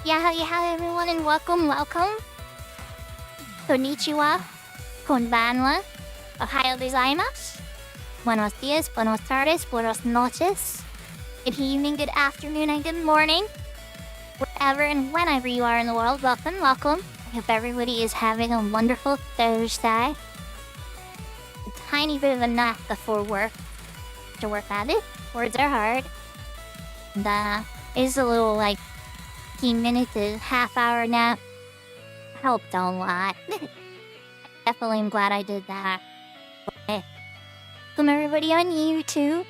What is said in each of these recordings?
Yeah, everyone, and welcome. Konnichiwa, konbanwa, ohayo gozaimasu, buenos dias, buenos tardes, buenos noches, good evening, good afternoon, and good morning. Wherever and whenever you are in the world, welcome. I hope everybody is having a wonderful Thursday. A tiny bit of a nap before work. To work at it. Words are hard. And it's a little 15-minute to half-hour nap. Helped a lot. Definitely am glad I did that. Okay. Welcome everybody on YouTube.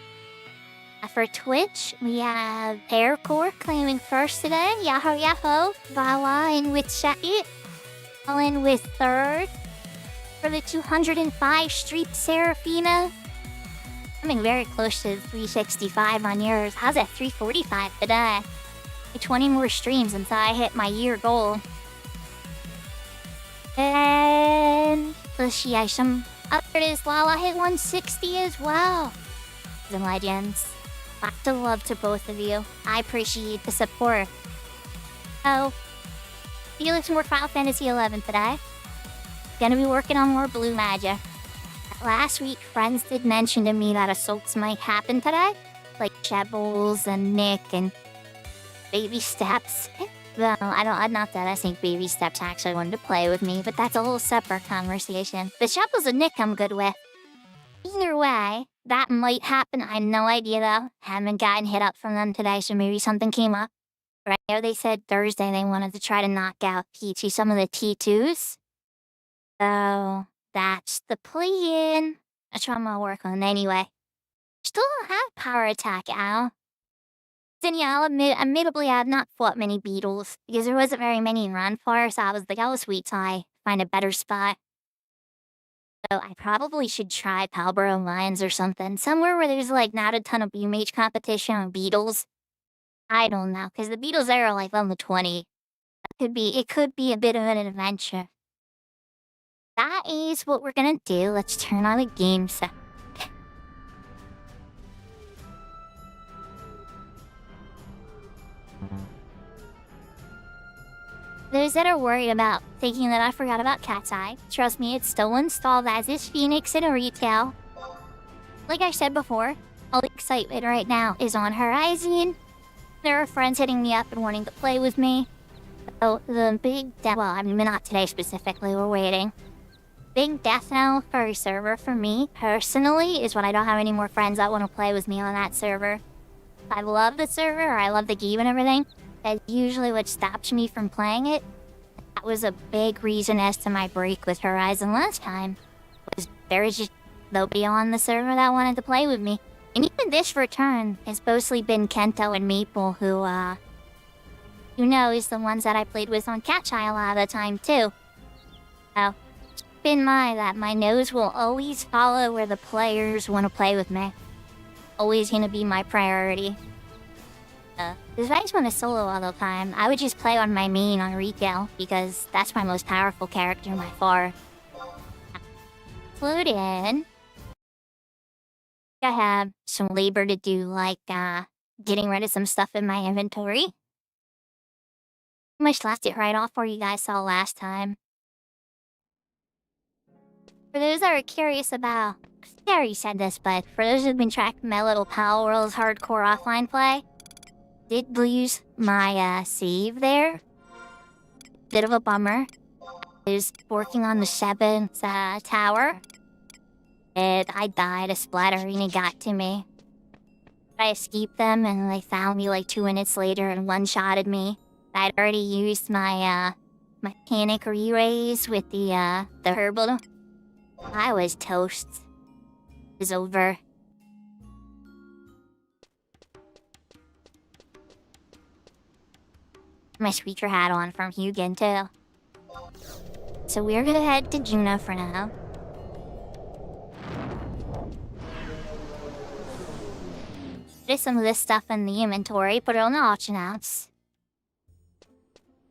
For Twitch, we have Aircore claiming first today. Yahoo! Vala in with second. Ellen with third. For the 205 Street Serafina. Coming very close to 365 on yours. How's that 345 today? 20 more streams until I hit my year goal. And let's see, some up there it is. Lala hit 160 as well. The legends. Lots of love to both of you. I appreciate the support. So, Felix more Final Fantasy XI today. Gonna be working on more blue magic. Last week, friends did mention to me that assaults might happen today. Like Chebbles and Nick and Baby Steps. Well, not that I think Baby Steps actually wanted to play with me, but that's a whole separate conversation. The Chebbles and Nick I'm good with. Either way, that might happen. I had no idea though. Haven't gotten hit up from them today, so maybe something came up. Right there they said Thursday they wanted to try to knock out Peachy some of the T2s. So, that's the plan. That's what I'm gonna work on anyway. Still don't have power attack, Al. Then yeah, I'll admit, admittably I have not fought many beetles, because there wasn't very many in Run for, so I was like, I'll wait till I find a better spot. So I probably should try Palboro Lions or something. Somewhere where there's not a ton of BMH competition on beetles. I don't know, because the beetles there are on the 20. It could be a bit of an adventure. That is what we're gonna do. Let's turn on the game set. Those that are worried about thinking that I forgot about Cat's Eye, trust me, it's still installed as is Phoenix in a retail. Like I said before, all the excitement right now is on Horizon. There are friends hitting me up and wanting to play with me. So the big not today specifically, we're waiting. Big death knell for a server for me, personally, is when I don't have any more friends that want to play with me on that server. I love the server, or I love the game and everything. That's usually what stops me from playing it. That was a big reason as to my break with Horizon last time. Was there was just nobody on the server that wanted to play with me. And even this return has mostly been Kento and Maple who knows the ones that I played with on Cat's Eye a lot of the time too. So, keep in mind that my nose will always follow where the players want to play with me. Always gonna be my priority. If I just want to solo all the time, I would just play on my main on retail, because that's my most powerful character by far. Load in. I have some labor to do, getting rid of some stuff in my inventory. Pretty much left it right off where you guys saw last time. For those that are curious about... I already said this, but for those who've been tracking my little Pal World's hardcore offline play, did lose my save there. Bit of a bummer. I was working on the 7th tower, and I died. A splatterina got to me. I escaped them, and they found me 2 minutes later and one-shotted me. I'd already used my my panic re-raise with the herbal. I was toast. It was over. My speaker hat on from Hugin too. So we're gonna head to Juno for now. There's some of this stuff in the inventory, put it on the auction house.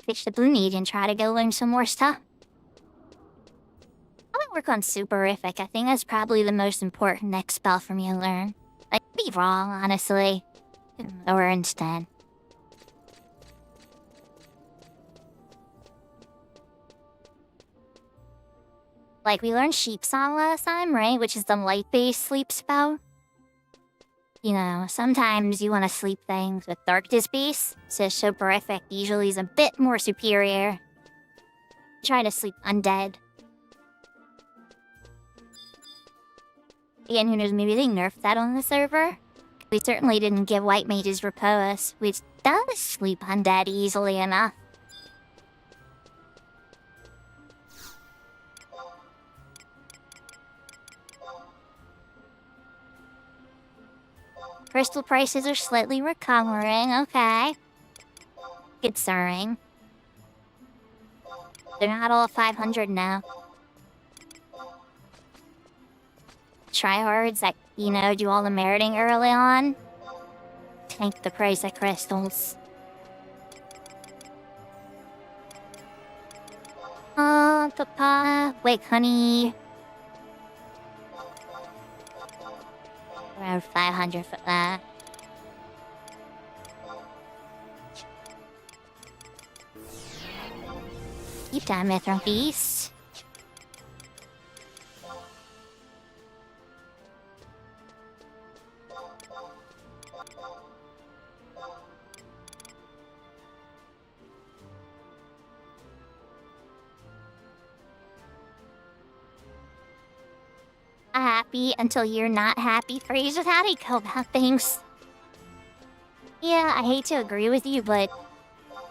Fish the Blue Need and try to go learn some more stuff. I would work on Superific. I think that's probably the most important next spell for me to learn. I could be wrong, honestly. Or instead. Like, we learned Sheep Song last time, right? Which is the light-based sleep spell. You know, sometimes you want to sleep things with darkness base, so soporific usually is a bit more superior. Try to sleep undead. Again, who knows, maybe they nerfed that on the server? We certainly didn't give white mages repose, which does sleep undead easily enough. Crystal prices are slightly recovering, okay. Good stirring. They're not all 500 now. Tryhards that, you know, do all the meriting early on. Tank the price of crystals. Oh, Papa. Wait, honey. Around 500 for that. Keep time, Mithron Beast. Happy until you're not happy phrase with how do you go about things? Yeah, I hate to agree with you, but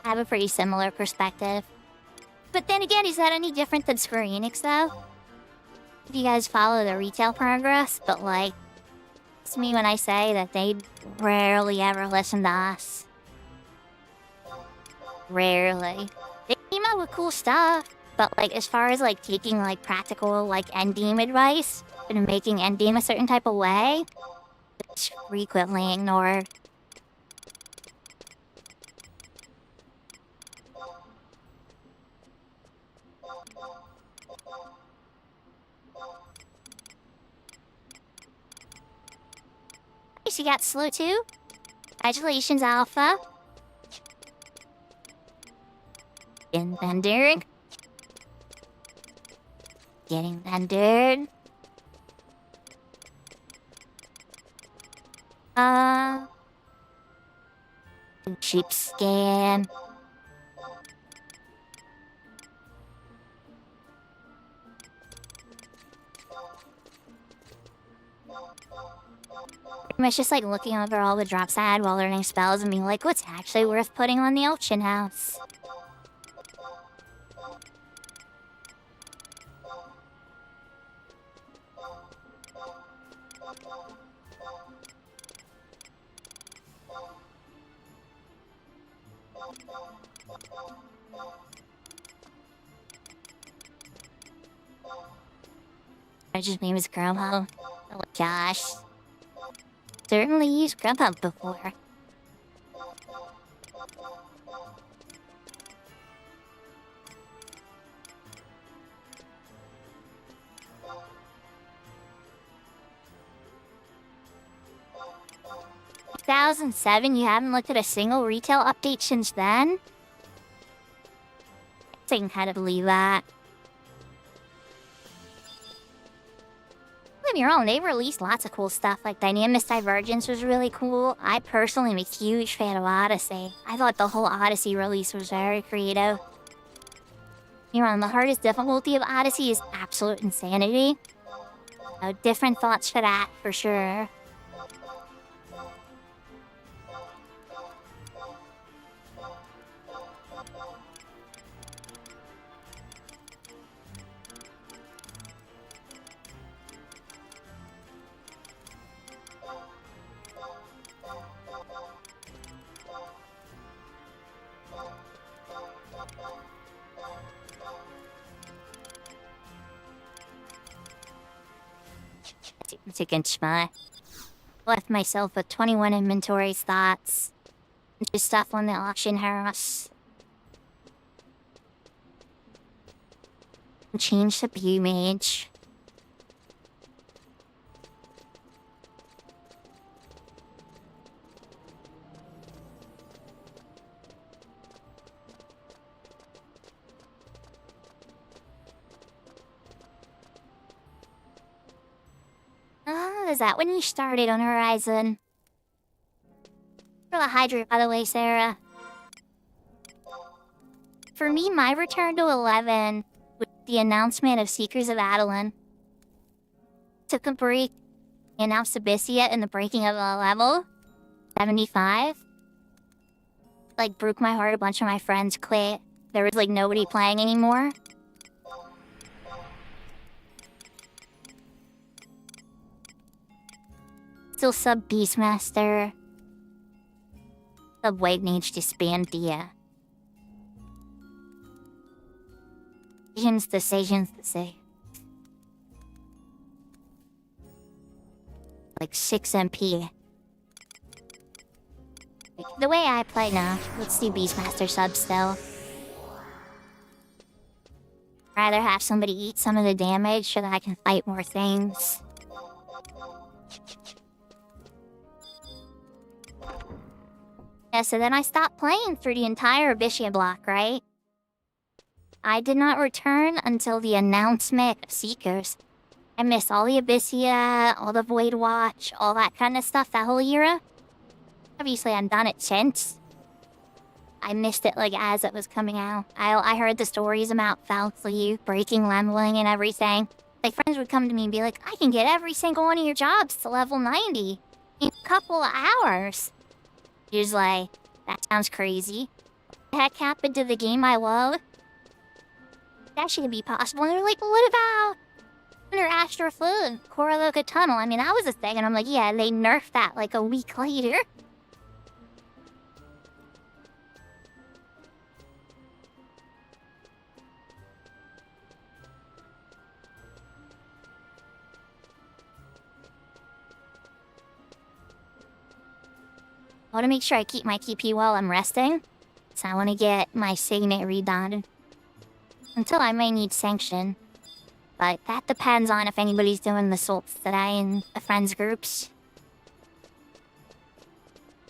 I have a pretty similar perspective. But then again, is that any different than Square Enix, though? You guys follow the retail progress, but like, it's me when I say that they rarely ever listen to us. Rarely. They came up with cool stuff, but like, as far as like taking like practical like endgame advice and making endgame a certain type of way, it's frequently ignored. She got slow too? Congratulations, Alpha. Getting bendered. Getting bendered. Sheepskin. Pretty much just like looking over all the drops I had while learning spells and being like, what's actually worth putting on the auction house? His name is Grubhub. Oh gosh. Certainly used Grubhub before. ...2007, you haven't looked at a single retail update since then? I can kind of believe that. Don't get me wrong, they released lots of cool stuff, like Dynamic Divergence was really cool. I personally am a huge fan of Odyssey. I thought the whole Odyssey release was very creative. You know, the hardest difficulty of Odyssey is absolute insanity. Different thoughts for that, for sure. It's a good spot. Left myself with 21 inventory slots. Just stuff on the auction house. Change the view mage. was that when you started on Horizon? For the Hydra, by the way, Sarah. For me, my return to 11 was the announcement of Seekers of Adeline. Took a break, announced Abyssia and the breaking of the level. 75. Like, broke my heart, a bunch of my friends quit. There was, like, nobody playing anymore. Still sub Beastmaster. Sub White Mage disband Dia. Decisions to say. Like 6 MP. The way I play now, let's do Beastmaster sub still. Rather have somebody eat some of the damage so that I can fight more things. Yeah, so then I stopped playing through the entire Abyssia block, right? I did not return until the announcement of Seekers. I missed all the Abyssia, all the Void Watch, all that kind of stuff, that whole era. Obviously, I've done it since. I missed it, like, as it was coming out. I heard the stories about Falkly, breaking leveling and everything. Like, friends would come to me and be like, I can get every single one of your jobs to level 90 in a couple of hours. He was like, that sounds crazy. What the heck happened to the game I love? That shouldn't be possible. And they're like, well, what about Under Astral Flood, Koraloka Tunnel? I mean, that was a thing. And I'm like, yeah, they nerfed that like a week later. I want to make sure I keep my TP while I'm resting. So I want to get my Signet redone. Until I may need Sanction. But that depends on if anybody's doing the Salts today in the friends groups.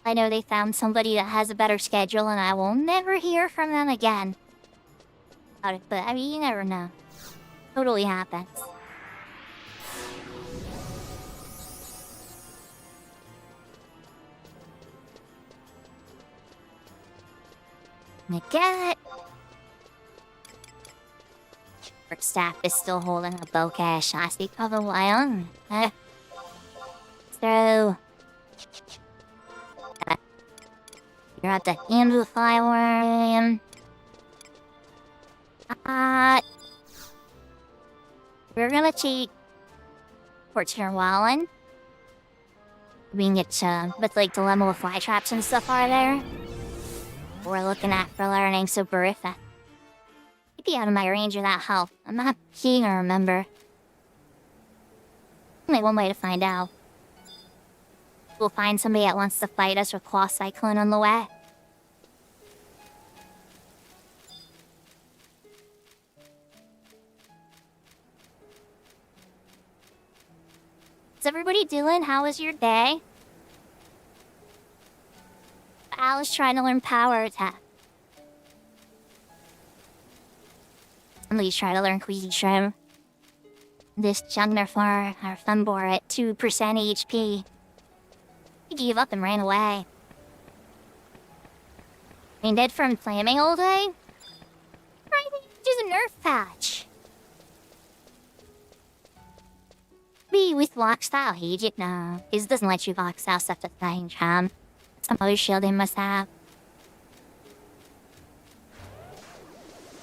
I know they found somebody that has a better schedule and I will never hear from them again. But I mean, you never know. Totally happens. My god. Her staff is still holding a bouquet shasti of a lion. So you're at the end of the fireworm. We're gonna cheat Fortune Wallen. We can get with like dilemma with fly traps and stuff are there. We're looking at for learning Soporific. I'd be out of my range of that health. I'm not keen to remember. Only one way to find out. We'll find somebody that wants to fight us with Claw Cyclone on the way. How's everybody doing? How was your day? Al is trying to learn power attack. Somebody's trying to learn Queasy Shrimp. This Jungner for our Thumbore at 2% HP. He gave up and ran away. Been dead from flaming all day? I think it's a nerf patch. Be with lock style Egypt now. It doesn't let you lock style stuff at the same time. Some other shield they must have.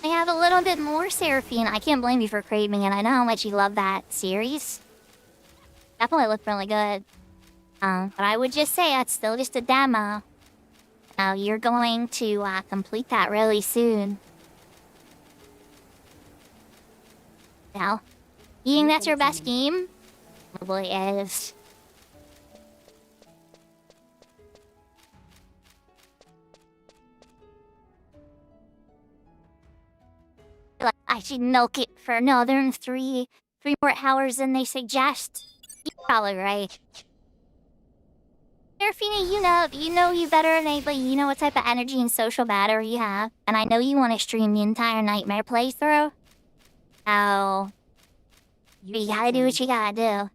I have a little bit more Seraphine. I can't blame you for craving it. I know how much you love that series. Definitely looked really good. But I would just say that's still just a demo. Now you're going to complete that really soon. Now, you think that's your best game? Probably is. I should milk it for another three more hours than they suggest. You're probably right. Serafina, you know you better than anybody. You know what type of energy and social battery you have. And I know you want to stream the entire Nightmare playthrough. Oh. You gotta do what you gotta do.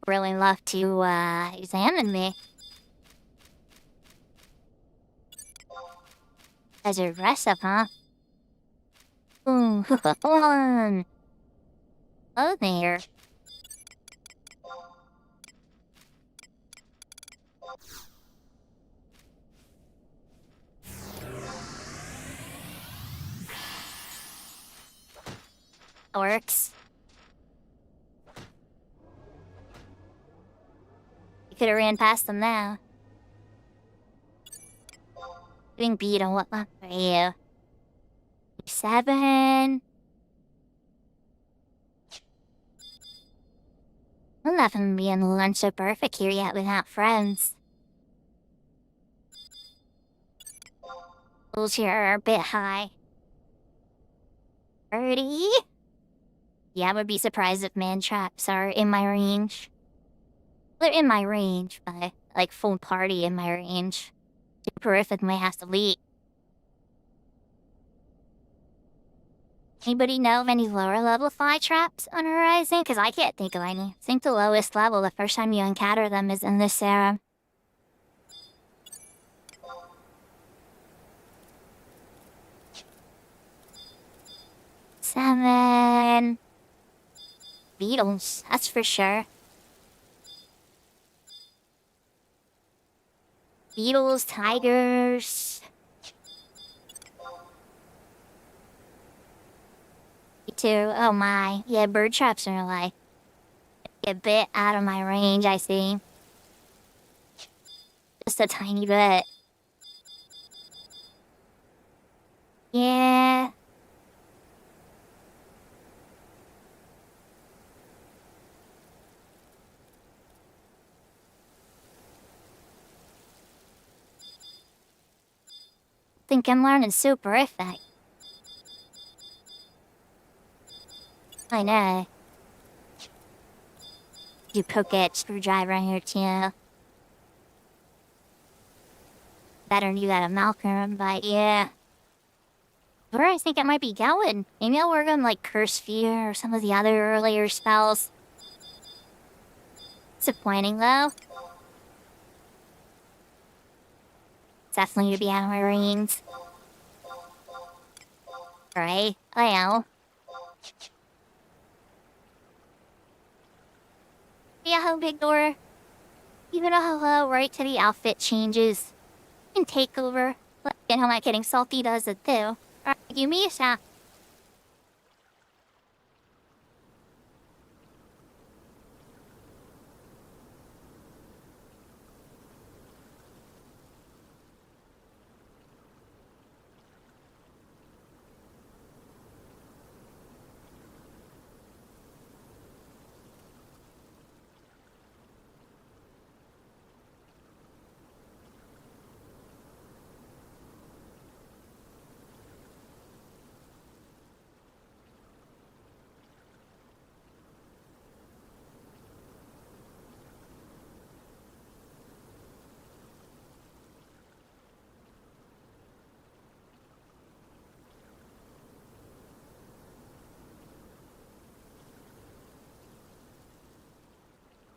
really love to examine me. As a dress-up, huh? Fun. Oh, there. Works. You could have ran past them now. Doing beat on what left for you. 7. Nothing being lunch so perfect here yet without friends. Rules here are a bit high. 30? Yeah, I would be surprised if man traps are in my range. They're in my range, but like full party in my range. Super if it may have to leak. Anybody know of any lower level fly traps on Horizon? Because I can't think of any. I think the lowest level, the first time you encounter them, is in this era. Seven. Beetles, that's for sure. Beetles, tigers. Me too. Oh my. Yeah, bird traps are like a bit out of my range, I see. Just a tiny bit. Yeah. Think I'm learning super effect. I know. You poke it screwdriver in here too. Better knew that a Malcolm, but yeah. Where I think it might be going. Maybe I'll work on like Curse Fear or some of the other earlier spells. Disappointing though. Definitely to be out of my range. Right? I know. Yeah, how big door? Even a hello right to the outfit changes. And take over. Look at how my getting salty does it too. Alright, give me a shot.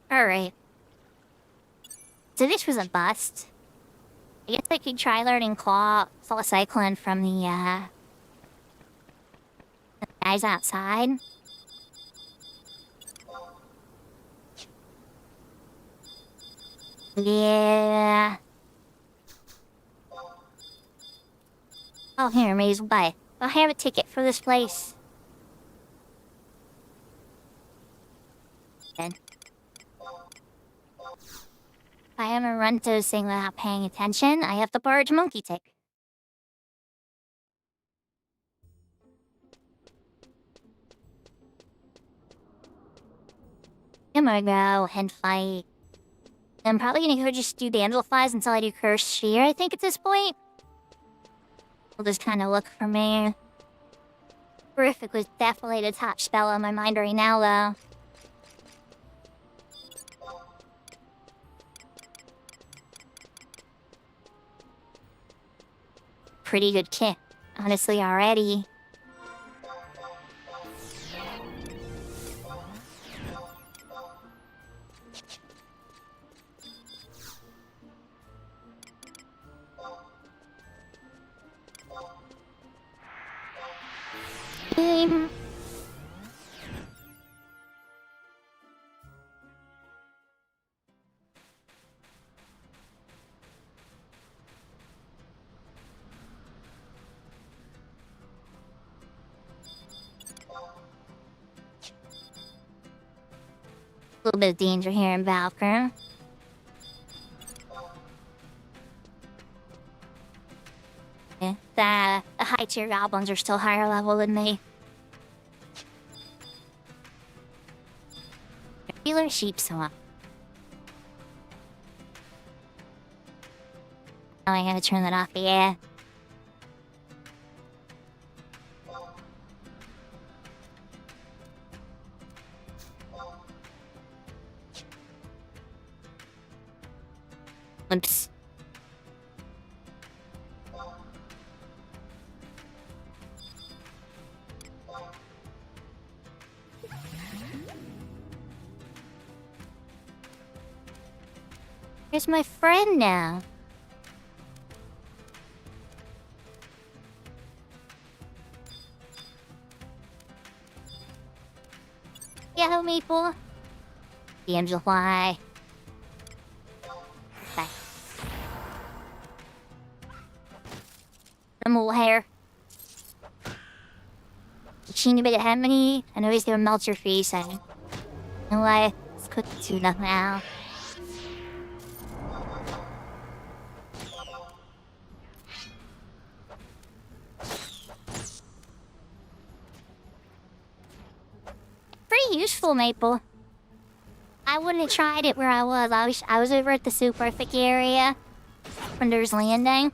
Alright. So this was a bust. I guess I could try learning Claw Cyclone from the guys outside. Yeah. Oh, here, may as well buy it. I have a ticket for this place. Then. If I haven't run to this thing without paying attention, I have to barge monkey tick. I'm gonna go and fight. I'm probably gonna go just do Dandelions until I do Curse Sphere, I think, at this point. We'll just kind of look for me. Horrific was definitely the top spell on my mind right now, though. Pretty good kit, honestly, already. little bit of danger here in Valkyrie. The high tier goblins are still higher level than me. Regular sheep swamp. Oh, I gotta turn that off, yeah. Oops. Here's my friend now. Yeah, Maple. The angel fly. Okay. Some old hair. Teeny bit of honey. I know he's gonna melt your face. I know why. Let's cook the tuna now. Pretty useful, Maple. I wouldn't have tried it where I was. I was over at the Superfic area. Thunder's Landing.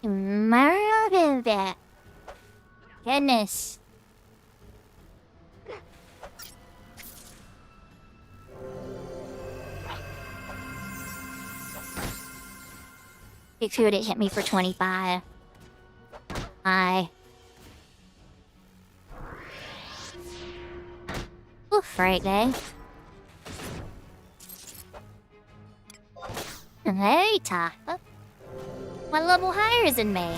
Murdered it. Goodness. Big food, it hit me for 25. Hi. Oof, right, eh? Hey, Taka. One level higher than me.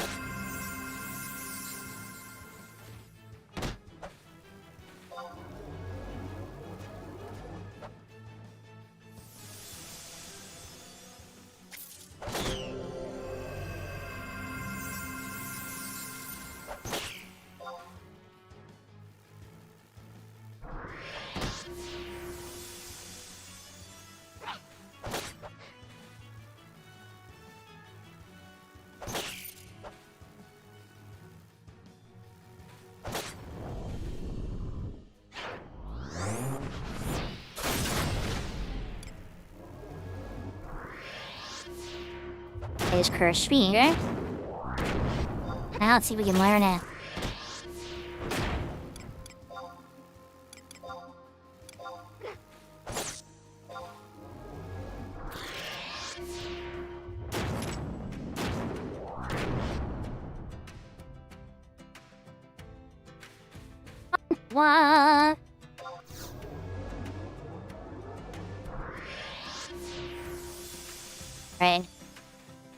Is cursed finger. Now let's see if we can learn it. What? Right.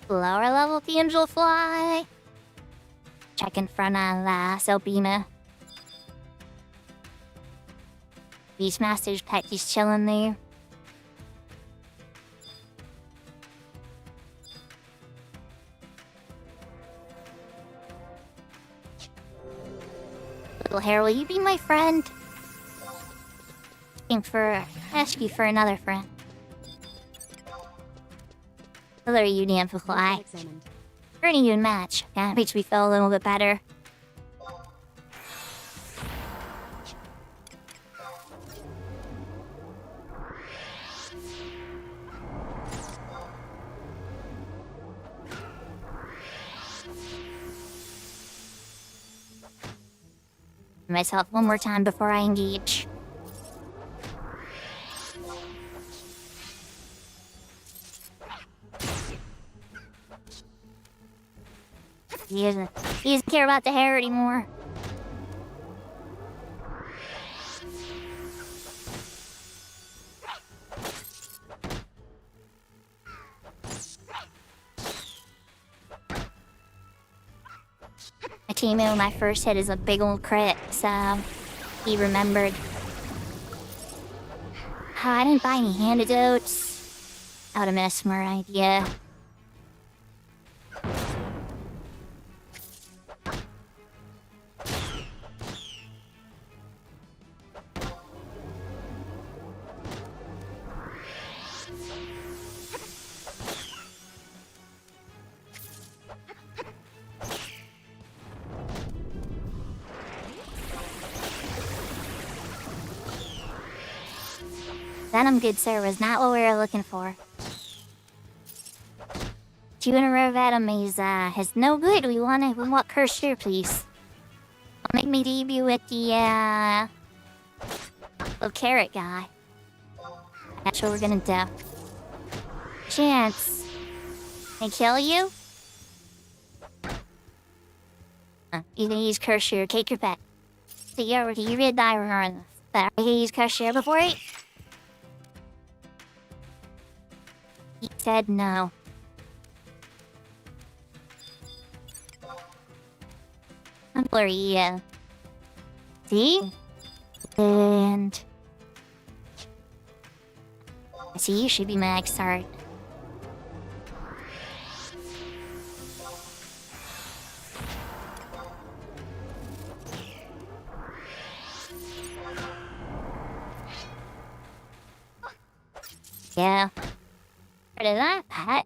Lower level the angel fly. Check in front of the Selbina. Beastmaster's pet, he's chilling there. Little hair, will you be my friend? Ask you for another friend. Hello, you damn fly. Earning you a match. Yeah, makes me feel a little bit better. Myself one more time before I engage. He doesn't care about the hair anymore. My teammate when I first hit is a big old crit, so he remembered. I didn't buy any antidotes. That would have been a smart idea. Venom, good sir, was not what we were looking for. 2 in a row Venom is no good. We want Curse here, please. I'll make me debut with the little carrot guy. That's what we're gonna do. Chance. Can I kill you? You can use Curse here. Take your pet. So you read die run. But I can use Curse here before he said no. Blurry, see? And see, you should be max start. Yeah. What is that, pet?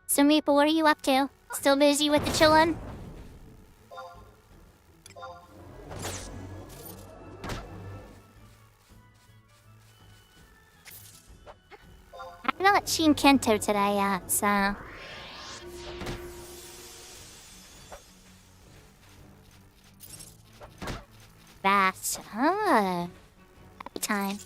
So, Maple, what are you up to? Still busy with the chillin'? I'm not seeing Kento today yet, so... Bass. Oh. Happy time.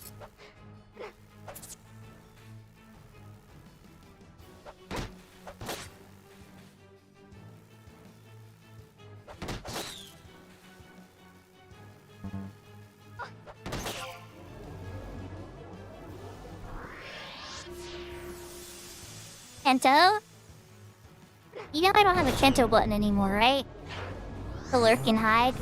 Kento? You know I don't have a Kento button anymore, right? The lurk and hide.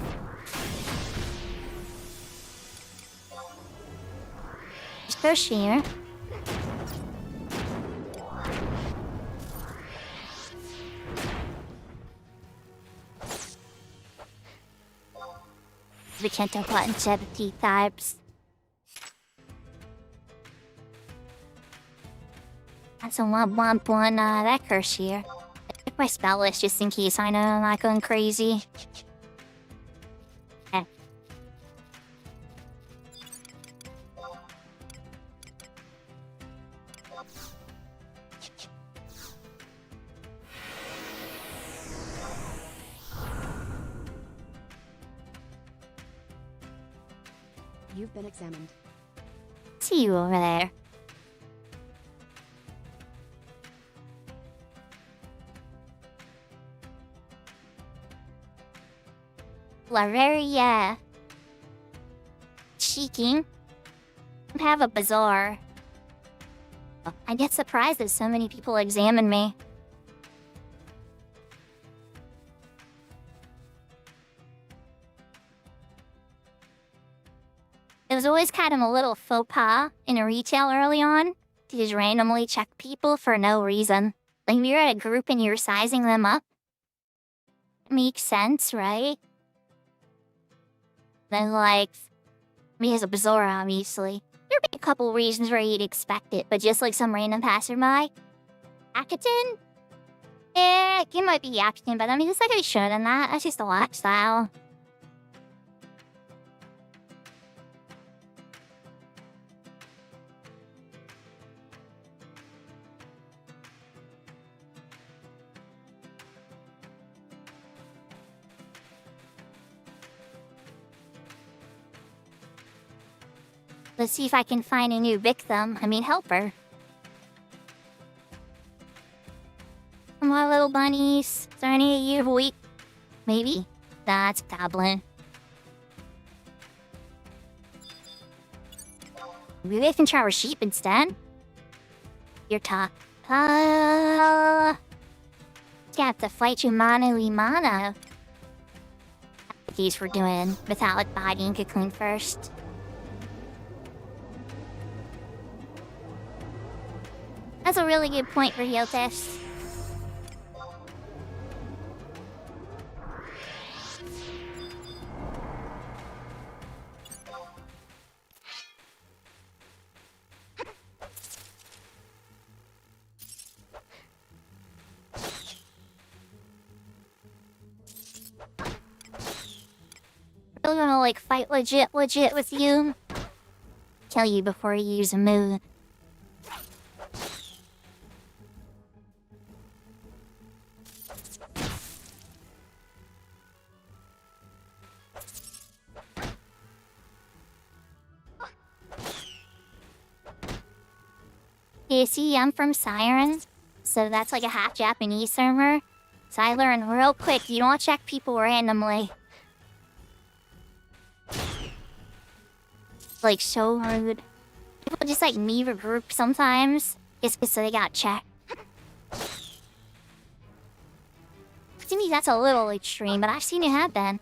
Just push here. The Kento button 70 times. That's a one that curse here. I took my spell list just in case I know I'm not going crazy. Okay. You've been examined. See you over there. Very cheeky. I have a bazaar. I get surprised that so many people examine me. It was always kind of a little faux pas in a retail early on to just randomly check people for no reason. Like, if you're at a group and you're sizing them up, it makes sense, right? Then, like, me as a bazaar, obviously. There'd be a couple reasons where you'd expect it, but just like some random passerby. Akaton? Yeah, it might be Akaton, but I mean, it's not gonna be sure than that. That's just a lifestyle. Let's see if I can find a new victim. Helper. Come on, little bunnies. Is there any of you weak? Maybe. That's a goblin. Maybe I can try our sheep instead. You're tough. You have to fight you mano a mano. These we're doing metallic body and cocoon first. That's a really good point for heel test. still gonna like fight legit with you. Kill you before you use a move. You see, I'm from Siren, so that's like a half Japanese server. So I learned real quick, you don't check people randomly. Like, so rude. People just like leave a group sometimes, just so they got checked. To me, that's a little extreme, but I've seen it happen.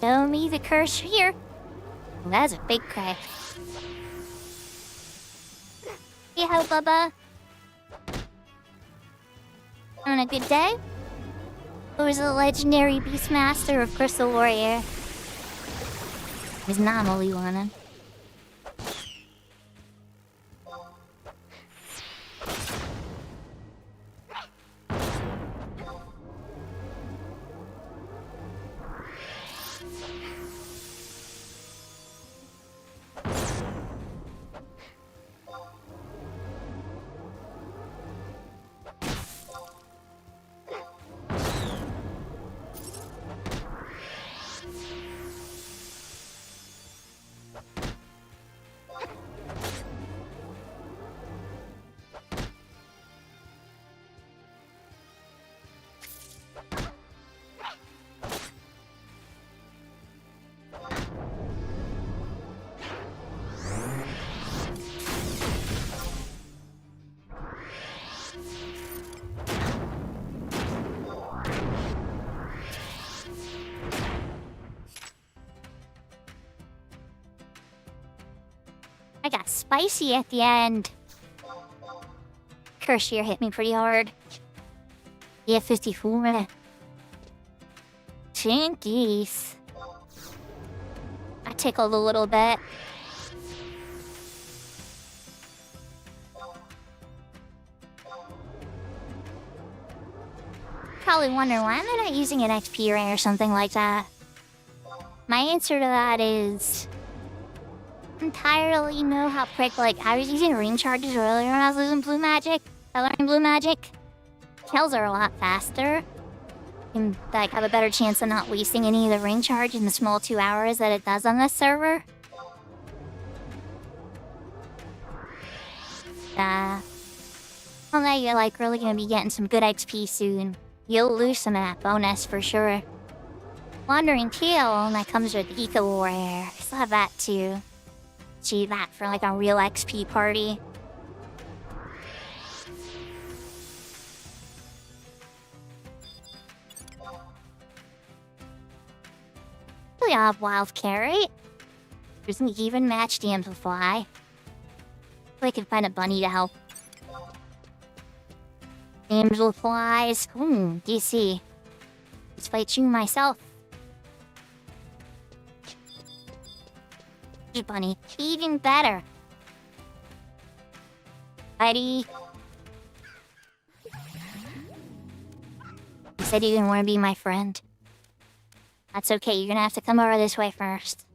Show me the curse here. Well, that's a big cry. Hey, how, Bubba? On a good day? Or was the legendary Beastmaster of Crystal Warrior? He's not only one. I got spicy at the end. Curse here hit me pretty hard. Yeah, 54. Jinkies. I tickled a little bit. Probably wondering why am I not using an XP ring or something like that? My answer to that is entirely know how prick, like, I was using ring charges earlier when I was using blue magic. I learned blue magic. Kills are a lot faster. And, like, have a better chance of not wasting any of the ring charge in the small 2 hours that it does on this server. Well, now you're, like, really gonna be getting some good XP soon. You'll lose some of that bonus for sure. Wandering Tail, and that comes with Eco Warrior. I still have that too. Achieve that for like a real XP party. We have Wild Carrot. Doesn't even match the Amplify. I can find a bunny to help. Amplifies. Ooh, DC. Let's fight you myself. Bunny. Even better. Buddy. You said you didn't want to be my friend. That's okay, you're gonna have to come over this way first.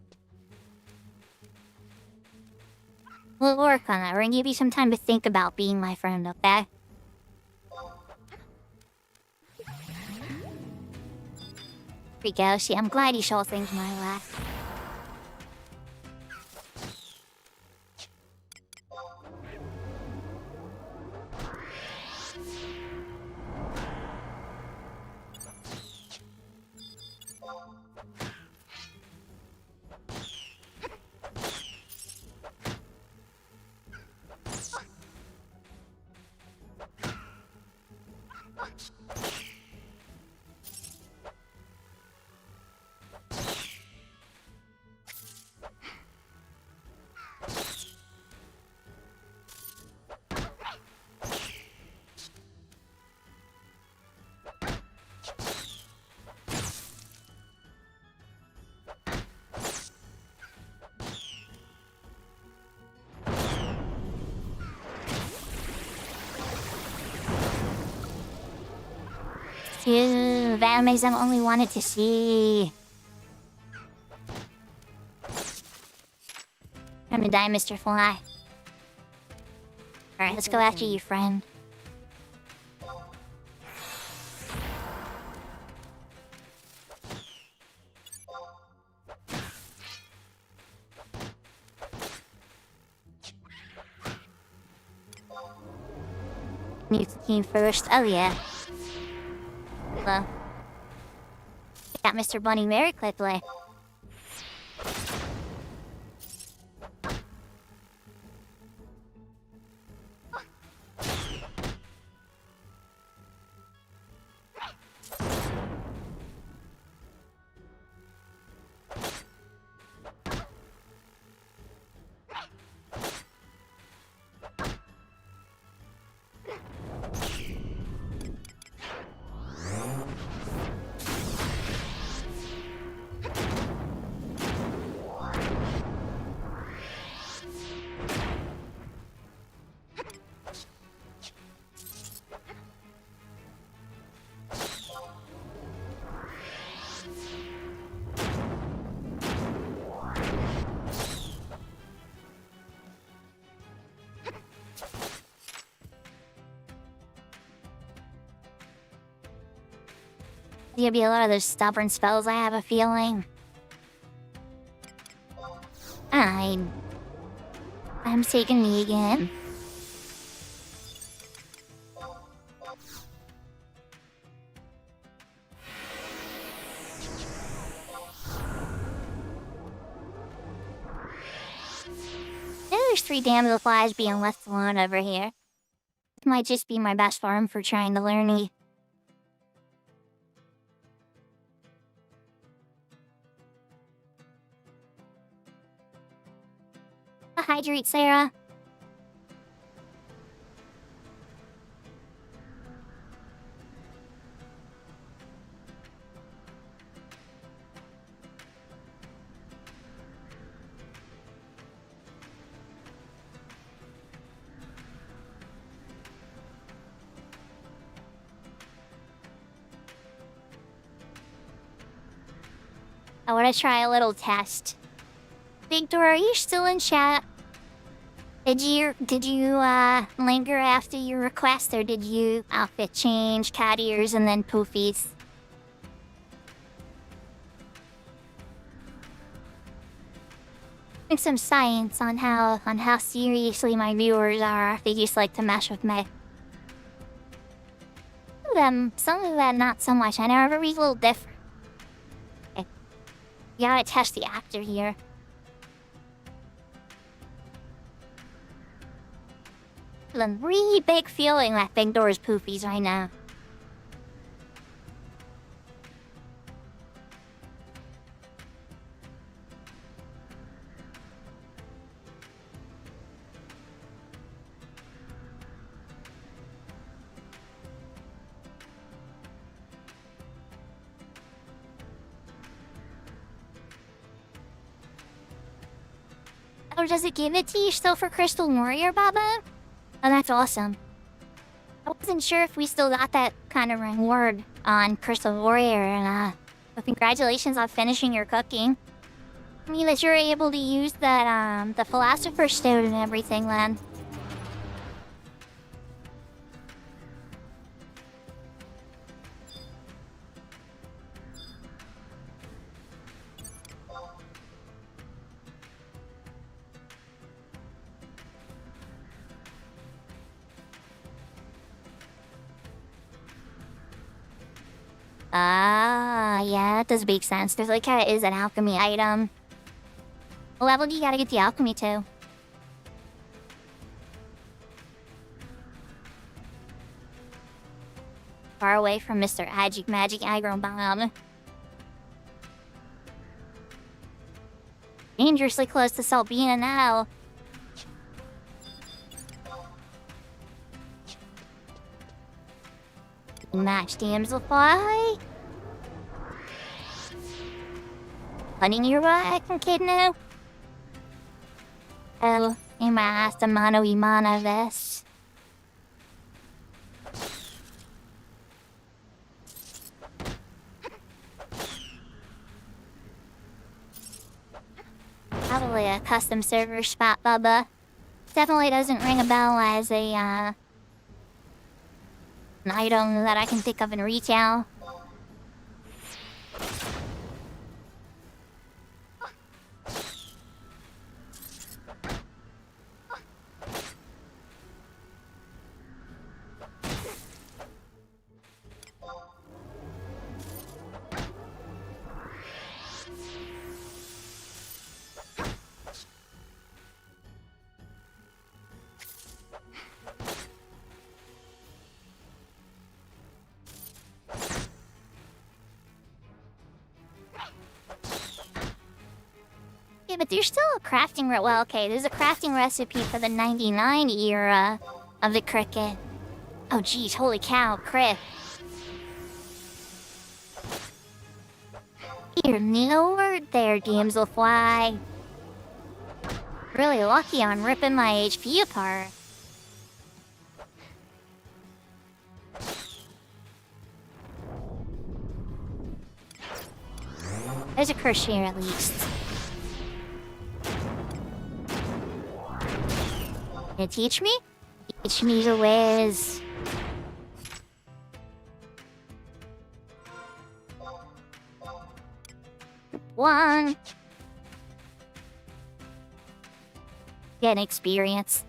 We'll work on that. We're gonna give you some time to think about being my friend, okay? Here we go. See, I'm glad you saw things my way. Phew, that makes them only wanted to see. Time to die, Mr. Fly. Alright, let's go after you, friend. New team first. Oh, yeah. Hello. Got Mr. Bunny very quickly. There'll be a lot of those stubborn spells, I have a feeling. I'm taking me again. There's 3 damsel flies being left alone over here. This might just be my best farm for trying to learn me. Hydrate, Sarah. I want to try a little test. Victor, are you still in chat? Did you linger after your request, or did you outfit change, cat ears, and then poofies? Doing some science on how seriously my viewers are if they just like to mess with me. Some of them not so much. I know everybody's a little different. Okay. You gotta test the actor here. A really big feeling that Big Door's poofies right now. Or does it give it to you still for Crystal Warrior, Baba? Oh, that's awesome. I wasn't sure if we still got that kind of reward on Crystal Warrior, and well, congratulations on finishing your cooking. I mean that you're able to use that, the Philosopher's Stone and everything, then. Ah, yeah, that does make sense. There's like kinda is an alchemy item. What level do you gotta get the alchemy to? Far away from Mr. Magic Aggro Bomb. Dangerously close to Salbina now. Match Damselfly. Hunting your right, kid now. Oh, you might ask the Mono Imana this. probably a custom server spot, Bubba. Definitely doesn't ring a bell as a, an item that I can think of in retail. Yeah, but there's still a crafting well, okay, there's a crafting recipe for the 99 era of the cricket. Oh geez, holy cow, crit. You're no word there, damselfly. Really lucky on ripping my HP apart. There's a curse here at least. You teach me? Teach me the ways. One. Get experience.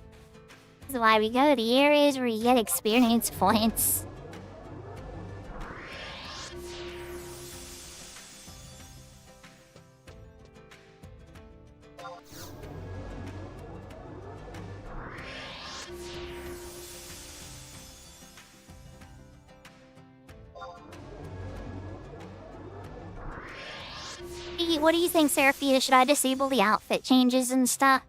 This is why we go to the areas where you get experience points. What do you think, Seraphita? Should I disable the outfit changes and stuff?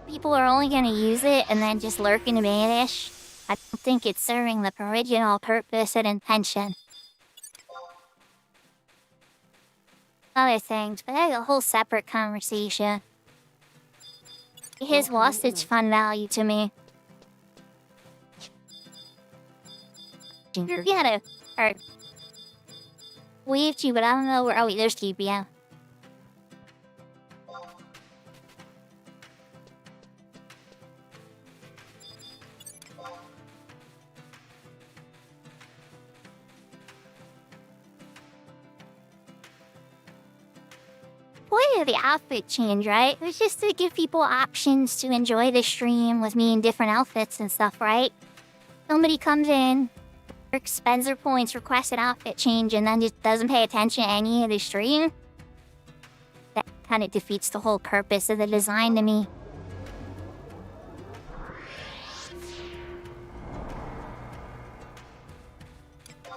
People are only gonna use it and then just lurk and vanish. I don't think it's serving the original purpose and intention. Other things, but that's a whole separate conversation. It has lost its fun value to me. Get it. Waved you, but I don't know where. Oh, wait, there's TPM. Point of the outfit change, right? It was just to give people options to enjoy the stream with me in different outfits and stuff, right? Somebody comes in, spends their points, requests an outfit change, and then just doesn't pay attention to any of the stream. That kind of defeats the whole purpose of the design to me.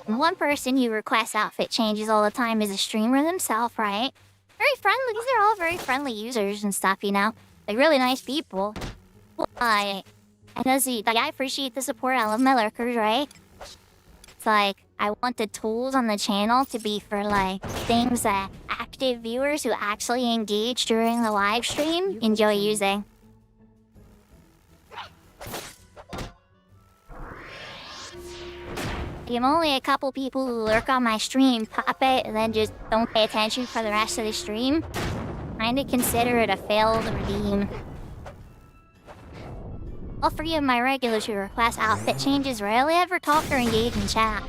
And one person who requests outfit changes all the time is a streamer themselves, right? Very friendly. These are all very friendly users and stuff, you know? Like, really nice people. I appreciate the support. I love my lurkers, right? It's like, I want the tools on the channel to be for, like, things that active viewers who actually engage during the live stream enjoy using. If only a couple people who lurk on my stream pop it and then just don't pay attention for the rest of the stream, kinda consider it a failed redeem. All three of my regulars who request outfit changes rarely ever talk or engage in chat.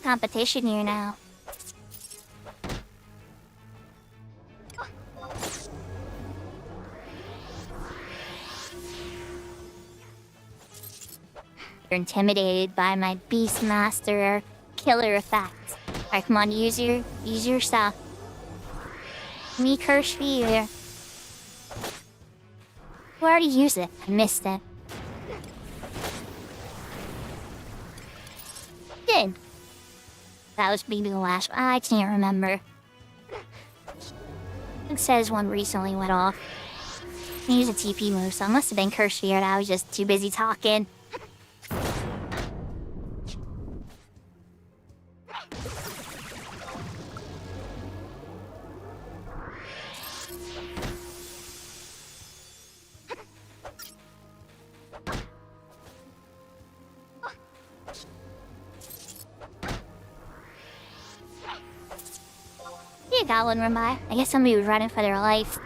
Competition here now. You're intimidated by my Beastmaster killer effects. Alright, come on, use your stuff. Me curse fear. Who already used it? I missed it. Did. That was maybe the last one. I can't remember. It says one recently went off. He used a TP move, so it must have been curse fear. I was just too busy talking. goblin run by. I guess somebody was running for their life.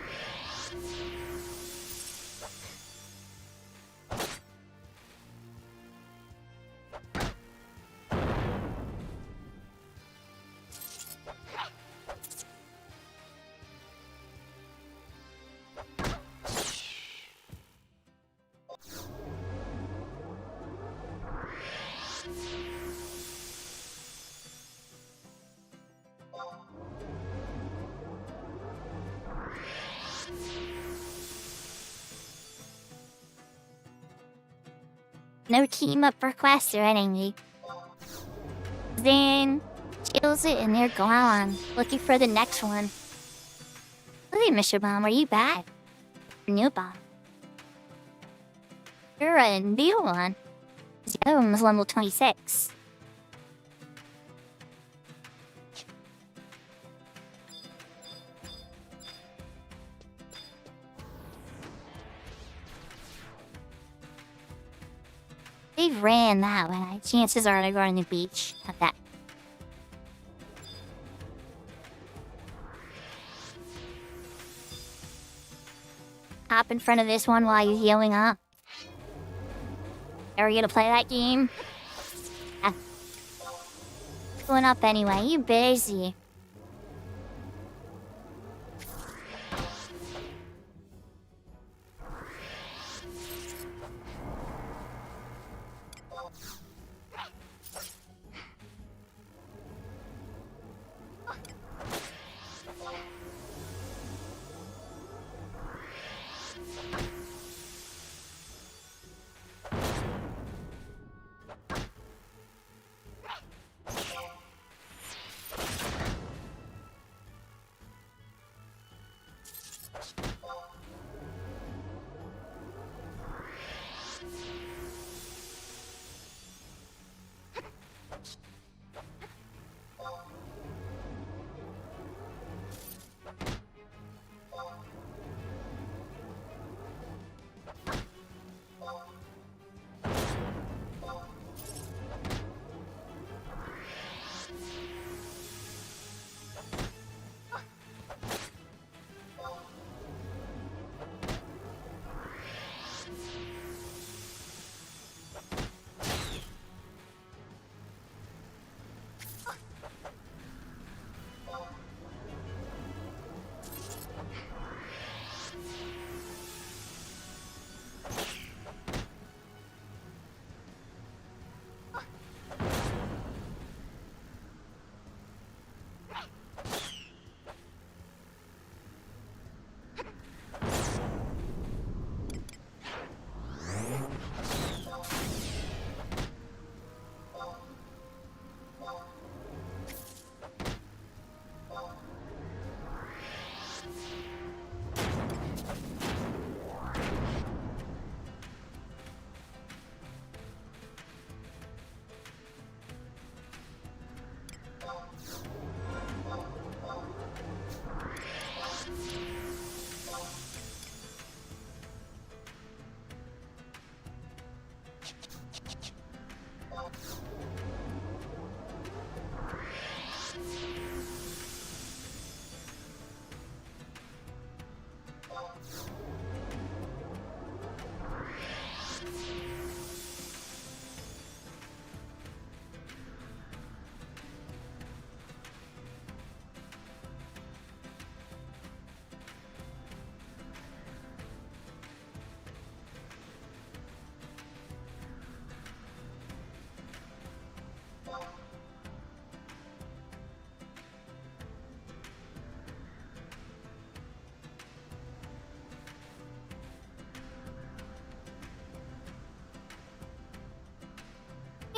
No team up requests or anything. Then chills it and they're gone, looking for the next one. Hey, Mr. Bomb, are you back? New bomb. You're a new one. The other one was level 26. They ran that way. Chances are they're going to the beach. Not that. Hop in front of this one while you're healing up. Are you gonna play that game? Ah. Going up anyway. You busy.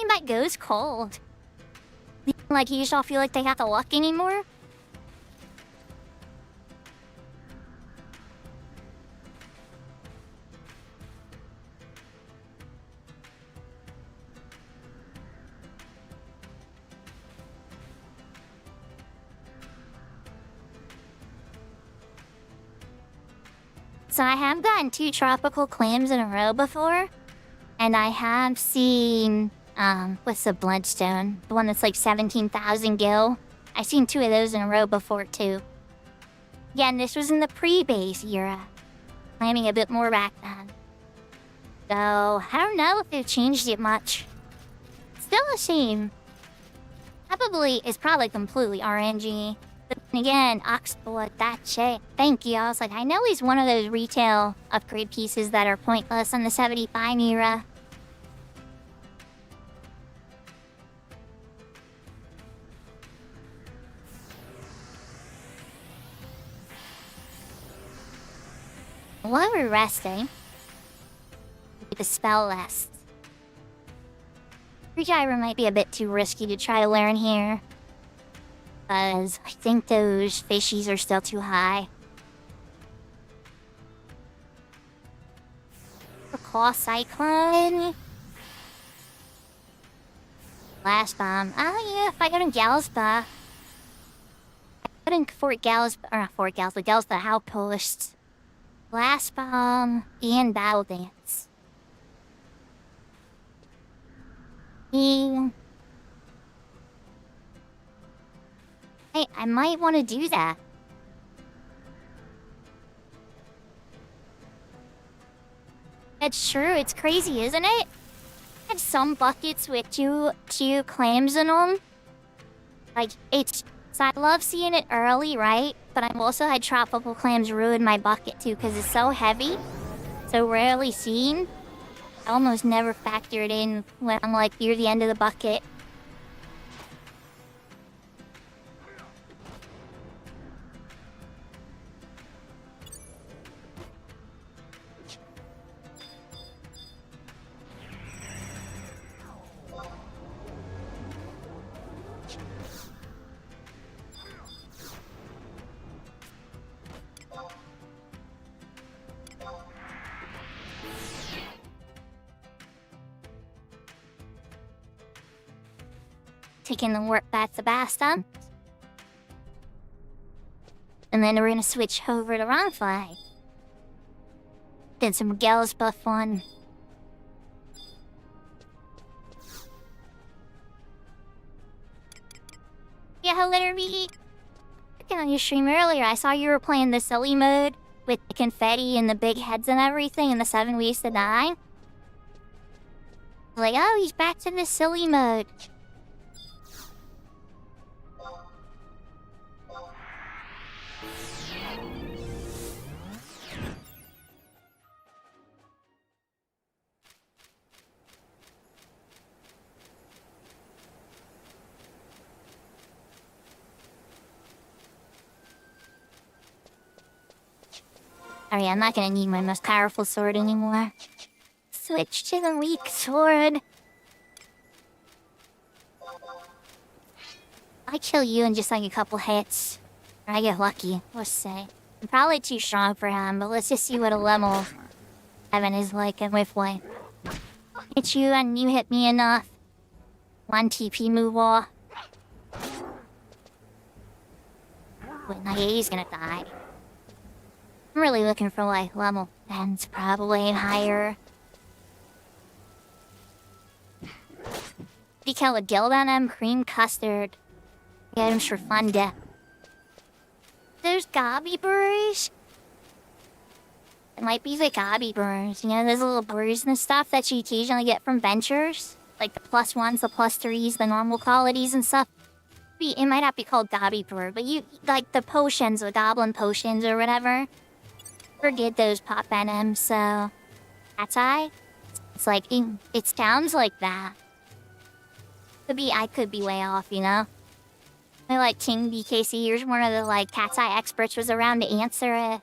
My go's cold. Like you just don't feel like they got the luck anymore? So I have gotten 2 tropical clams in a row before, and I have seen what's the bloodstone? The one that's like 17,000 gil. I've seen 2 of those in a row before too. Again, this was in the pre-base era. Claiming a bit more back then. So, I don't know if they've changed it much. Still a shame. It's probably completely RNG. But then again, Oxbow, that shit. Thank you. I was like, I know he's one of those retail upgrade pieces that are pointless on the 75 era. While we're resting, the spell list. Gyro might be a bit too risky to try to learn here, because I think those fishies are still too high. Claw Cyclone. Blast Bomb. Oh yeah, if I go to Galspa. I put in Fort Galspa, or not Fort Galspa, Galspa Outpost. Blast Bomb and Battle Dance. Hey, I might want to do that. That's true, it's crazy, isn't it? I had some buckets with two clams in them. Like, so I love seeing it early, right? But I've also had tropical clams ruin my bucket too, because it's so heavy, so rarely seen. I almost never factor it in when I'm like near the end of the bucket. Taking the warp back to Basta. And then we're gonna switch over to Ronfly. Then some Gals buff one. Yeah, hello, me. Looking on your stream earlier, I saw you were playing the silly mode with the confetti and the big heads and everything and the 7 ways to die. Like, oh, he's back to the silly mode. Alright, I'm not gonna need my most powerful sword anymore. Switch to the weak sword. I kill you in just like a couple hits. Or I get lucky, let's say. I'm probably too strong for him, but let's just see what a level 7 is like and with one. Hit you and you hit me enough. 1 TP move off. Wait, now he's gonna die. I'm really looking for like level 10s probably and higher. Decal a guild on him, cream custard. Items for fun death. There's gobby burrs. It might be the gobby burrs, you know, those little burrs and stuff that you occasionally get from ventures. Like the +1s, the +3s, the normal qualities and stuff. It might not be called gobby burr, but you like the potions or goblin potions or whatever. Forget those pop NMs, so that's it's like it sounds like that. I could be way off, you know. I like King BKC, here's one of the like cat's eye experts was around to answer it.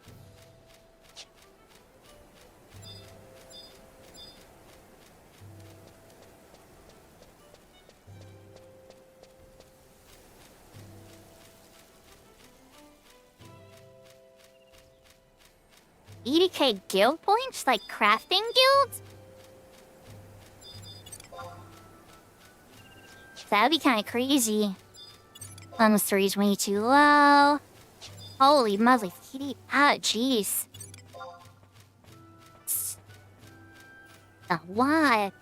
EDK guild points? Like crafting guilds? That would be kind of crazy. Almost 3 is way too low. Holy moly. Ah, jeez. What?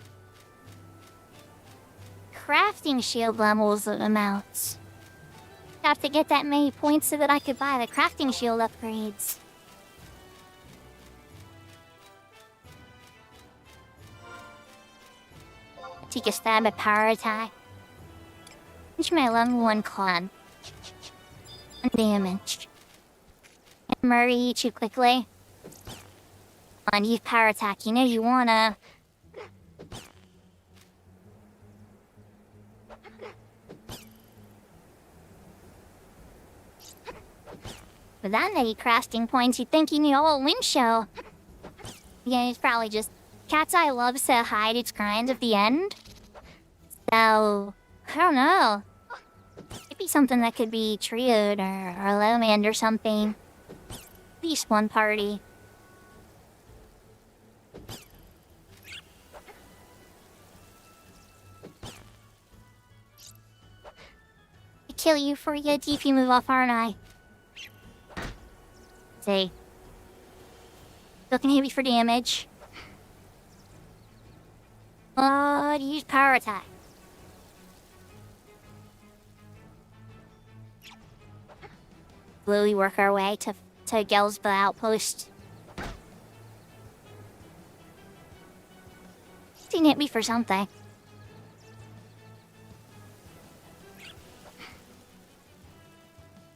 Crafting shield levels amounts. Have to get that many points so that I could buy the crafting shield upgrades. Take a stab at power attack. Finish my level 1 clan. Undamaged. Can Murray eat you quickly? On, use power attack. You know you wanna. With that many crafting points, you'd think you need a whole wind show. Yeah, it's probably just Cat's Eye loves to hide its grind at the end. So, I don't know. It'd be something that could be trioed or low manned or something. At least one party. I kill you for your DP move off, aren't I? See. Still can hit me for damage. Use power attack. Slowly work our way to Gelsba outpost. Didn't hit me for something.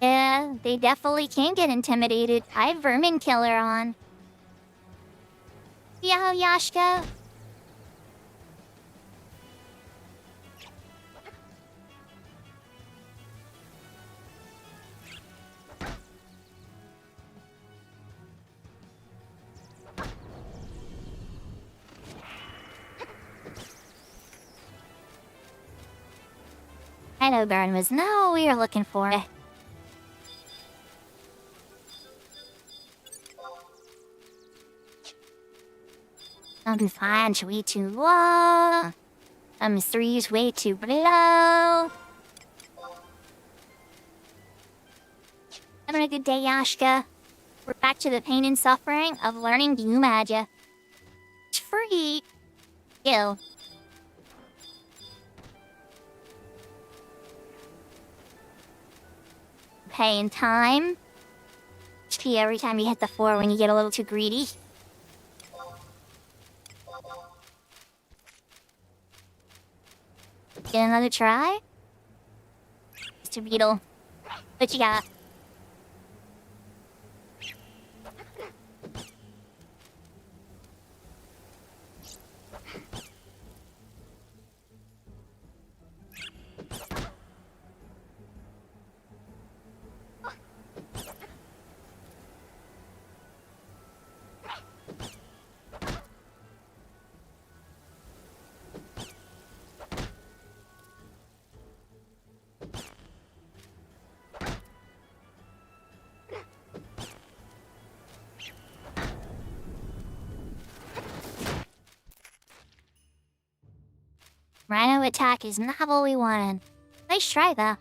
Yeah, they definitely can get intimidated. I have Vermin Killer on. See how Yashka? I know Baron was not what we were looking for. Some 5's way too low. Some 3's way too low. Having a good day, Yashka. We're back to the pain and suffering of learning new magic. It's free. Ew. Pay in time. HP every time you hit the 4 when you get a little too greedy. Get another try? Mr. Beetle. What you got? Rhino attack is not what we wanted. Nice try, though.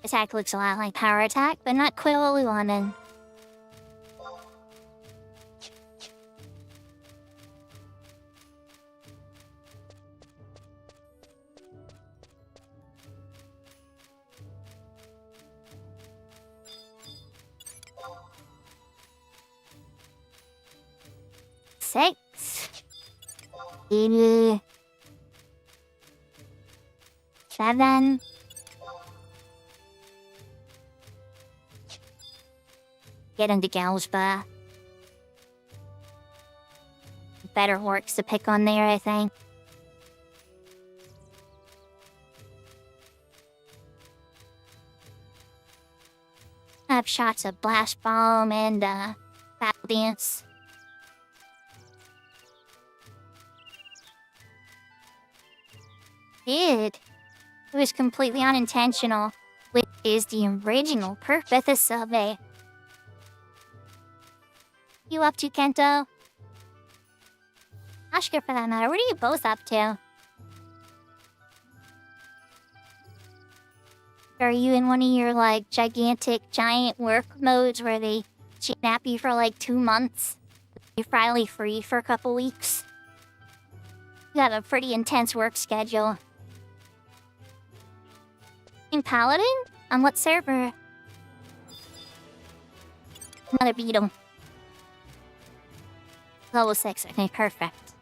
Attack looks a lot like power attack, but not quite what we wanted. Six. 7. Get into Gelsba. Better works to pick on there, I think. Have shots of Blast Bomb and Battle Dance. It was completely unintentional, which is the original purpose of it. You up to, Kento? Ashka, for that matter, what are you both up to? Are you in one of your, like, giant work modes where they kidnap you for, like, 2 months? You're finally free for a couple weeks? You have a pretty intense work schedule. In Paladin? On what server? Another beetle. Level 6, okay, perfect.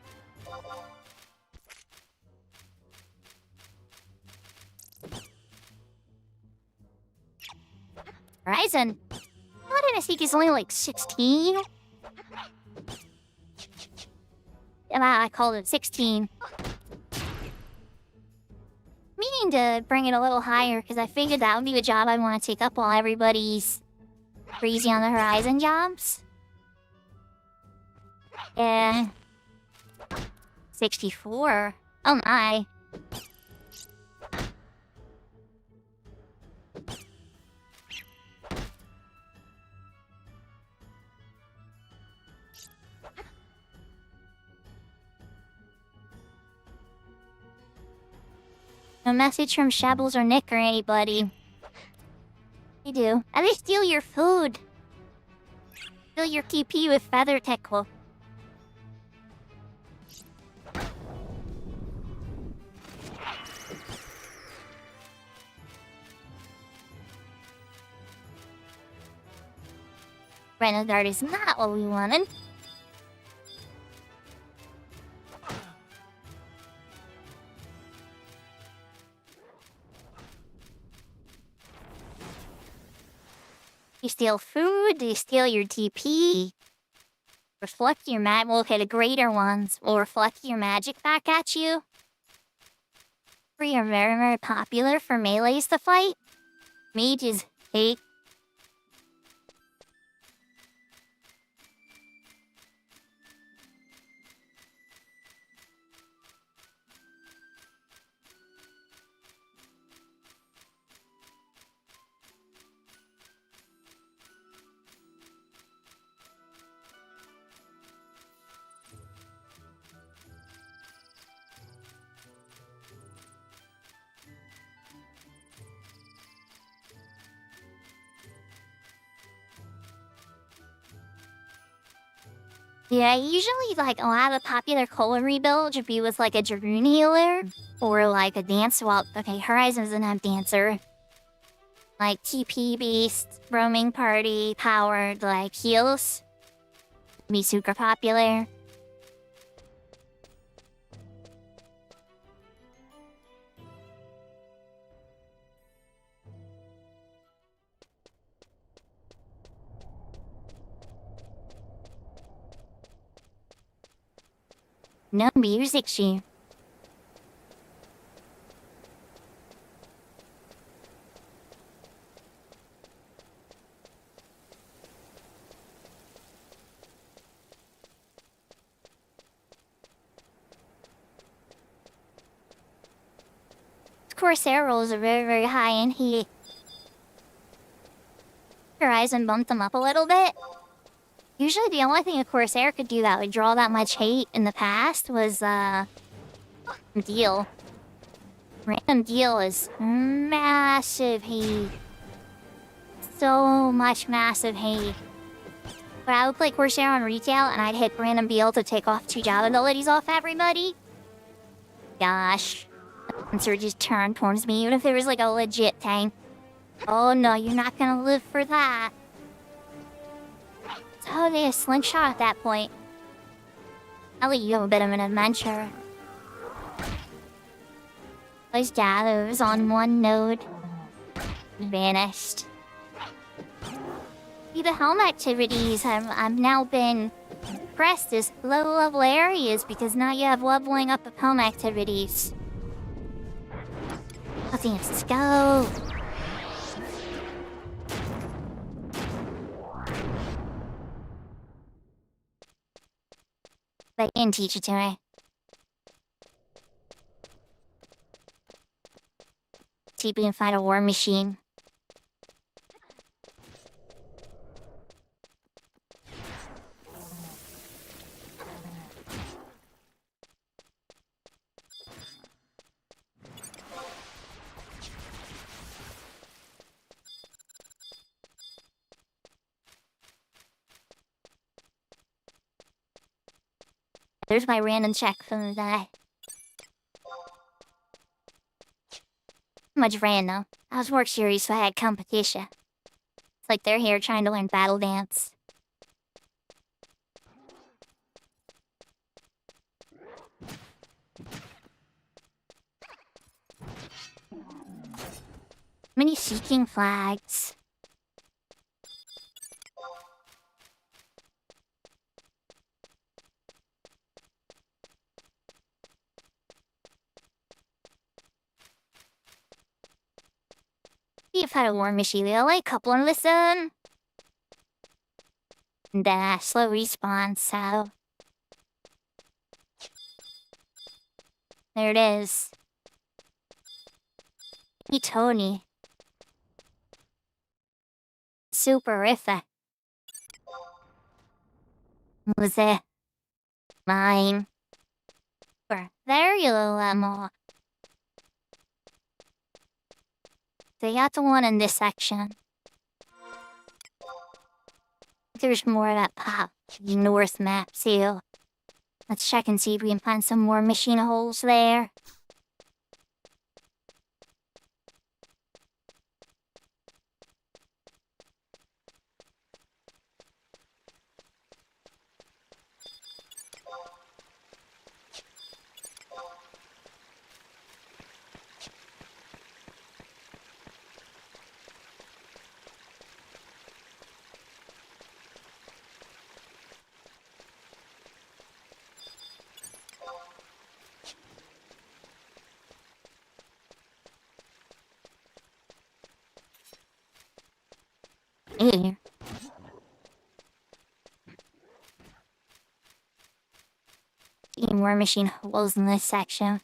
Horizon? Why didn't I think he's only like 16? Yeah, I called it 16. Meaning to bring it a little higher because I figured that would be the job I want to take up while everybody's crazy on the Horizon jobs. Yeah. 64. Oh my. No message from Shabbles or Nick or anybody. They do. And they steal your food. Fill your TP with feather tickle. Renegade is not what we wanted. You steal food, they steal your TP. Reflect your mag. Well, okay, the greater ones will reflect your magic back at you. Three are very, very popular for melees to fight. Mages hate. Yeah, usually like a lot of popular color rebuilds would be with like a Dragoon healer or like a dance. Well, okay, Horizon doesn't have dancer. Like TP based roaming party powered like heals. Be super popular. No music sheet. Corsair rolls are very, very high in heat. Horizon bumped them up a little bit. Usually the only thing a Corsair could do that would draw that much hate in the past was, Deal. Random Deal is massive hate. So much massive hate. But I would play Corsair on retail and I'd hit Random Deal to take off 2 job abilities off everybody. Gosh. The Sir just turned towards me even if there was like a legit tank. Oh no, you're not gonna live for that. It's totally a slingshot at that point. I'll let you have a bit of an adventure. Those gathers on one node. Vanished. See, the helm activities have now been pressed as low level areas because now you have leveling up of helm activities. Let's go. They didn't teach it to me. See if we can find a war machine. There's my random check from the day. Much random. I was more curious if I had competition. It's like they're here trying to learn battle dance. Many seeking flags. See if I had a war machine, they'll like couple and listen. And then slow respawn, so. There it is. Hey, Tony. Superific. Was it mine? For very little more. They got the one in this section. There's more of that pop north map too. Let's check and see if we can find some more machine holes there. Here. See more machine holes in this section.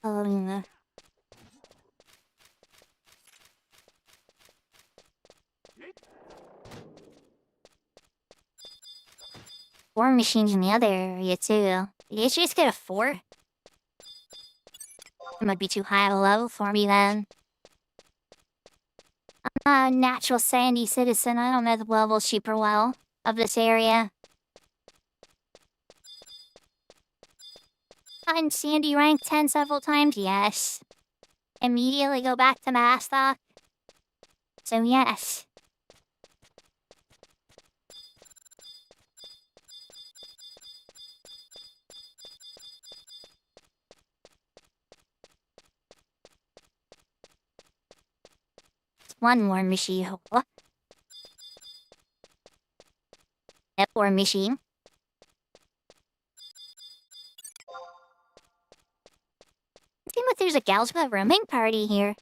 Oh, Four machines in the other area too. Did you just get a 4? It might be too high a level for me then. I'm a natural sandy citizen. I don't know the level super well of this area. Gotten sandy rank 10 several times, yes. Immediately go back to Mastock. So yes. One more machine hole. Yep, more machine. It seems like there's a gals with a rooming party here.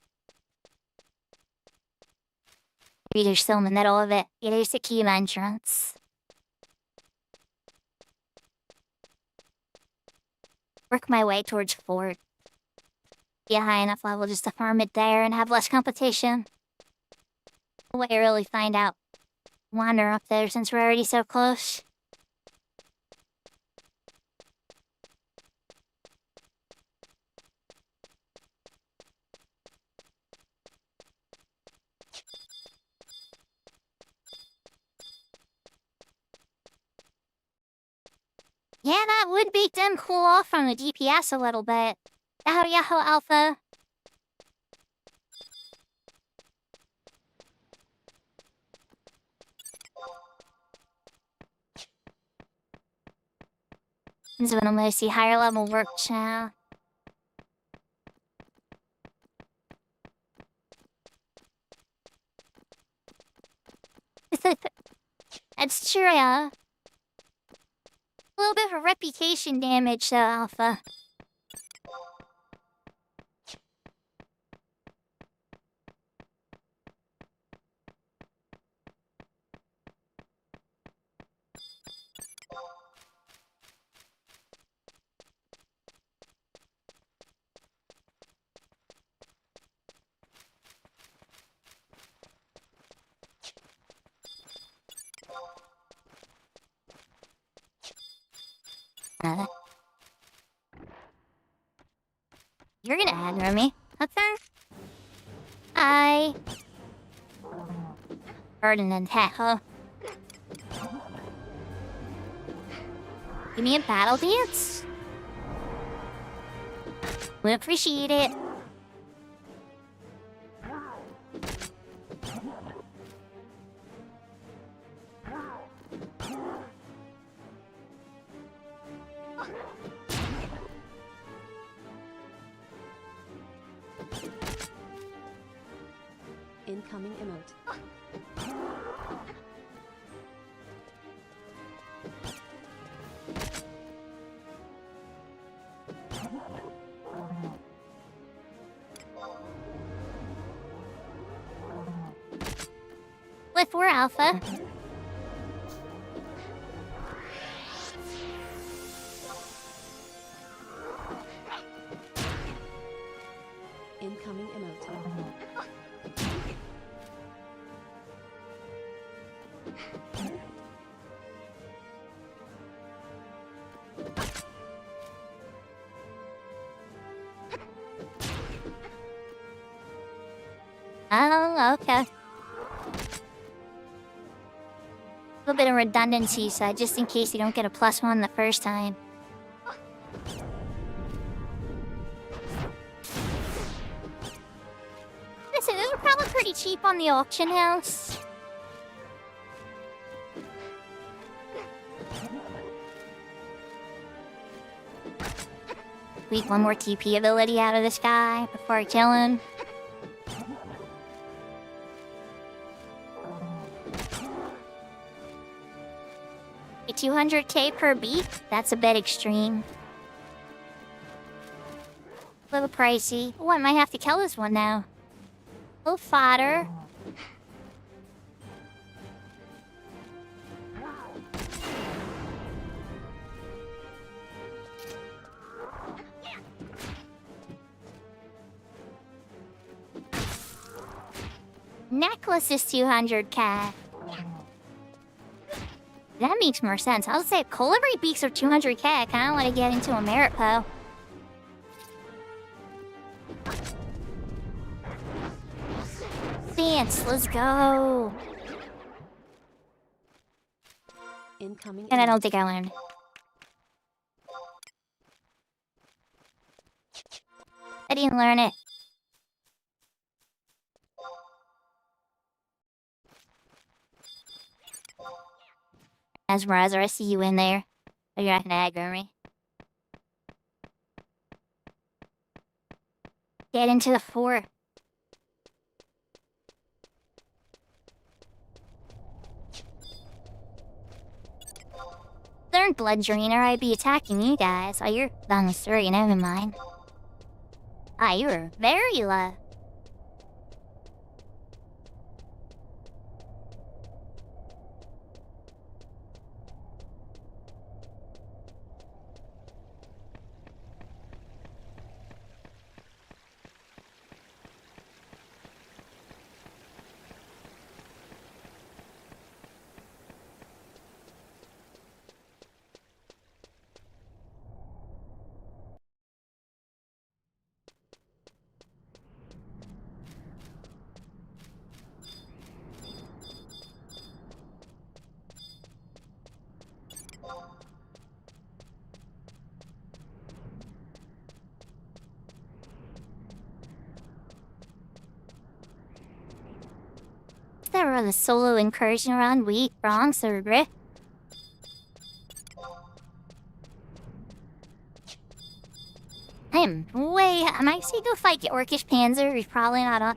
Maybe they're still in the middle of it. Yeah, there's the key entrance. Work my way towards Fort. Be a high enough level just to farm it there and have less competition. Way to really find out. Wander up there since we're already so close. Yeah, that would make them cool off from the DPS a little bit. Yahoo Yahoo Alpha. This is when I'm gonna see higher level work now. That's true, yeah. A little bit of reputation damage though, Alpha. You're gonna aggro me. Okay. I... Burden and tackle. Give me a battle dance? We appreciate it. Incoming emote. With 4 alpha. Incoming emote. Oh, okay. A little bit of redundancy, so just in case you don't get a +1 the first time. Listen, those are probably pretty cheap on the auction house. Squeak one more TP ability out of this guy before I kill him. A 200k per beat? That's a bit extreme. A little pricey. Oh, I might have to kill this one now. Little fodder. Necklace is 200k. That makes more sense. I was say Colibri beaks are 200k. I kind of want to get into a merit po. Dance, let's go. Incoming And I emote. don't think I learned. I didn't learn it. Mesmerizer, I see you in there. Oh, you're not gonna aggro me. Get into the fort. Learn Blood Drainer, I'd be attacking you guys. Oh, you're long story, never mind. Ah, you were very low. There were the solo incursion around weak, wrong, Surgri. I might say go fight the Orcish Panzer. He's probably not up.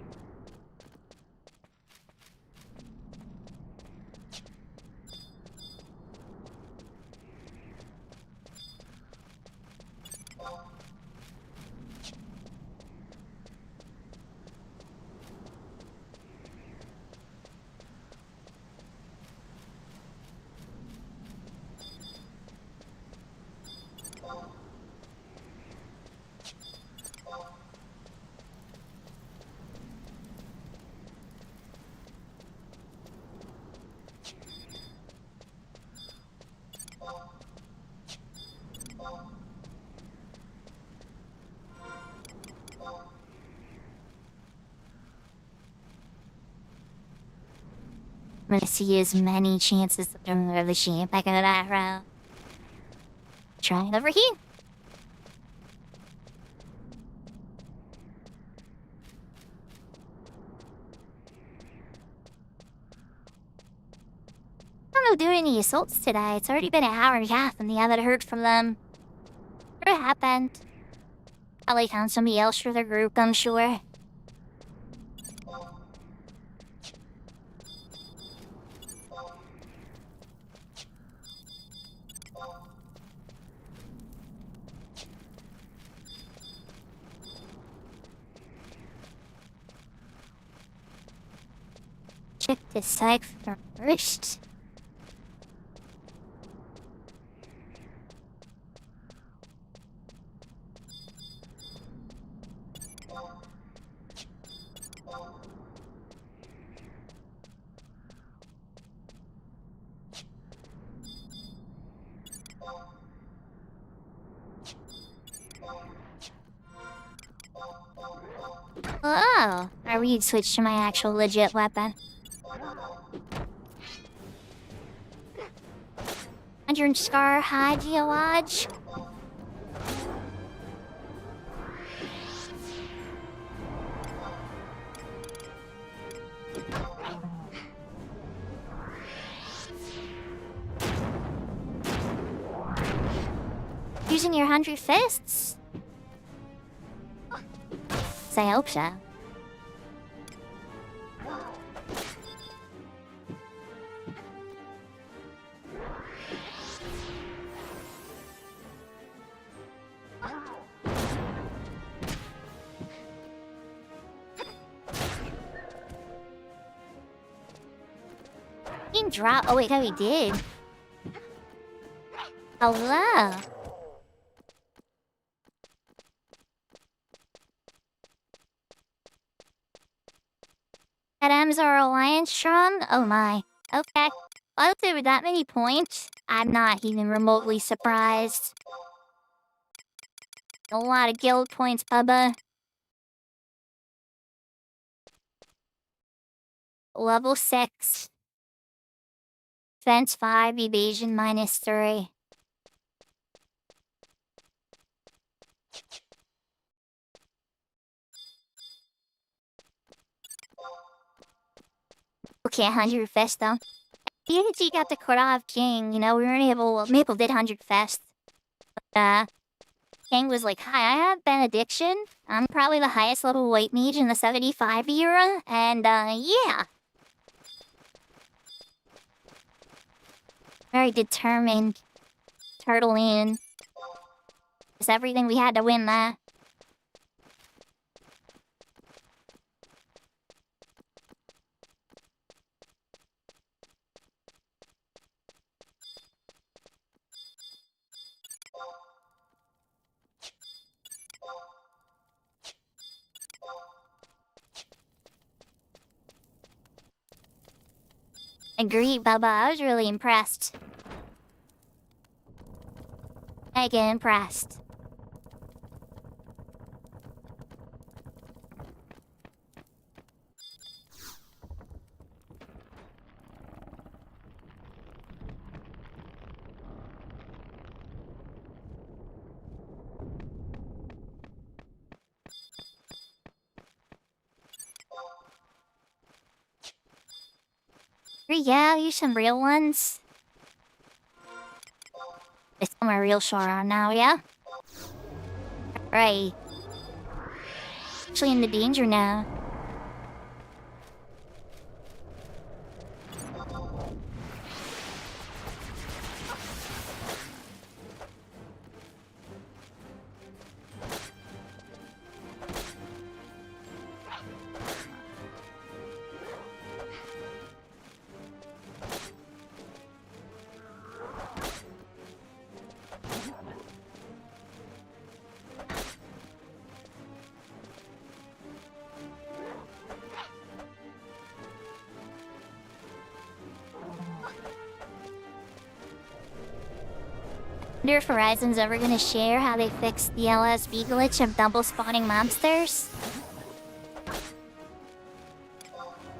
I'm gonna see as many chances of the sheep I go that route. Try it over here. still doing any assaults today. It's already been an hour and a half and they haven't heard from them. What happened? Probably found somebody else for their group, I'm sure. Check the site first. Oh, I re-switched to my actual legit weapon. 100 scar high geolodge. Using your 100 fists? I hope so. Didn't drop. Oh wait, no, he did. Hello. Adams are alliance strong? Oh my. Okay. Well, if there were that many points, I'm not even remotely surprised. A lot of guild points, Bubba. Level 6. Defense 5, evasion -3. Okay, 100 fest though. PhD got the cut off King, you know, we weren't able, well, Maple did 100 fest. But, King was like, hi, I have benediction. I'm probably the highest level white mage in the 75 era, and yeah. Very determined. Turtle in. It's everything we had to win that. Agreed, Bubba. I was really impressed. Mega impressed. Yeah, use some real ones. It's on my real shore on now, yeah? Right. Actually in the danger now. Wonder if Horizon's ever gonna share how they fixed the LSB glitch of double spawning monsters?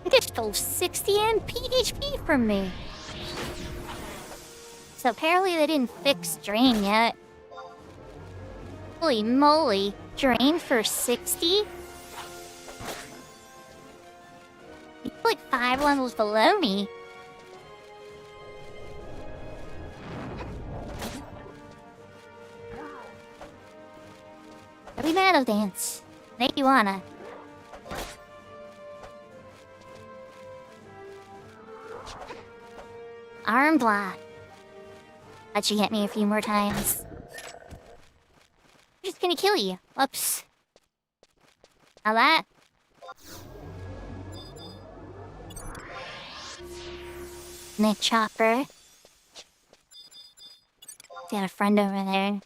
It stole 60 MP HP from me. So apparently they didn't fix Drain yet. Holy moly, Drain for 60? He's like 5 levels below me. piano dance. Make you wanna. Arm block. Let you hit me a few more times. I'm just gonna kill you. Whoops. Now that. Nick Chopper. Got a friend over there.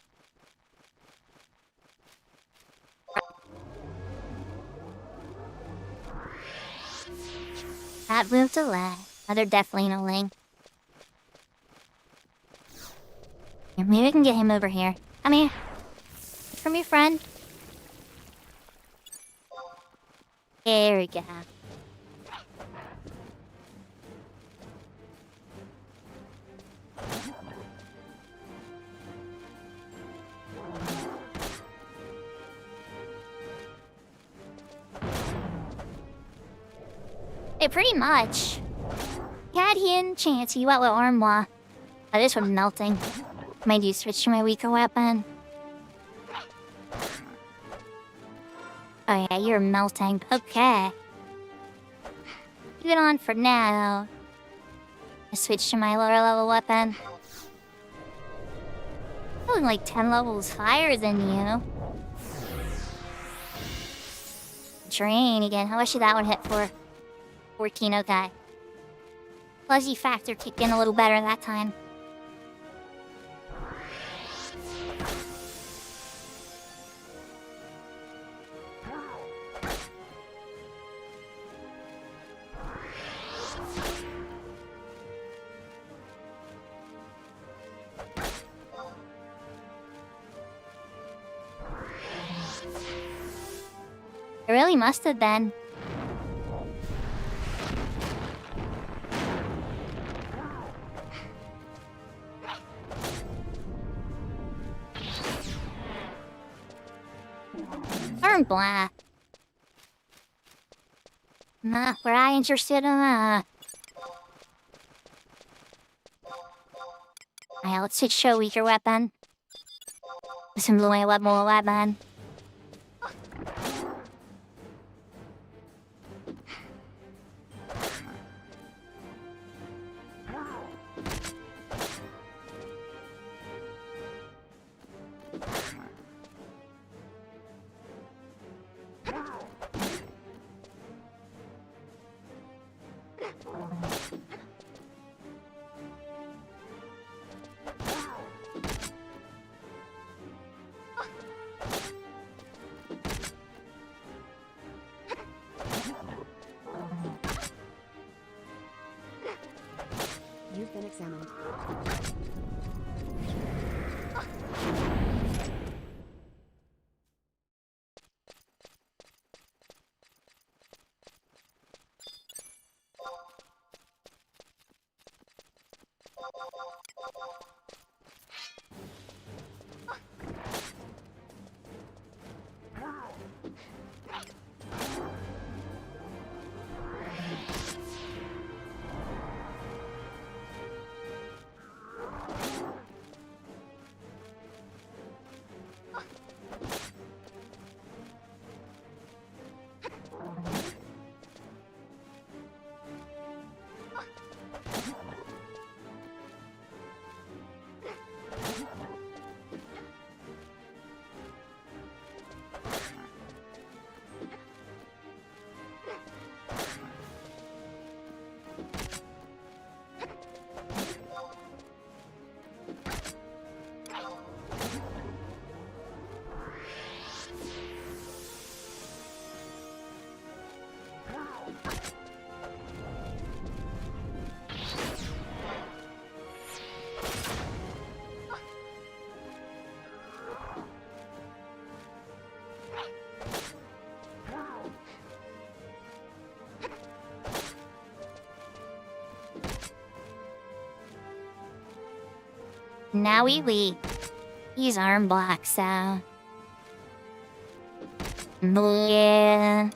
That moved to left. They're definitely no link. Here, maybe we can get him over here. Come here. From your friend. There we go. Hey, pretty much. Cadhian, chance you out with Armoire. Oh, this one's melting. Might you switch to my weaker weapon? Oh yeah, you're melting. Okay. Leave it on for now. I switch to my lower level weapon. I'm like 10 levels higher than you. Drain again. How much did that one hit for? 14, okay. Fuzzy factor kicked in a little better that time. It really must have been. Arm black. Nah, were I interested in that? Alright, let's switch to a weaker weapon. Some blue more weapon. You've been examined. Now we use arm block, so yeah.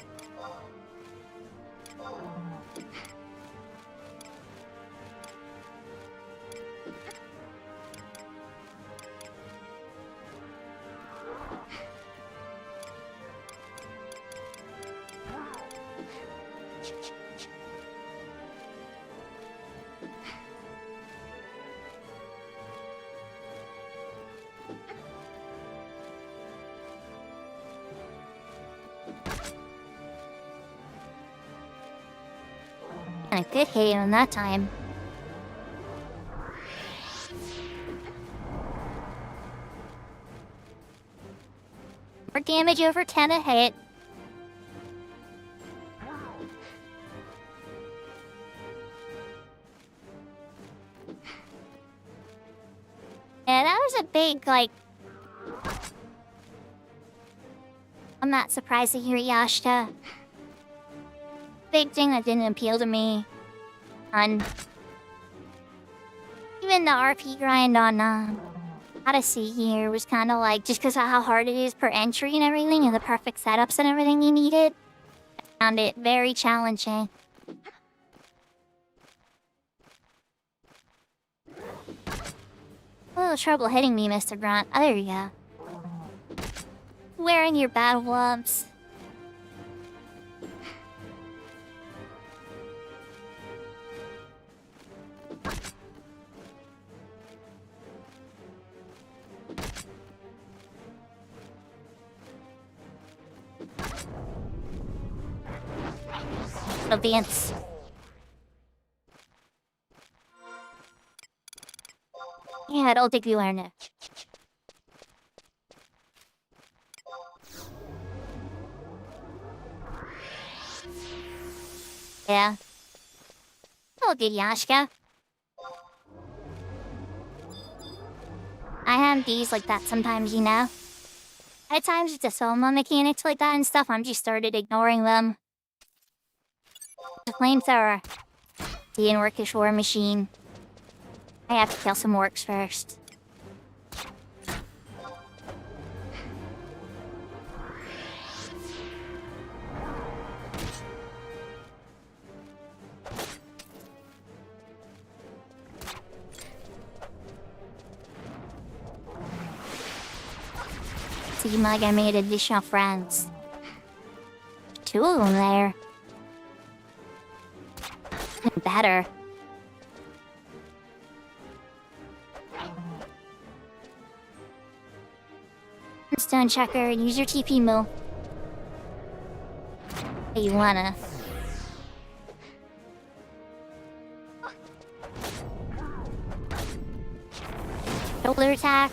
And a good hit on that time. More damage over 10 a hit. Yeah, that was a big, like... I'm not surprised to hear Yashka. Big thing that didn't appeal to me. On... Even the RP grind on, Odyssey here was kind of like, just because of how hard it is per entry and everything, and the perfect setups and everything you needed, I found it very challenging. A little trouble hitting me, Mr. Grunt. Oh, there you go. Wearing your battle gloves. Advance. Yeah, I don't think you learn it. Yeah. Oh, good, Yashka. I have these like that sometimes, you know? At times it's a solo mechanics like that and stuff, I'm just started ignoring them. The flamethrower. The in-workish war machine. I have to kill some orcs first. Seems like I made additional friends. 2 of them there. Better. Stone checker, use your TP move. Hey, you wanna. Shoulder attack.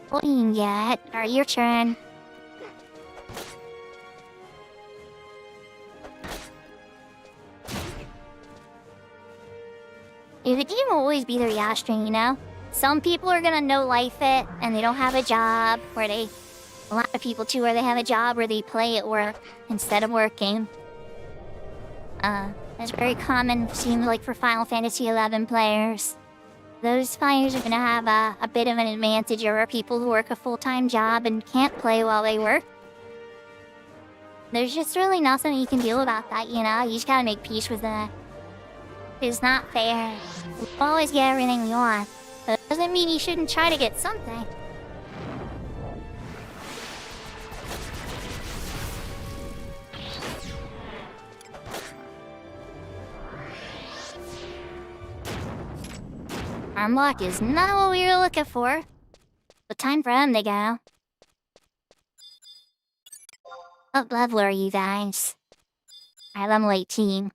What you can get? Alright, your turn. The game will always be their Yastring, you know? Some people are gonna no life it, and they don't have a job, where they... A lot of people too, where they have a job where they play at work instead of working. That's very common, seems like, for Final Fantasy XI players. Those players are gonna have a bit of an advantage over people who work a full-time job and can't play while they work. There's just really nothing you can do about that, you know? You just gotta make peace with that. It's not fair. We always get everything we want, but it doesn't mean you shouldn't try to get something. Armlock is not what we were looking for. But time for them to go. What level are you guys? I'm level 18.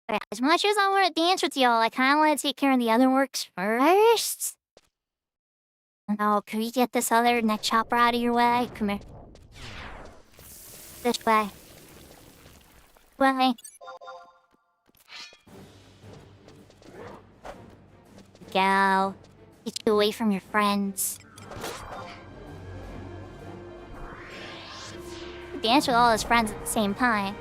But as much as I want to dance with y'all, I kind of want to take care of the other works first. Oh, could we get this other neck chopper out of your way? Come here. This way. Way. Go. Get you away from your friends. Dance with all his friends at the same time.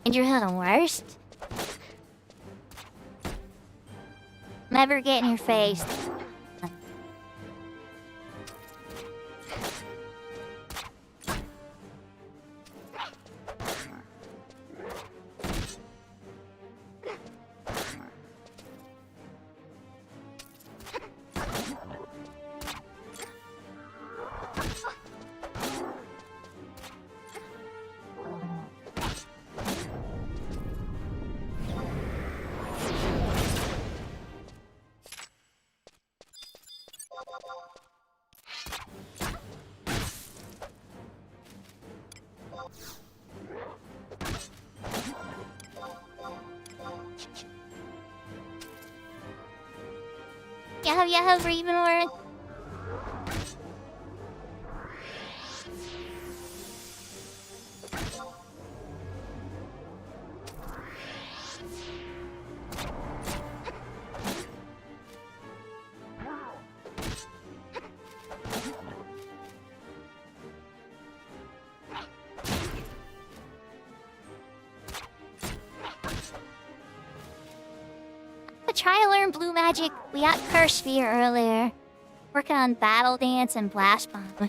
And you're the worst? Never get in your face. Yahoo, yahoo, Ravenor. Try to learn blue magic. We got Curse Sphere earlier. Working on Battle Dance and Blast Bomb.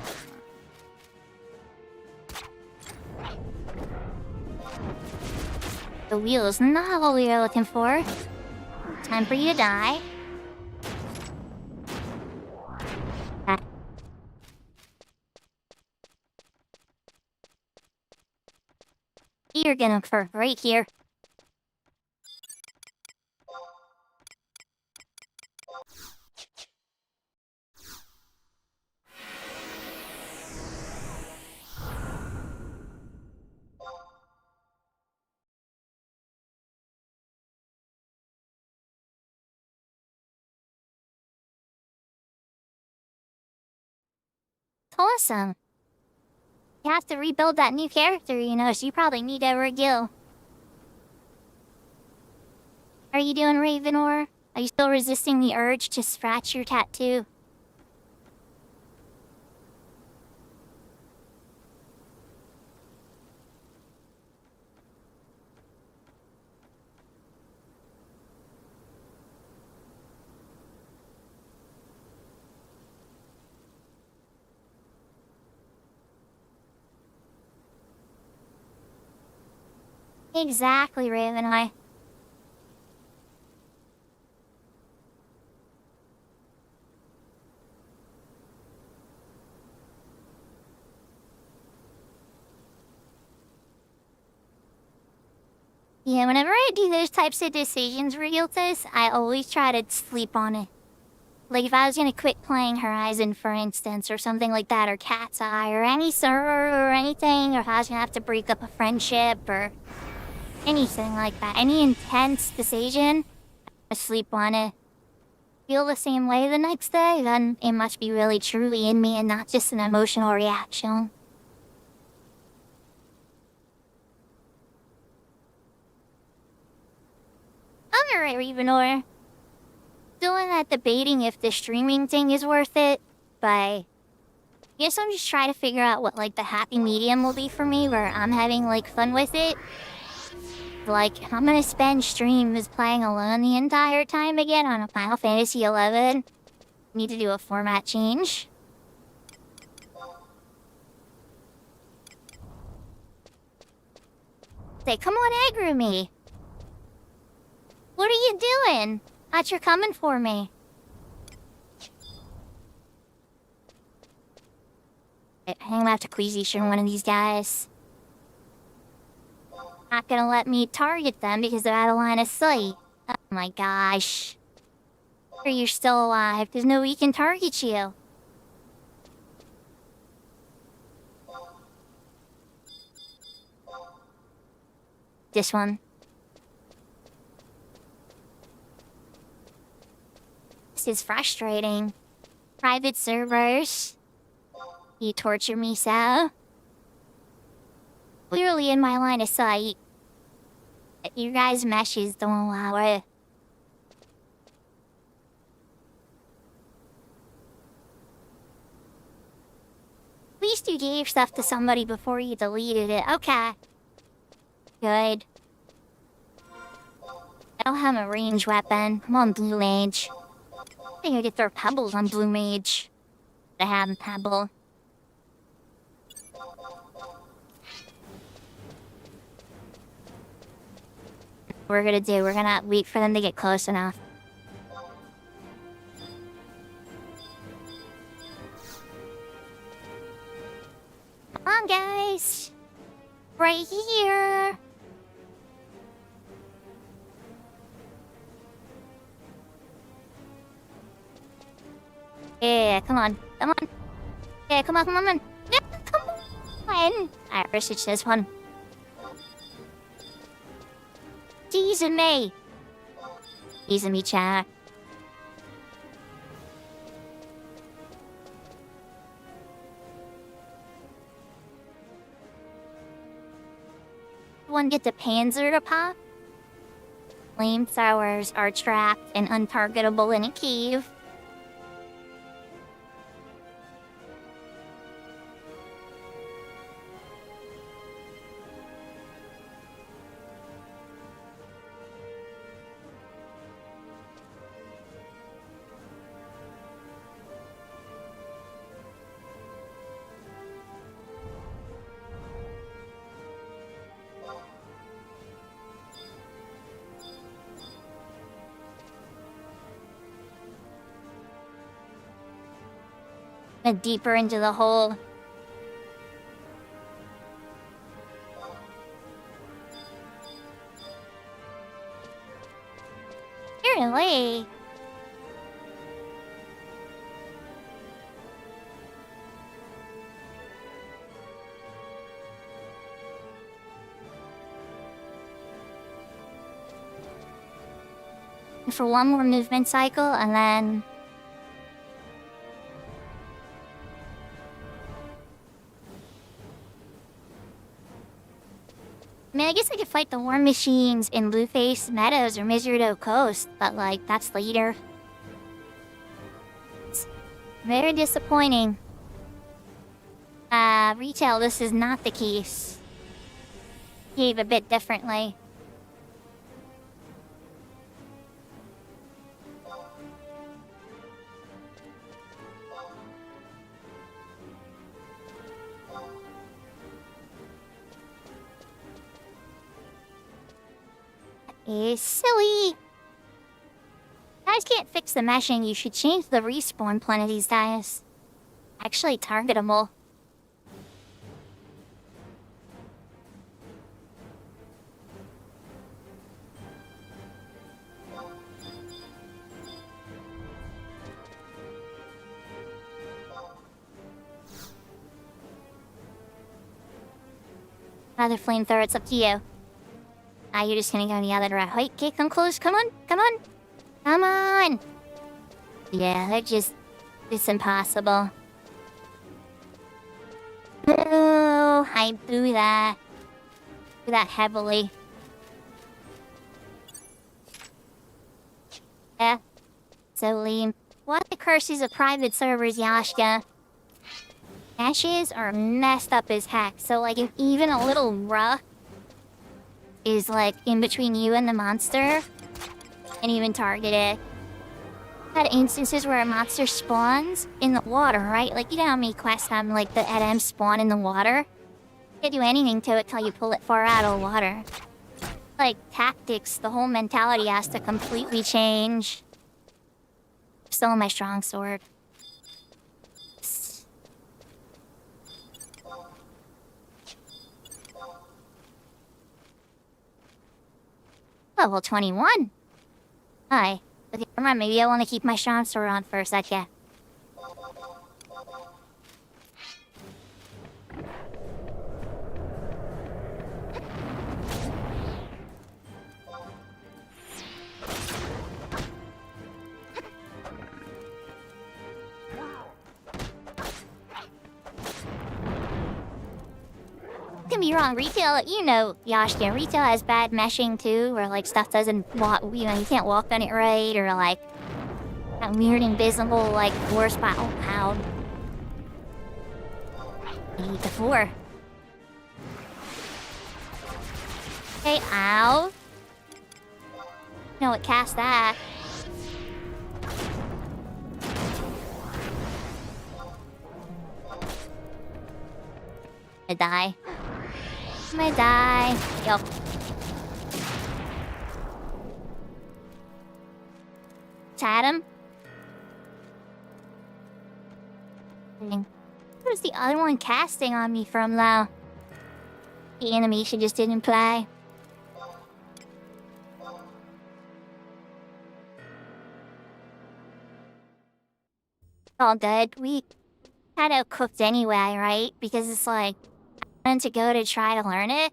The wheel is not what we were looking for. Time for you to die. You're gonna look for right here. Awesome. You have to rebuild that new character, you know, so you probably need a regill. How are you doing, Ravenor? Are you still resisting the urge to scratch your tattoo? Exactly, Raveneye. Yeah, whenever I do those types of decisions, Realtus, I always try to sleep on it. Like if I was gonna quit playing Horizon, for instance, or something like that, or Cat's Eye, or any server, or anything, or if I was gonna have to break up a friendship, or anything like that, any intense decision, I sleep on it. Feel the same way the next day, then it must be really truly in me and not just an emotional reaction. I'm alright, Ravenor. Still in that debating if the streaming thing is worth it, but I guess I'm just trying to figure out what like the happy medium will be for me where I'm having like fun with it. Like, I'm gonna spend streams playing alone the entire time again on a Final Fantasy XI. Need to do a format change. Say, come on, aggro me. What are you doing? Thought you're coming for me. I'm gonna have to queasy share one of these guys. Not gonna let me target them because they're out of line of sight. Oh my gosh. Or you're still alive, because nobody can target you. this one. This is frustrating. Private servers. You torture me so. Clearly in my line of sight. But you guys' meshes don't allow it. At least you gave stuff to somebody before you deleted it. Okay. Good. I don't have a ranged weapon. I'm on Blue Mage. I think I could throw pebbles on Blue Mage. I have a pebble. We're gonna wait for them to get close enough. Come on, guys! Right here! Yeah, come on. Come on. Yeah, come on, come on. Yeah, come on. Alright, research this one. Teasing me. Teasing me, chat. One get the Panzer to pop. Flamethrowers are trapped and untargetable in a cave. Went deeper into the hole. Really? For one more movement cycle and then... I mean, I guess I could fight the war machines in Blueface Meadows or Miserado Coast, but like, that's later. It's very disappointing. Retail, this is not the case. Behave a bit differently. Is silly. You guys can't fix the meshing. You should change the respawn plan of these guys. Actually targetable. Another flamethrower, it's up to you. You're just gonna go the other direction. Wait, okay, come close. Come on, come on. Come on. Yeah, they're just... It's impossible. Boo! I boo that. Boo that heavily. Yeah. So lame. What the curses of private servers, Yashka? Ashes are messed up as heck, so like if even a little rough is like in between you and the monster, and even target it. Had instances where a monster spawns in the water, right? Like, you know how many quests have like the ADM spawn in the water? You can't do anything to it till you pull it far out of the water. Like, tactics, the whole mentality has to completely change. Still my strong sword. Level 21. Hi. Okay, come on, maybe I want to keep my strong sword on for a second. get me wrong, retail, you know, Yashka, retail has bad meshing too, where like stuff doesn't walk, you know, you can't walk on it right, or like that weird invisible like floor spot. Oh, ow. I need the floor. Okay, ow. No, it cast that. I die. I'm gonna die. Yo. Chat him. What is the other one casting on me from, though? The animation just didn't play. All good. We kind of cooked anyway, right? Because it's like, I wanted to go to try to learn it.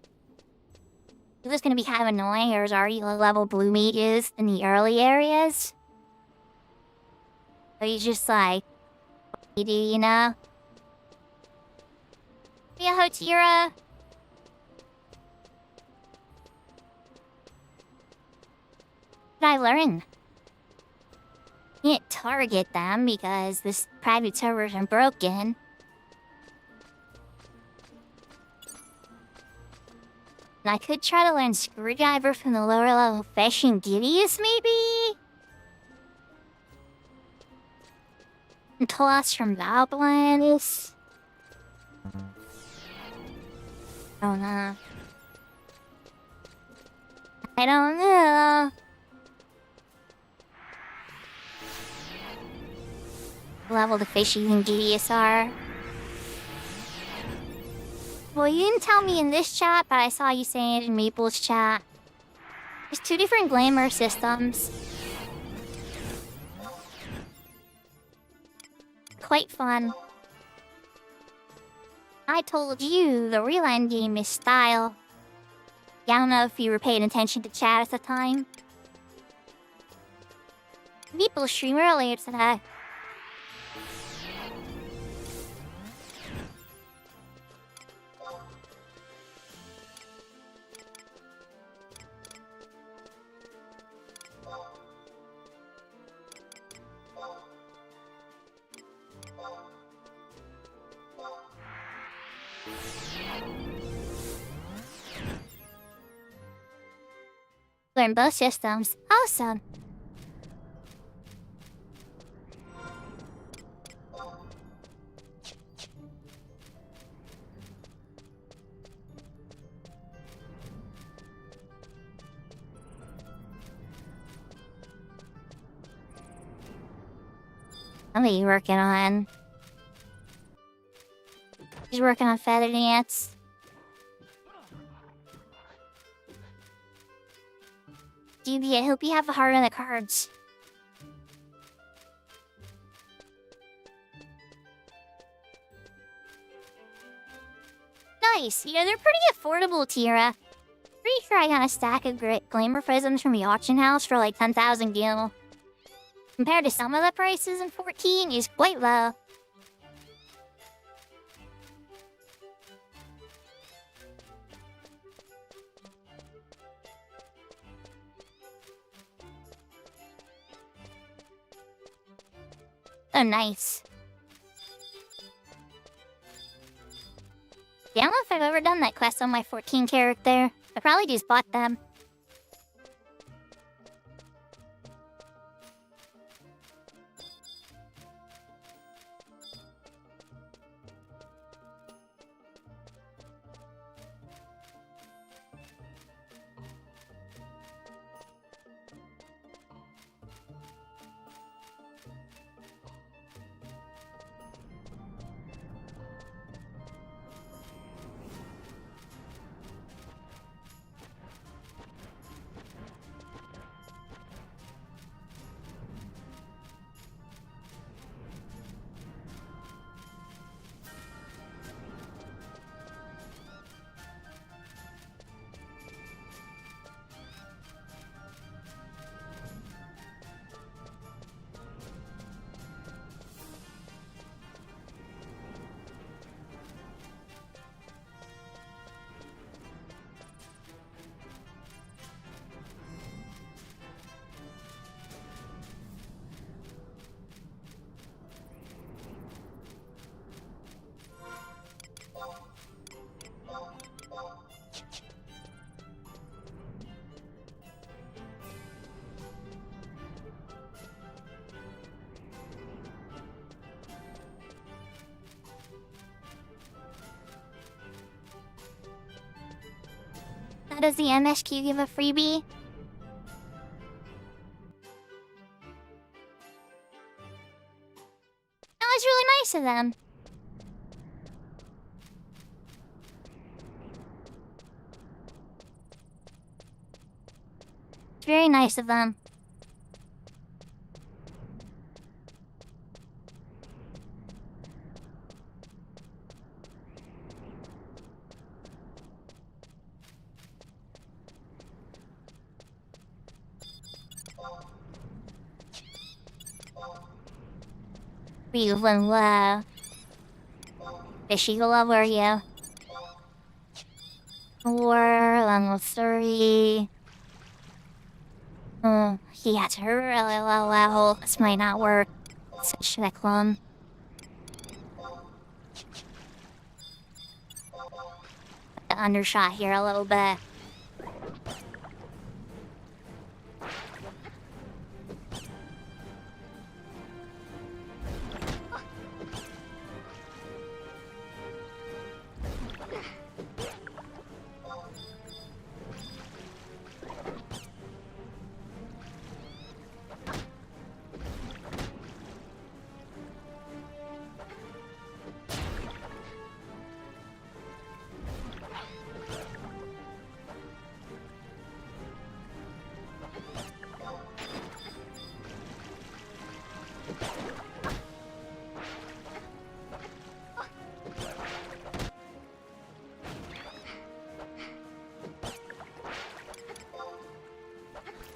It was gonna be kind of annoying. There was already low-level blue mages in the early areas. So he's just like, what do you do, you know? Yeah, Hotira. What did I learn? Can't target them because this private servers are broken. And I could try to learn Screwdriver from the lower level fish and Gideus, maybe? And Toss from Goblins. Oh no. I don't know. Level the fishy and Gideus are. Well, you didn't tell me in this chat, but I saw you saying it in Maple's chat. There's 2 different glamour systems. Quite fun. I told you the real endgame is style. Yeah, I don't know if you were paying attention to chat at the time. Maple stream earlier today. Learn both systems. Awesome. What are you working on? He's working on feather dance. DB, I hope you have a heart on the cards. Nice! You know, they're pretty affordable, Tira. Pretty sure I got a stack of glamour prisms from the auction house for like 10,000 gil. Compared to some of the prices in 14 is quite low. Oh, nice. Yeah, I don't know if I've ever done that quest on my 14 character. I probably just bought them. Does the MSQ give a freebie? Oh, it's really nice of them. It's very nice of them. Feeling low. Fishy love, are you? 4, level 3. He has a really low level. This might not work. So should I clone? Undershot here a little bit.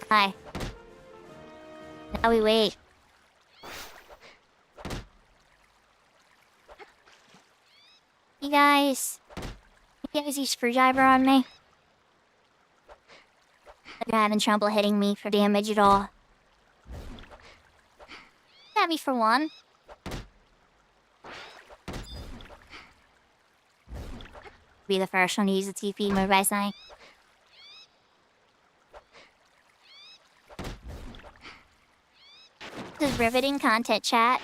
Hi. Now we wait. You guys use a screwdriver on me? You're having trouble hitting me for damage at all. Stab me for one. Be the first one to use the TP move by saying. This is riveting content, chat.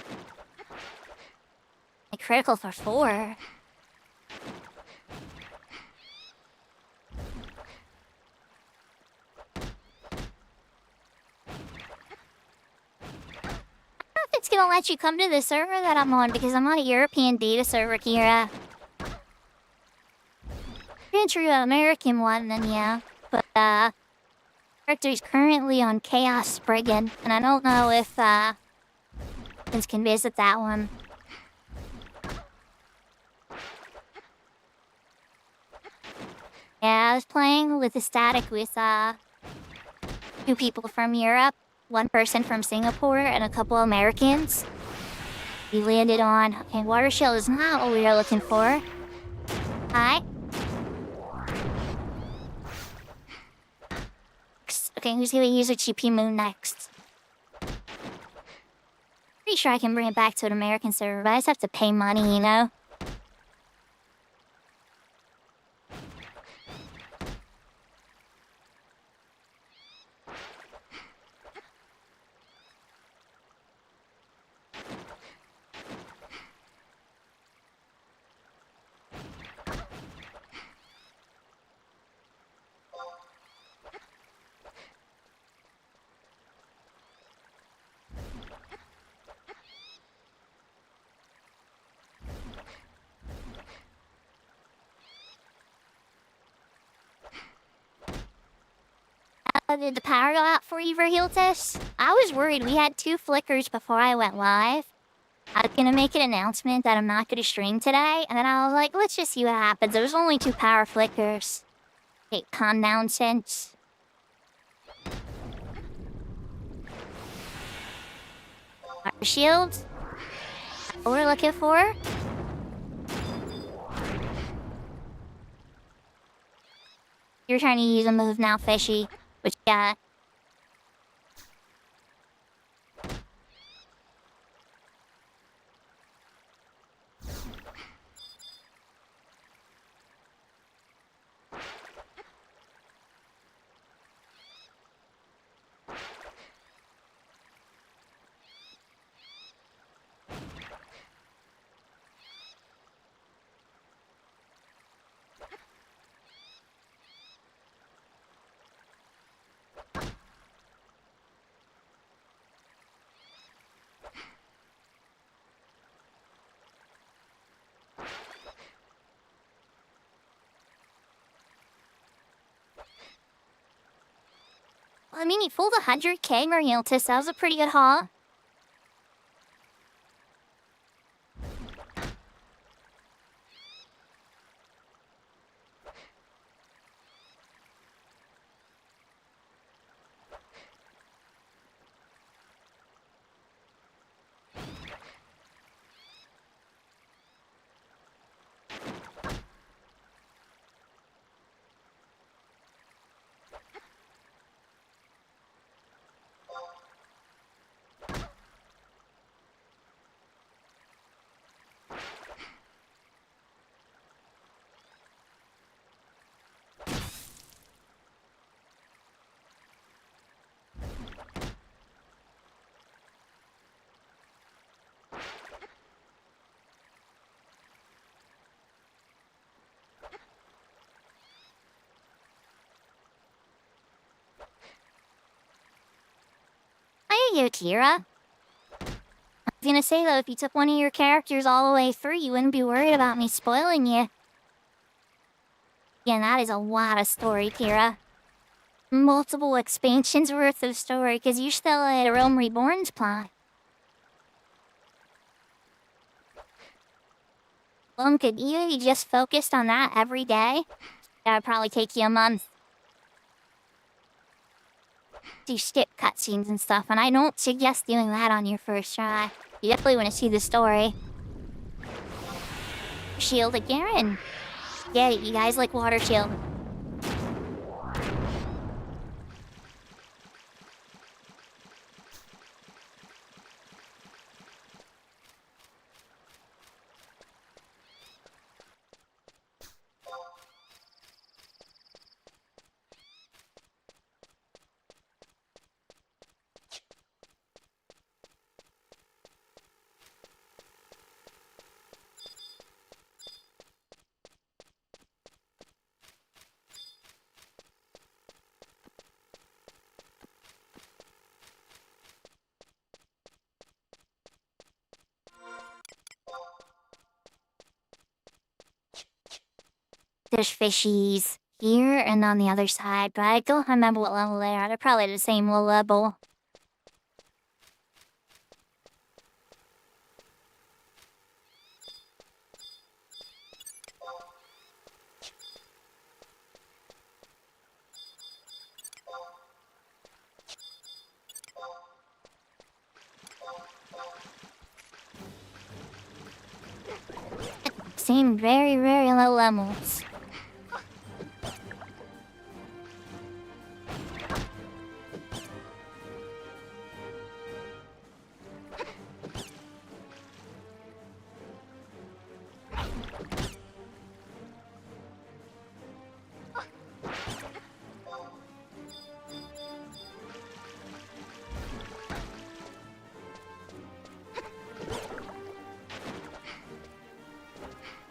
Like critical for 4. It's gonna let you come to the server that I'm on because I'm on a European data server, Kira. If you're into an American one, then yeah. But, character's currently on Chaos Spriggan, and I don't know if, Vince can visit that one. Yeah, I was playing with the static with, 2 people from Europe. 1 person from Singapore and a couple Americans. We landed on... Okay, water shield is not what we were looking for. Hi. Okay, who's gonna use a GP moon next? Pretty sure I can bring it back to an American server, but I just have to pay money, you know? Did the power go out for you for heal test? I was worried. We had 2 flickers before I went live. I was gonna make an announcement that I'm not gonna stream today, and then I was like, let's just see what happens. There was only 2 power flickers. Okay, calm down, Sense. Water shield? What we're looking for? You're trying to use a move now, Fishy. Which, yeah. I mean, he pulled 100k Marieltis. That was a pretty good haul. Hiya, Kira. I was gonna say though, if you took one of your characters all the way through, you wouldn't be worried about me spoiling you. Yeah, that is a lot of story, Kira. Multiple expansions worth of story, because you're still at Realm Reborn's plot. Could you just focused on that every day? That'd probably take you a month. Do skip cutscenes and stuff, and I don't suggest doing that on your first try. You definitely want to see the story. Shield of Garen. Yeah, you guys like Water Shield. There's fishies here and on the other side, but I don't remember what level they are. They're probably the same level. Same very, very low levels.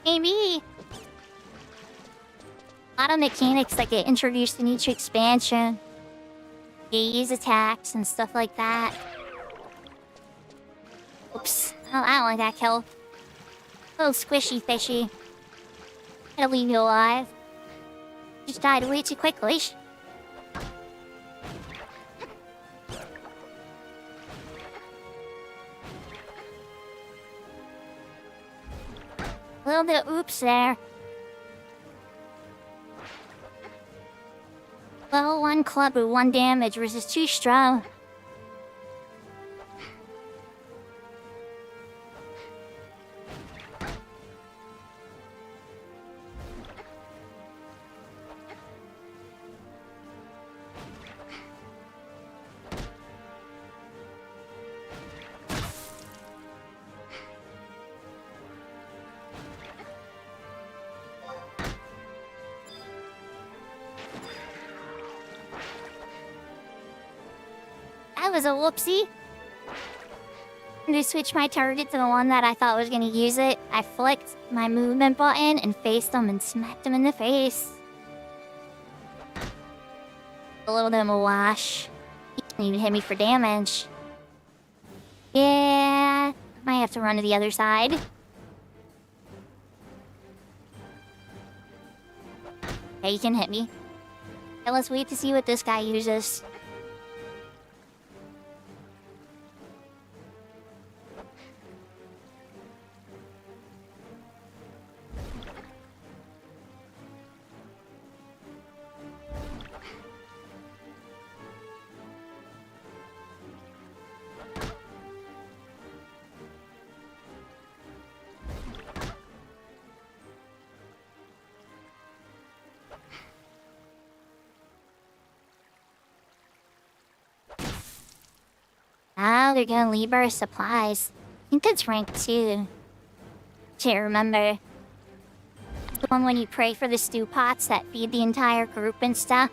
Maybe. A lot of mechanics that get introduced in each expansion. Gaze attacks and stuff like that. Oops. Oh, I don't like that kill. A little squishy fishy. Gotta leave you alive. Just died way too quickly. A little bit of oops there. Level 1 club with 1 damage versus 2 strong. That was a whoopsie. To switch my target to the one that I thought was gonna use it, I flicked my movement button and faced him and smacked him in the face. A little bit of a wash. He didn't even hit me for damage. Yeah, might have to run to the other side. Okay, he can hit me. Okay, let's wait to see what this guy uses. Now they're gonna leave our supplies. I think it's rank 2. Can't remember. The one when you pray for the stew pots that feed the entire group and stuff.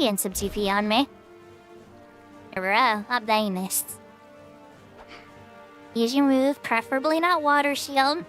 And some TP on me. Bro, updating this. Use your move, preferably not water shield.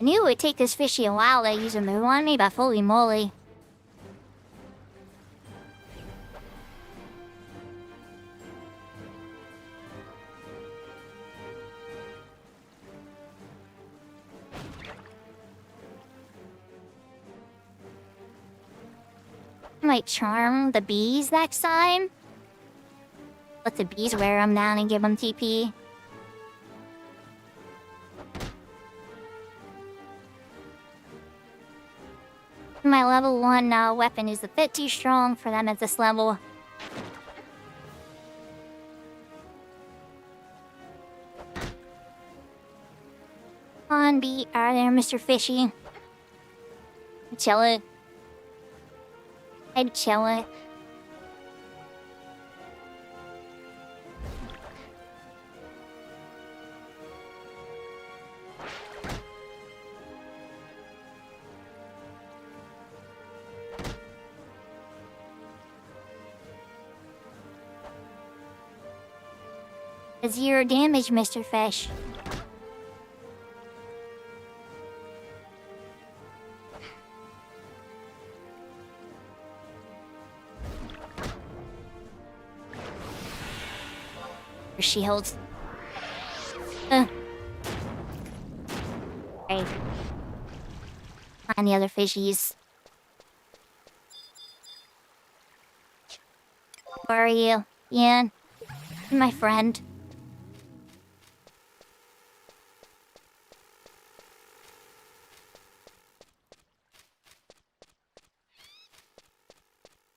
I knew it would take this fishy a while to use a move on me, but holy moly. I might charm the bees next time. Let the bees wear them down and give them TP. My level 1 weapon is a bit too strong for them at this level. Come on, bee. Are there, Mr. Fishy? Chill it. I'd chill it. Zero damage, Mr. Fish. Shields. Right. On the other fishies. Where are you, Ian? My friend.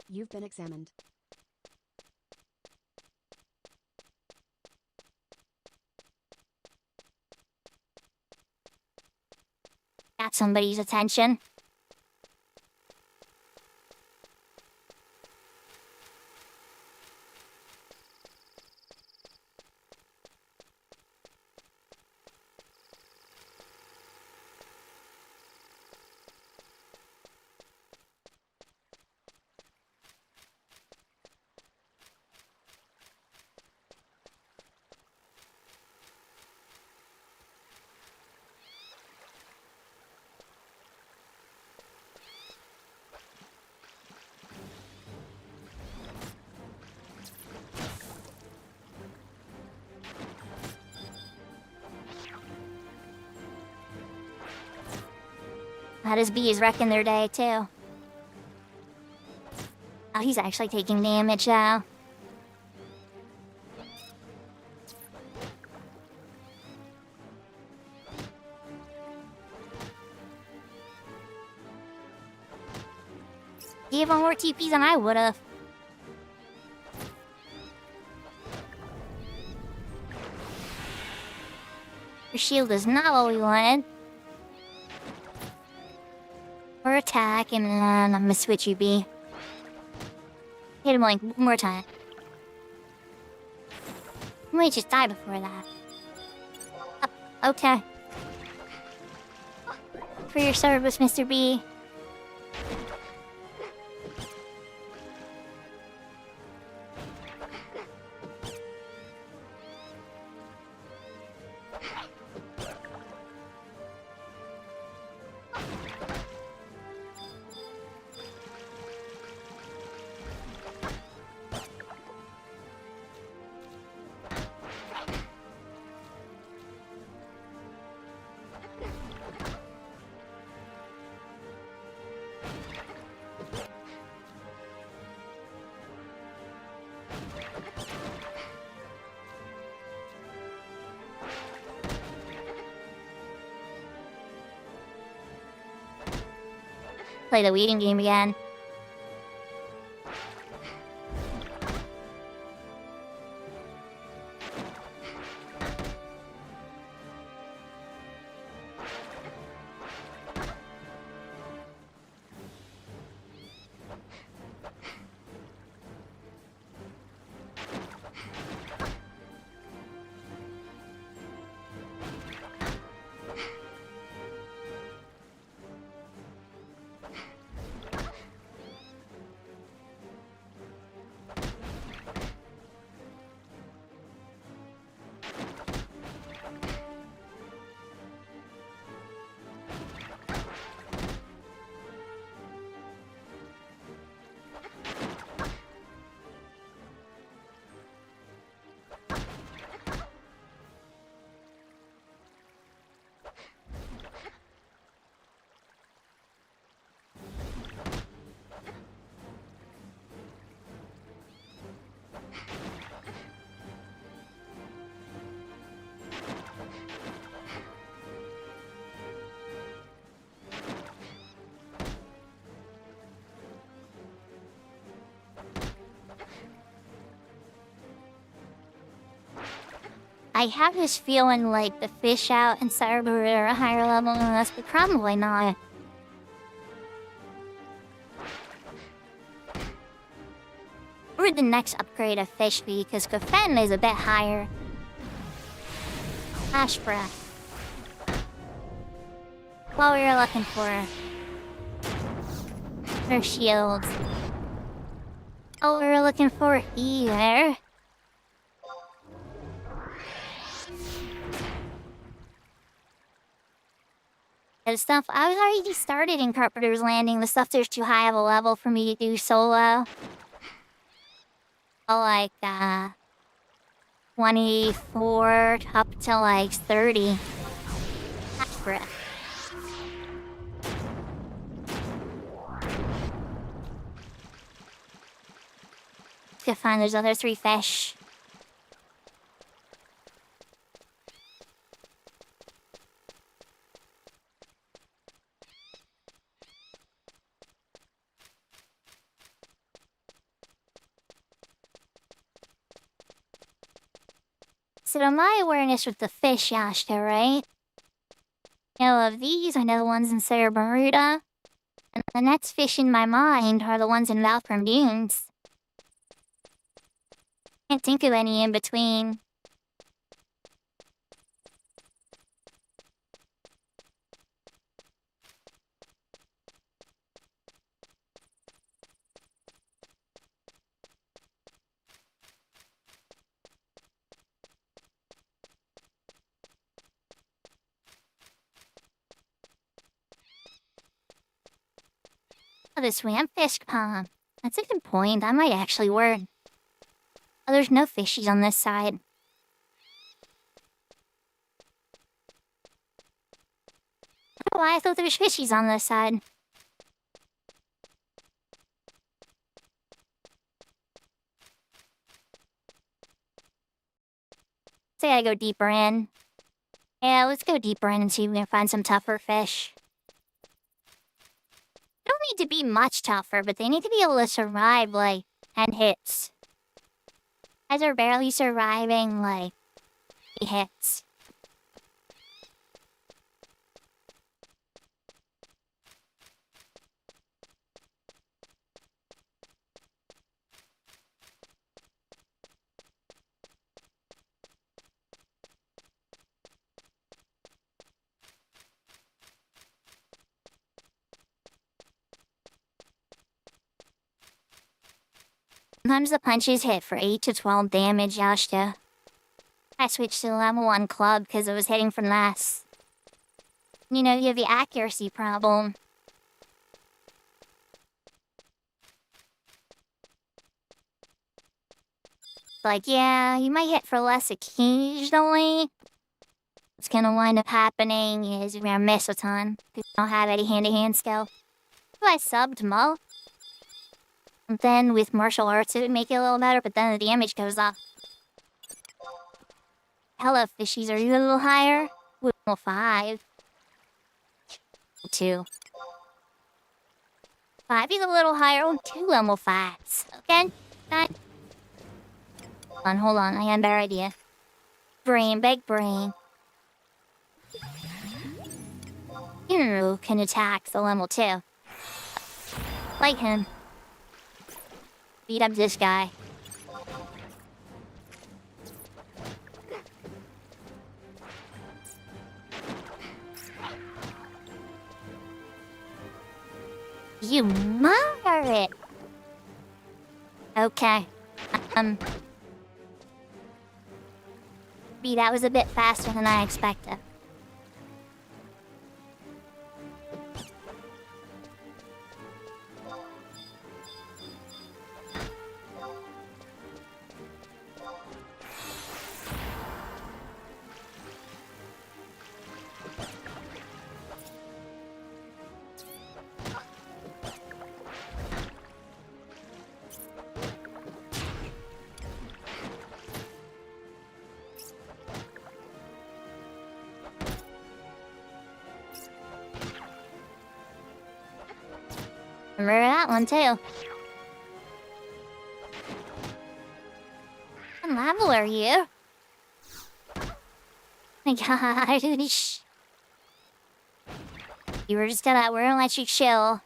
You've been examined. Got somebody's attention. How does bees wrecking their day, too? Oh, he's actually taking damage now. He gave him more TPs than I would've. Your shield is not what we wanted. Or attack, and then I'm gonna switch you, B. Hit him like one more time. I might just die before that. Okay. For your service, Mr. B. Play the waiting game again. I have this feeling like the fish out in Sakura are a higher level than us, but probably not. Or the next upgrade of fish be, because Kofen is a bit higher. Flash breath. What we were looking for. Her shields. Oh, we were looking for here. The stuff I was already started in Carpenter's Landing. The stuff there's too high of a level for me to do solo. Like 24 up to like 30. That's breath. Let's go find those other 3 fish. So to my awareness with the fish, Yashka, right? Now of these, I know the ones in Cerberita. And the next fish in my mind are the ones in Valprim Dunes. Can't think of any in between. Oh, the swamfish pond. That's a good point. That might actually work. Oh, there's no fishies on this side. why I thought there's fishies on this side. Say I go deeper in. Yeah, let's go deeper in and see if we can find some tougher fish. Don't need to be much tougher, but they need to be able to survive, like, 10 hits. Guys are barely surviving, like, 8 hits. Sometimes the punches hit for 8 to 12 damage, Yashta. I switched to the level 1 club because it was hitting for less. You know, you have the accuracy problem. Like, yeah, you might hit for less occasionally. What's gonna wind up happening is you're gonna miss a ton because you don't have any hand-to-hand skill. So I subbed Mo. And then with martial arts it would make it a little better, but then the damage goes up. Hello, fishies, are you a little higher? Level 5. 2. 5 is a little higher. Oh, 2 level 5s. Okay, done. Hold on, I got a better idea. Brain, big brain. You can attack the level 2. Like him. Beat up this guy. You murder it. Okay. That was a bit faster than I expected. Remember that one too. What level are you? My god, you were just we're gonna let you chill.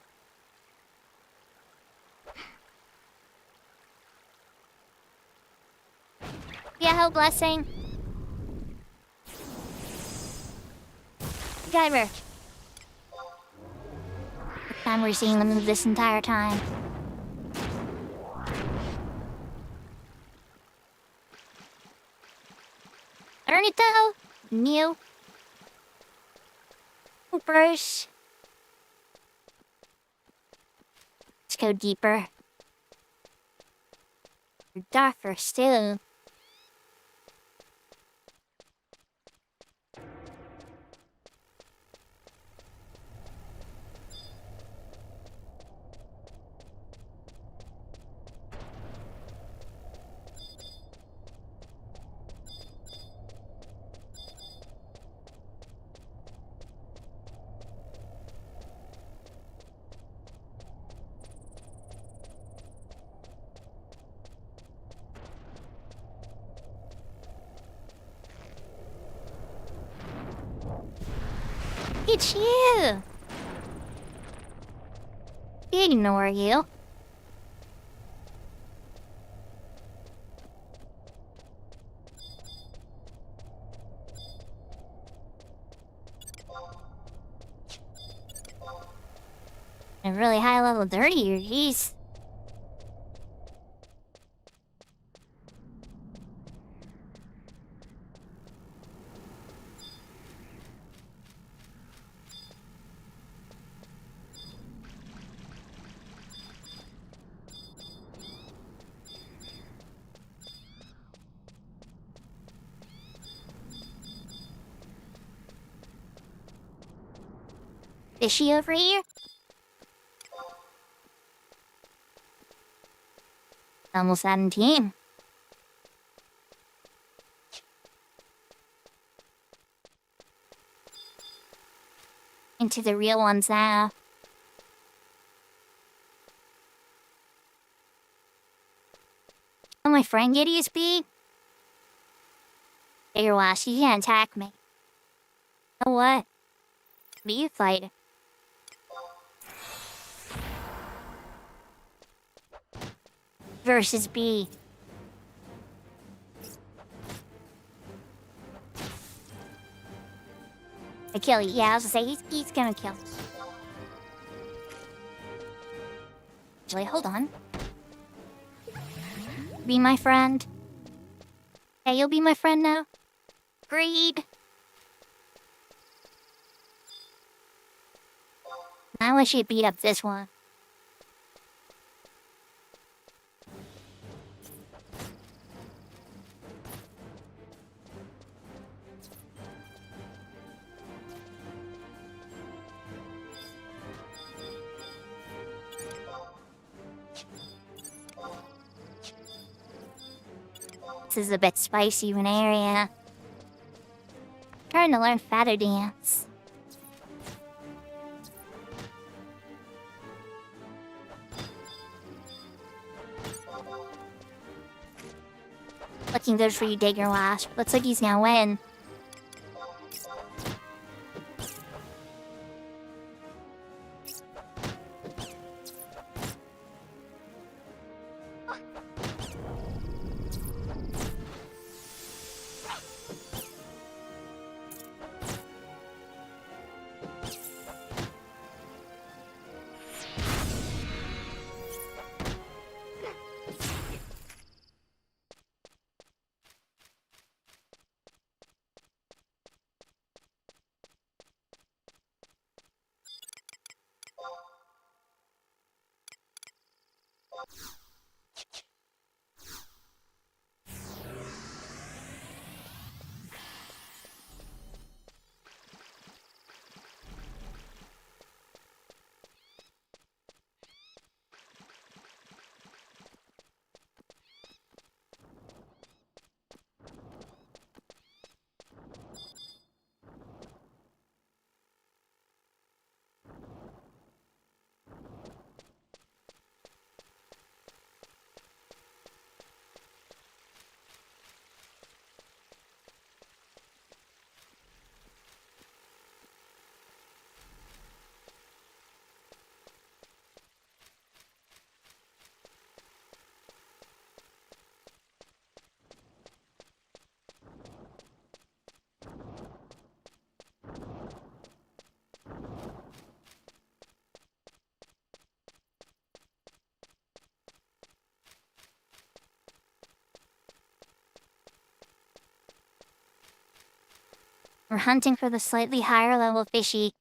Yeah, oh blessing. Diver. Time we're seeing them this entire time. Earn it though. New. Bruce. Let's go deeper. Darker still. It's you! Ignore you. A really high level dirty here, jeez. fishy over here? Almost 17. Into the real ones now. Oh, my friend get ESP? Here, Wash, you can't attack me. Oh, what? Be you fight. Versus B. I kill you. Yeah, I was gonna say, he's gonna kill. Actually, hold on. Be my friend. Hey, you'll be my friend now? Agreed. I wish you'd beat up this one. This is a bit spicy of an area. Trying to learn Fatter Dance. Looking good for you, Digger Wash. Looks like he's gonna win. We're hunting for the slightly higher level fishy.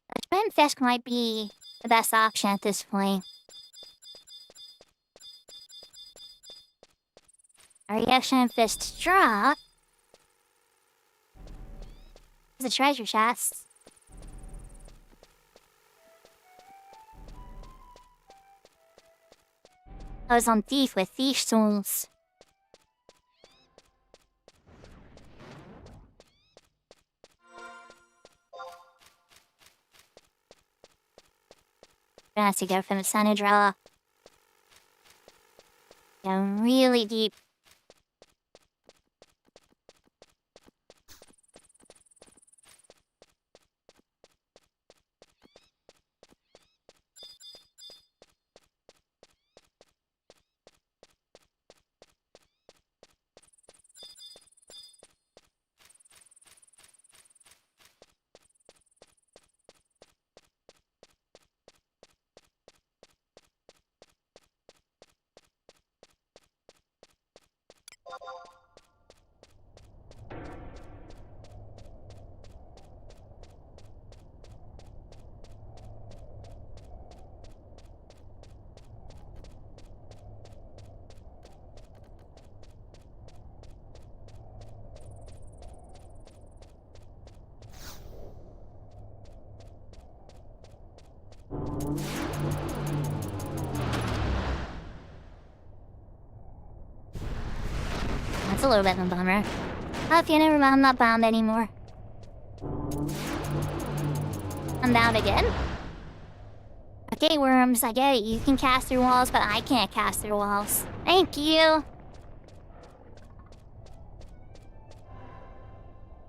A giant fish might be the best option at this point. Our reaction fish to drop is a treasure chest. I was on thief with thief souls. Gonna have to go from the center draw. Down really deep. That's a little bit of a bummer. Okay, never mind, I'm not bound anymore. I'm bound again? Okay, worms, I get it. You can cast through walls, but I can't cast through walls. Thank you!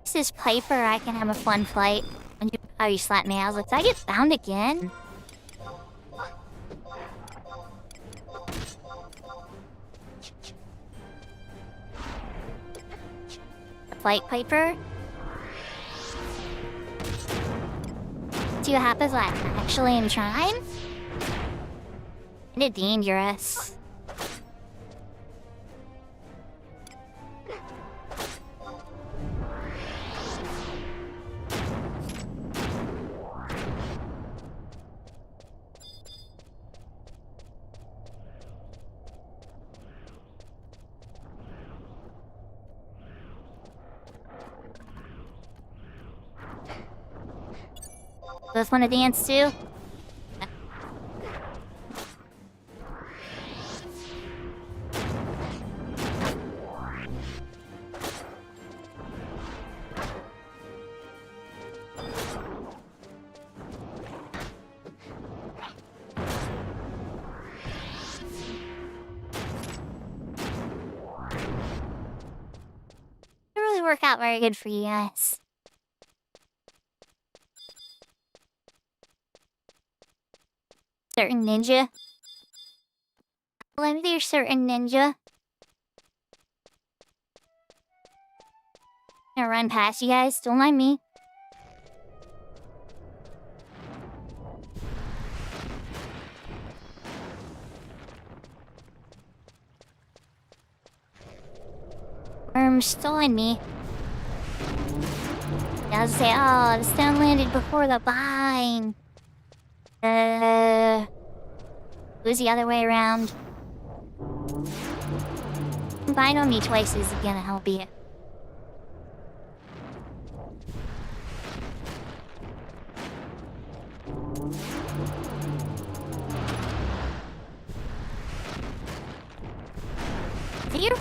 This is Piper, I can have a fun fight. Oh, you slapped me. I was like, did I get bound again? Fight Piper? See what happens when I actually am trying? Kinda dangerous. Both wanna dance too? Didn't really work out very good for you guys. Certain ninja. Let me do certain ninja. Gonna run past you guys, don't mind me. Worms stole me. I was say, oh, the stone landed before the vine. It was the other way around. Combine on me twice is gonna help you. Here?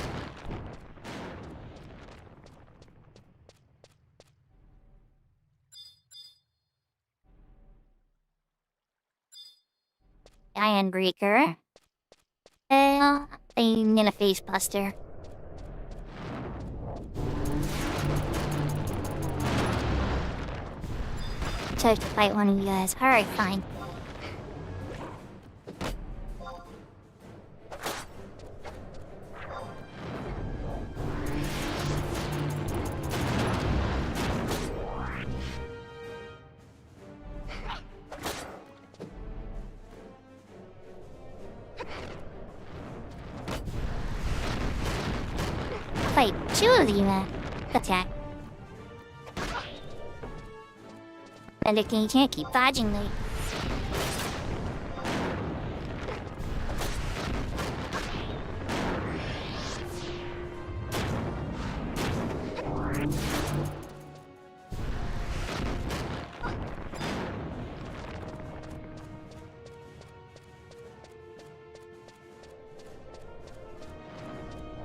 Iron Breaker. I'm in a face buster. So I have to fight one of you guys. Alright, fine. Fight two of you, attack. And you can't keep dodging me.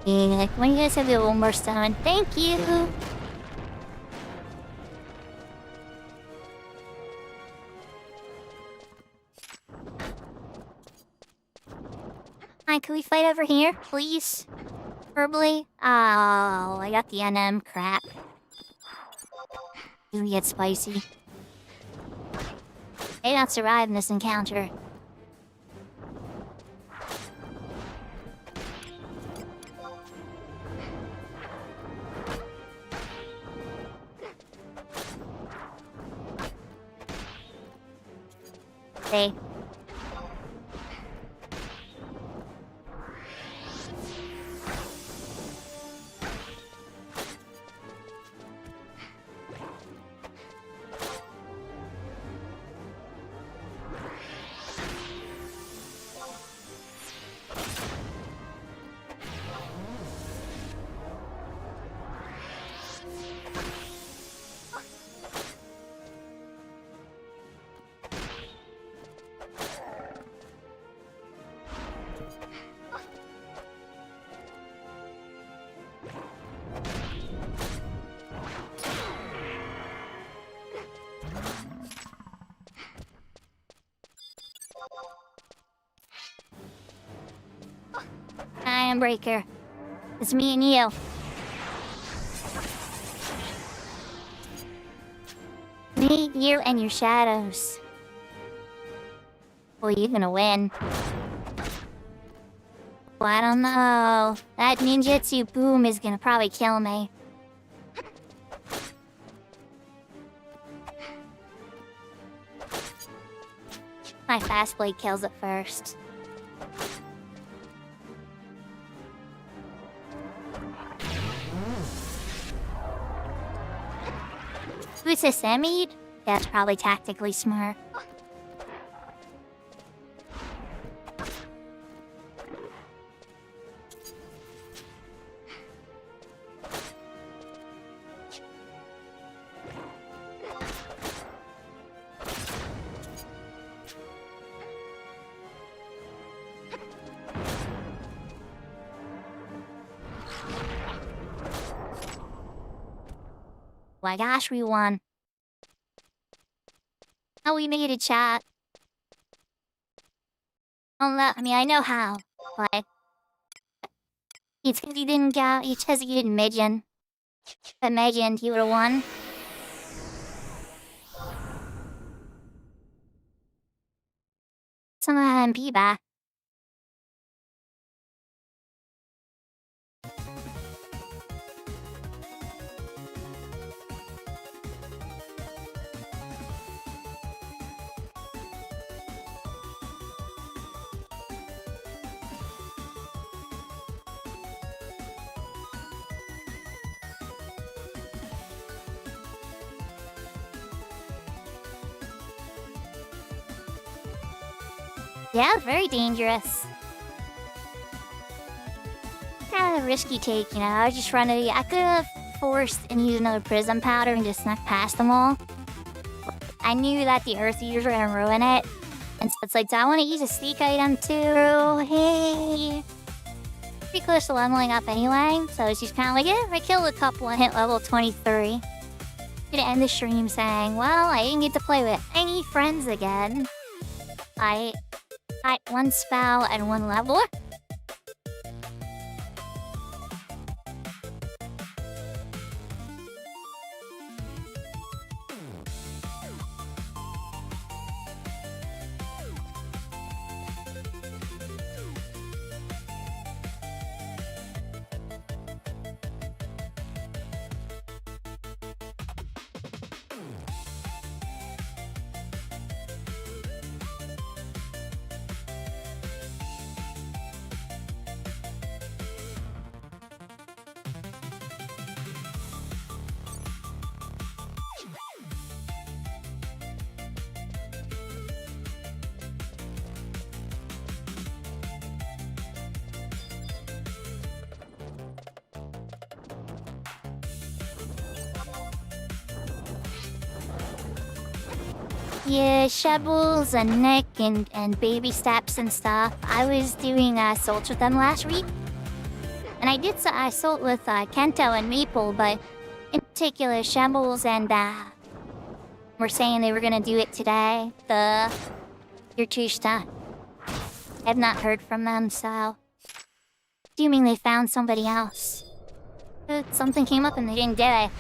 Yeah, when you guys have your one more stone, thank you. Hi, can we fight over here, please? Verbally? Oh, I got the NM crap. You get spicy. May not survive in this encounter. Hey. breaker. It's me and you. Me, you, and your shadows. Well, you're gonna win. Well, I don't know. That ninjutsu boom is gonna probably kill me. My fast blade kills it first. Who's a Semid? That's probably tactically smart. My gosh, we won. Oh, we made a chat. Oh, no, I mean, I know how, but it's because you didn't go. It's because you didn't mention. If I mentioned, you would have won. Some MP back. Yeah, very dangerous. Kind of a risky take, you know. I was just running. I could have forced and used another prism powder and just snuck past them all. I knew that the Earth Eaters were gonna ruin it, and so it's like, do I want to use a sneak item too? Hey, pretty close to leveling up anyway, so it's just kind of like, yeah, I killed a couple and hit level 23. Gonna end the stream saying, well, I didn't get to play with any friends again. I got one spell and one level. Yeah, shovels and Nick and baby steps and stuff. I was doing assaults with them last week. And I did assault with Kento and Maple, but in particular, Shovels and were saying they were gonna do it today. You're too stuck. I've not heard from them, so assuming they found somebody else. Something came up and they didn't do it.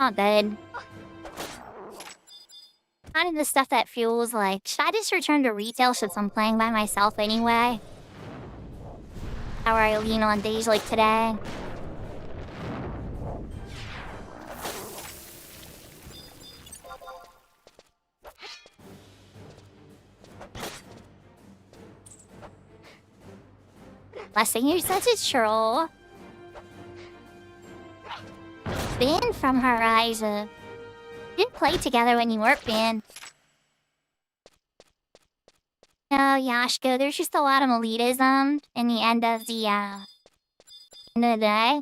Not dead. Kind of the stuff that feels like, should I just return to retail since I'm playing by myself anyway? How I lean on days like today. Last thing you said is true. Banned from Horizon. Didn't play together when you weren't banned. No, Yashko, there's just a lot of elitism in the end of the day.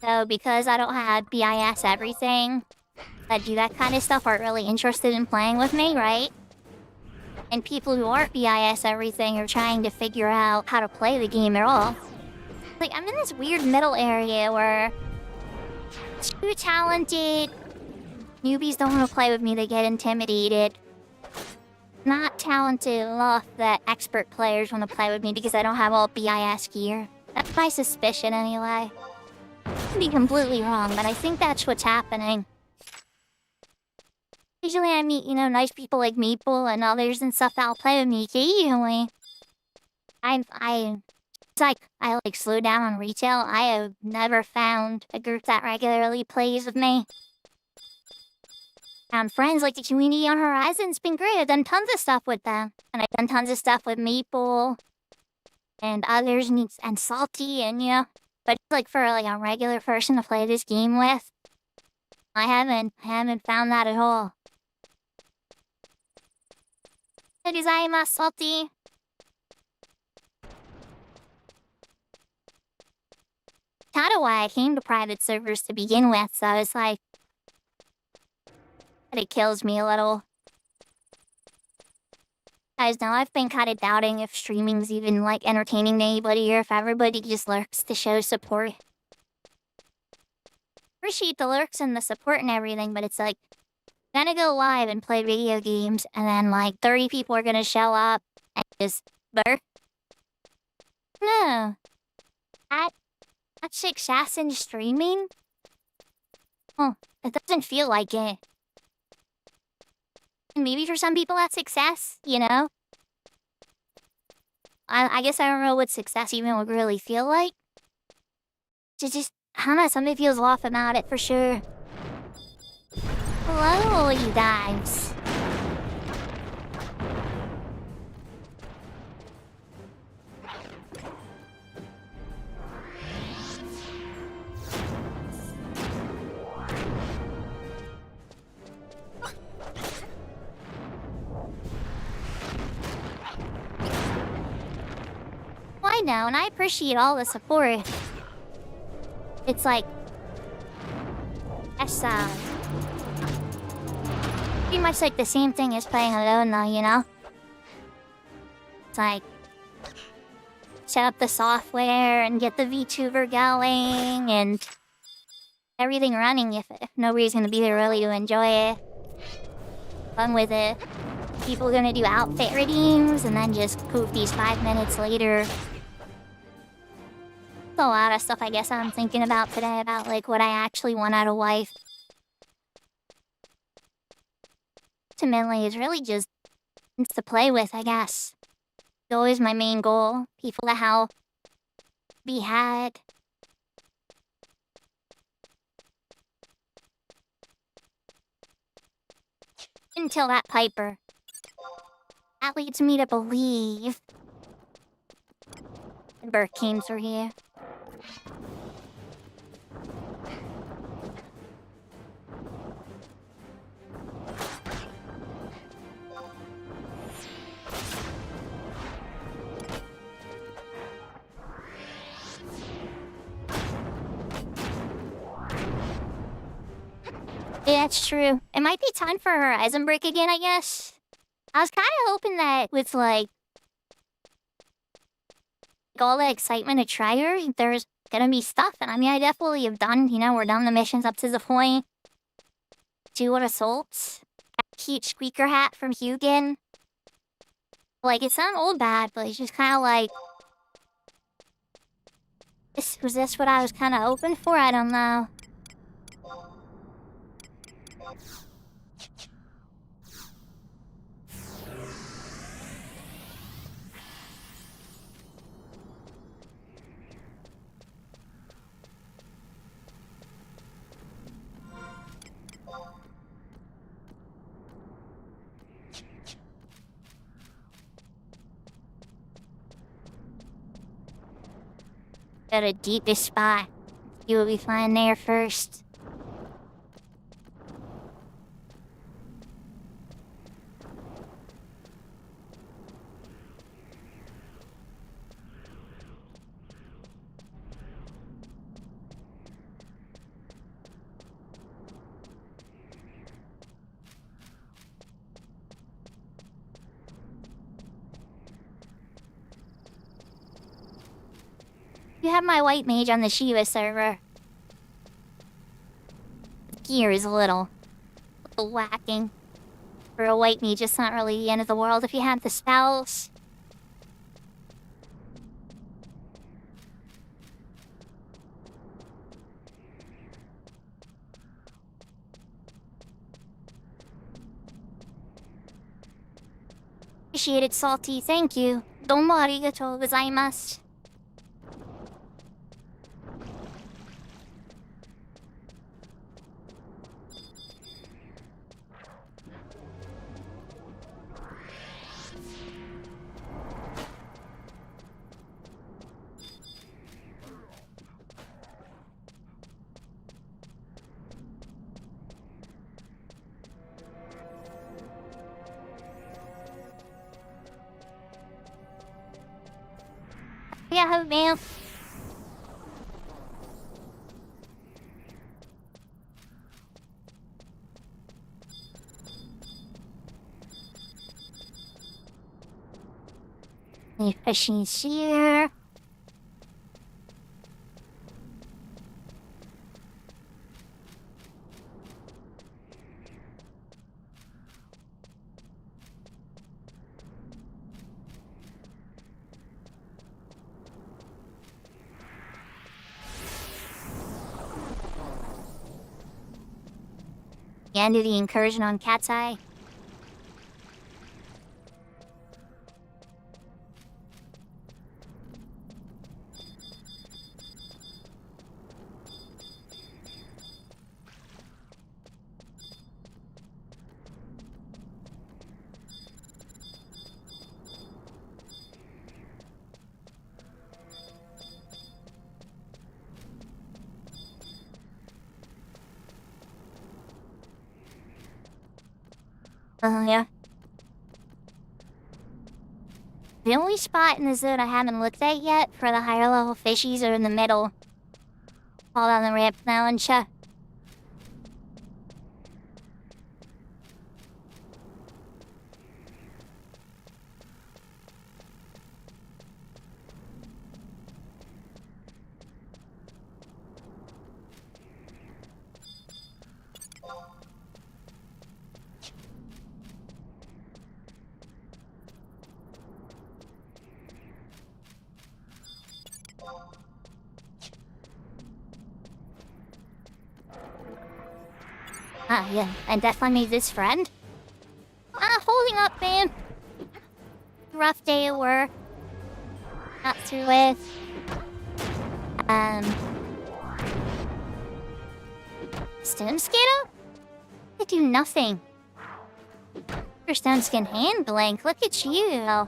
So because I don't have BIS everything, that do that kind of stuff aren't really interested in playing with me, right? And people who aren't BIS everything are trying to figure out how to play the game at all. Like, I'm in this weird middle area where too talented Newbies don't want to play with me, they get intimidated. Not talented enough that expert players want to play with me because I don't have all BIS gear. That's my suspicion anyway. I could be completely wrong, but I think that's what's happening. Usually I meet, nice people like Maple and others and stuff that'll play with me occasionally. It's like I slow down on retail. I have never found a group that regularly plays with me. Found friends like the community on Horizon's been great. I've done tons of stuff with them. And I've done tons of stuff with Maple and others and Salty and but for a regular person to play this game with, I haven't found that at all. Gozaimasu, Salty. Kind of why I came to private servers to begin with, so it's but it kills me a little. Guys, now I've been kind of doubting if streaming's even entertaining to anybody or if everybody just lurks to show support. Appreciate the lurks and the support and everything, but it's gonna go live and play video games and then 30 people are gonna show up and just burp. No. That's success in streaming? Oh, it doesn't feel like it. Maybe for some people that's success, I guess I don't know what success even would really feel like. Just, I don't know, something feels off about it for sure. Hello, you guys. I know, and I appreciate all the support. It's that's pretty much the same thing as playing alone though, It's set up the software and get the VTuber going and everything running if nobody's gonna be there really to enjoy it. Fun with it. People are gonna do outfit redeems and then just poofies 5 minutes later. A lot of stuff I guess I'm thinking about today about what I actually want out of life. Ultimately, it's really just to play with, I guess. It's always my main goal. People to help. Be had. Until that Piper. That leads me to believe the Burkeens are here. Yeah, that's true. It might be time for Horizon Break again, I guess. I was kind of hoping that with all the excitement of Trier, there's gonna be stuff. And I mean, I definitely have done, we're done the missions up to the point. Do what assaults. Cute squeaker hat from Hugin. It's not old bad, but it's just kind of was this what I was kind of hoping for? I don't know. Got a deepest spot. You will be flying there first. You have my white mage on the Shiva server. Gear is a little the whacking. For a white mage, it's not really the end of the world if you have the spells. Appreciate it, Salty. Thank you. Domo arigatou gozaimasu. Yeah, ma'am. The fishing's here. The end of the incursion on Cat's Eye. Yeah. The only spot in the zone I haven't looked at yet for the higher level fishies are in the middle. All on the ramp now and cha. Ah, yeah, I definitely made this friend. Holding up, man. Rough day at work. Got through it. Stone Skittle? I do nothing. Your stone skin hand blank, look at you.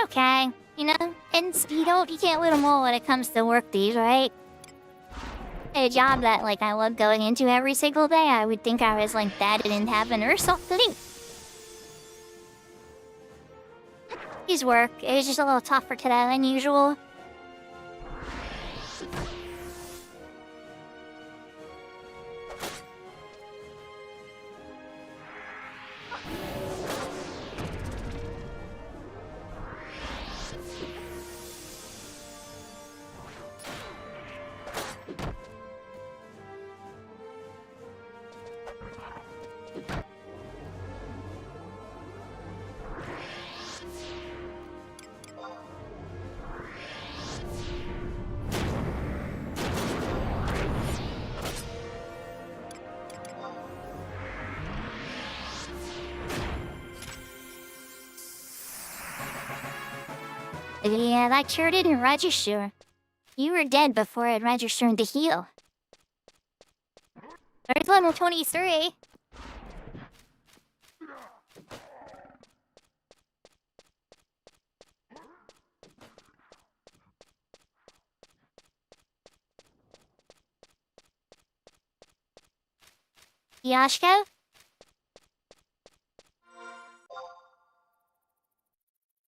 Okay, you know, and you can't win them all when it comes to work these, right? A job that, like, I love going into every single day, I would think I was like that in heaven or something. His work is just a little tougher today than usual. Yeah, that sure didn't register. You were dead before it registered to heal. There's level 23. Yashko?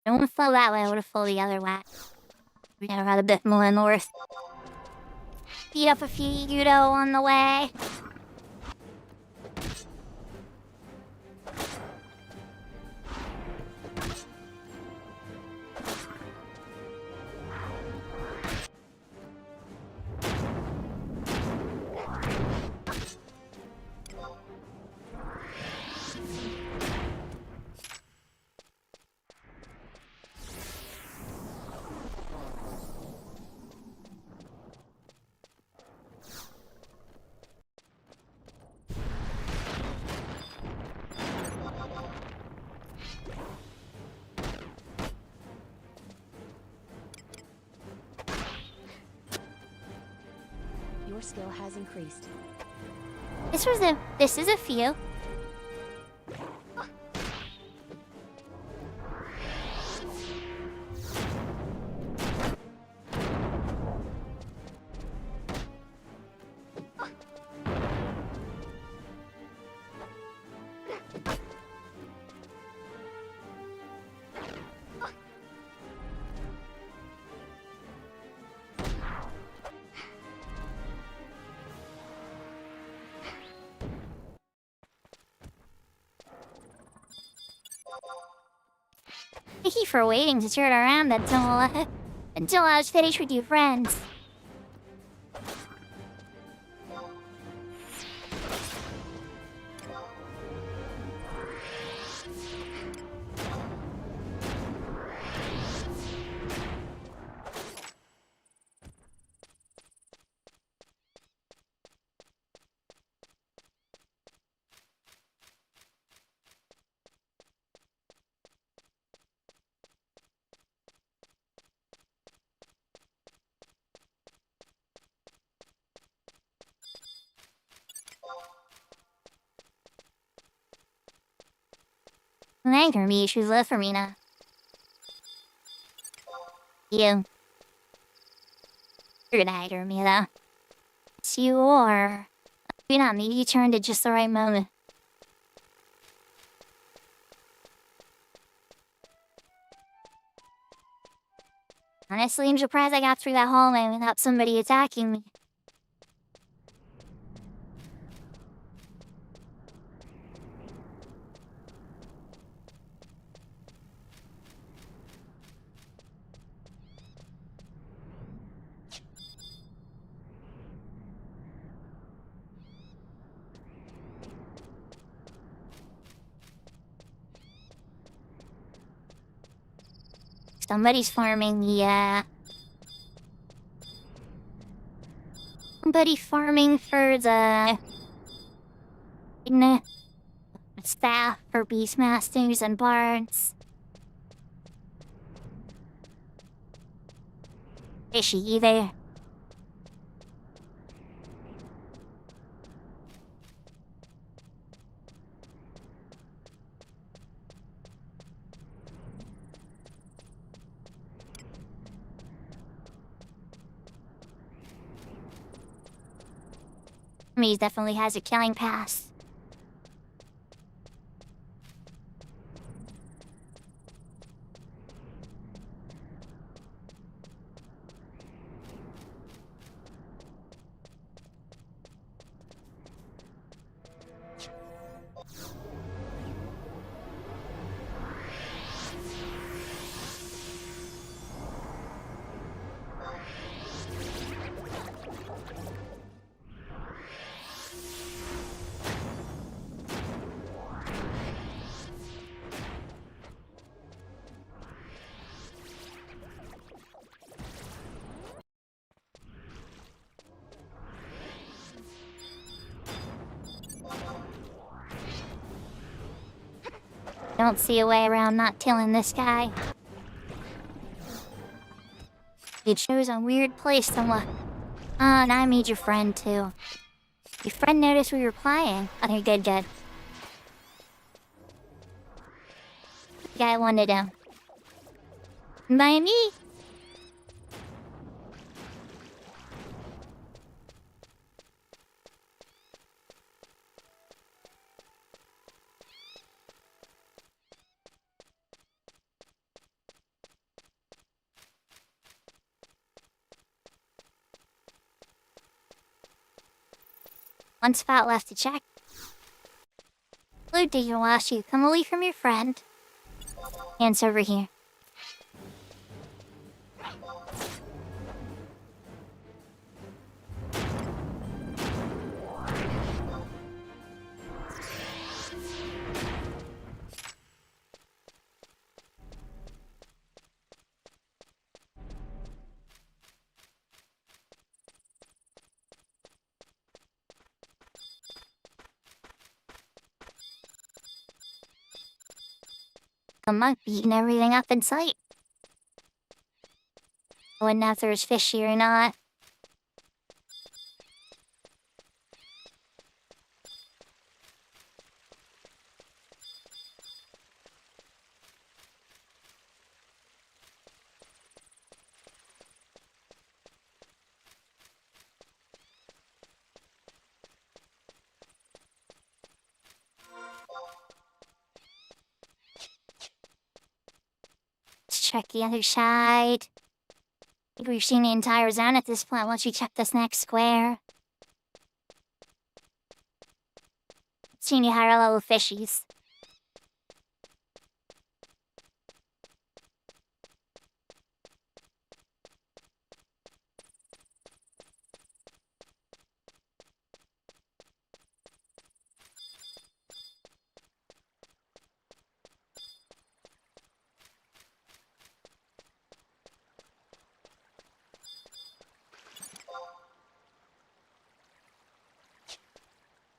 Don't flow that way, I would've flown the other way. We gotta run a bit more north. Beat up a few Yudo on the way. Your skill has increased. This is a few. Thank you for waiting to turn around until I was finished with your friends. Thank me, she's left for me now. You. You're gonna hide me though. It's you or we not need you turned at just the right moment. Honestly, I'm surprised I got through that hallway without somebody attacking me. Somebody's farming, yeah. Somebody farming for the staff for beastmasters and bards. Is she there? He definitely has a killing pass. Don't see a way around not killing this guy. You chose a weird place to look. Oh, and I made your friend too. Your friend noticed we were playing. Okay, good. The guy wanted him. By me. One spot left to check. Blue digger lost you. Come away from your friend. Hands over here. A monk beating everything up in sight. I wouldn't know if there was fish here or not. check the other side. I think we've seen the entire zone at this point once we check this next square. Seen you higher level fishies.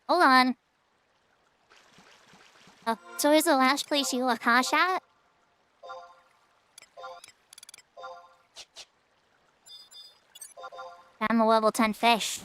Hold on. Oh, so is the last place you look harsh at? I'm a level 10 fish.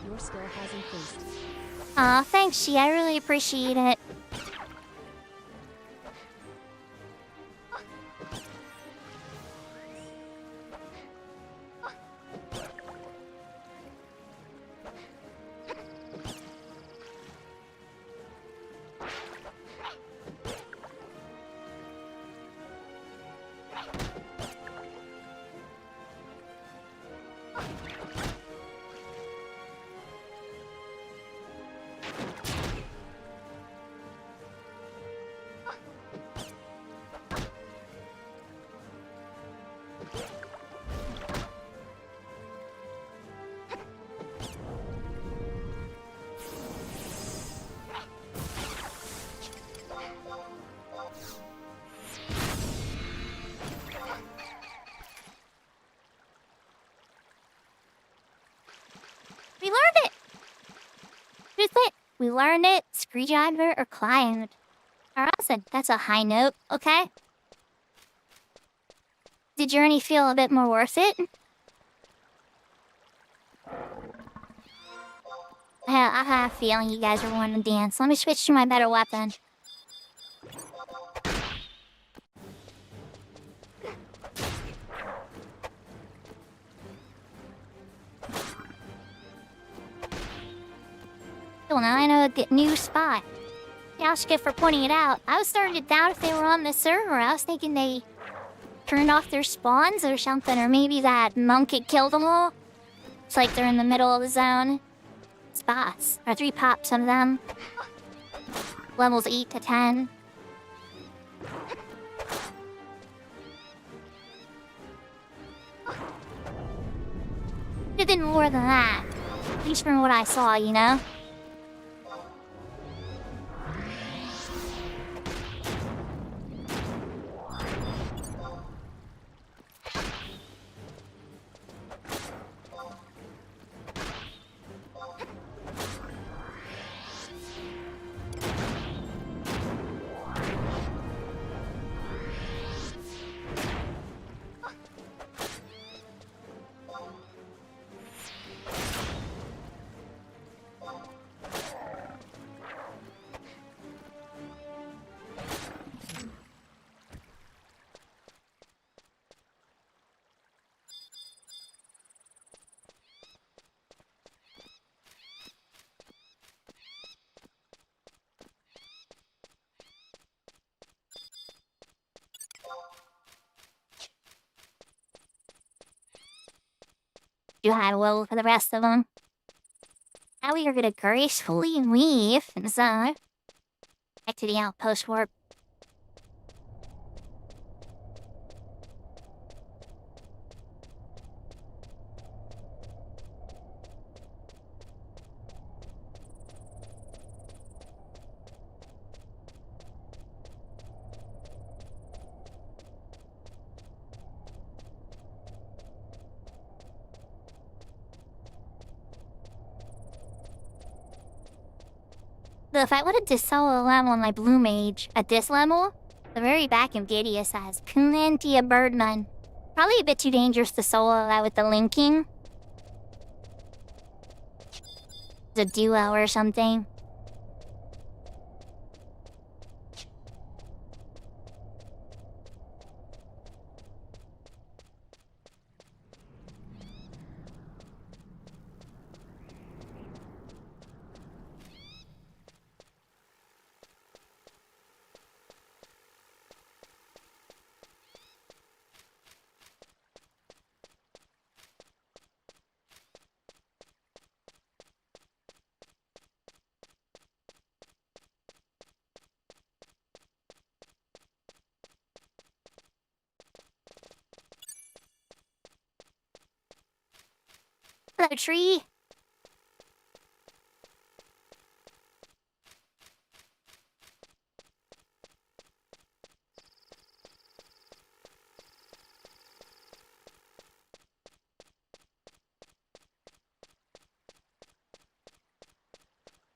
Your skill has increased. Aw, thanks, G. I really appreciate it. We learned it! Just it. We learned it, screwdriver, or climbed. Alright, that's a high note, okay? Did Journey feel a bit more worth it? I have a feeling you guys are wanting to dance. Let me switch to my better weapon. Well, now I know a new spot. Yeah, skip for pointing it out. I was starting to doubt if they were on the server. I was thinking they turned off their spawns or something, or maybe that monk had killed them all. It's like they're in the middle of the zone. Spots. Or 3 pops of them. Levels 8 to 10. It did more than that. At least from what I saw, you know? You had a will for the rest of them. Now we are gonna gracefully leave the zone. Back to the outpost warp. But if I wanted to solo a level on my blue mage at this level, the very back of Gideon has plenty of birdmen. Probably a bit too dangerous to solo that with the linking. The duo or something. Hello, tree.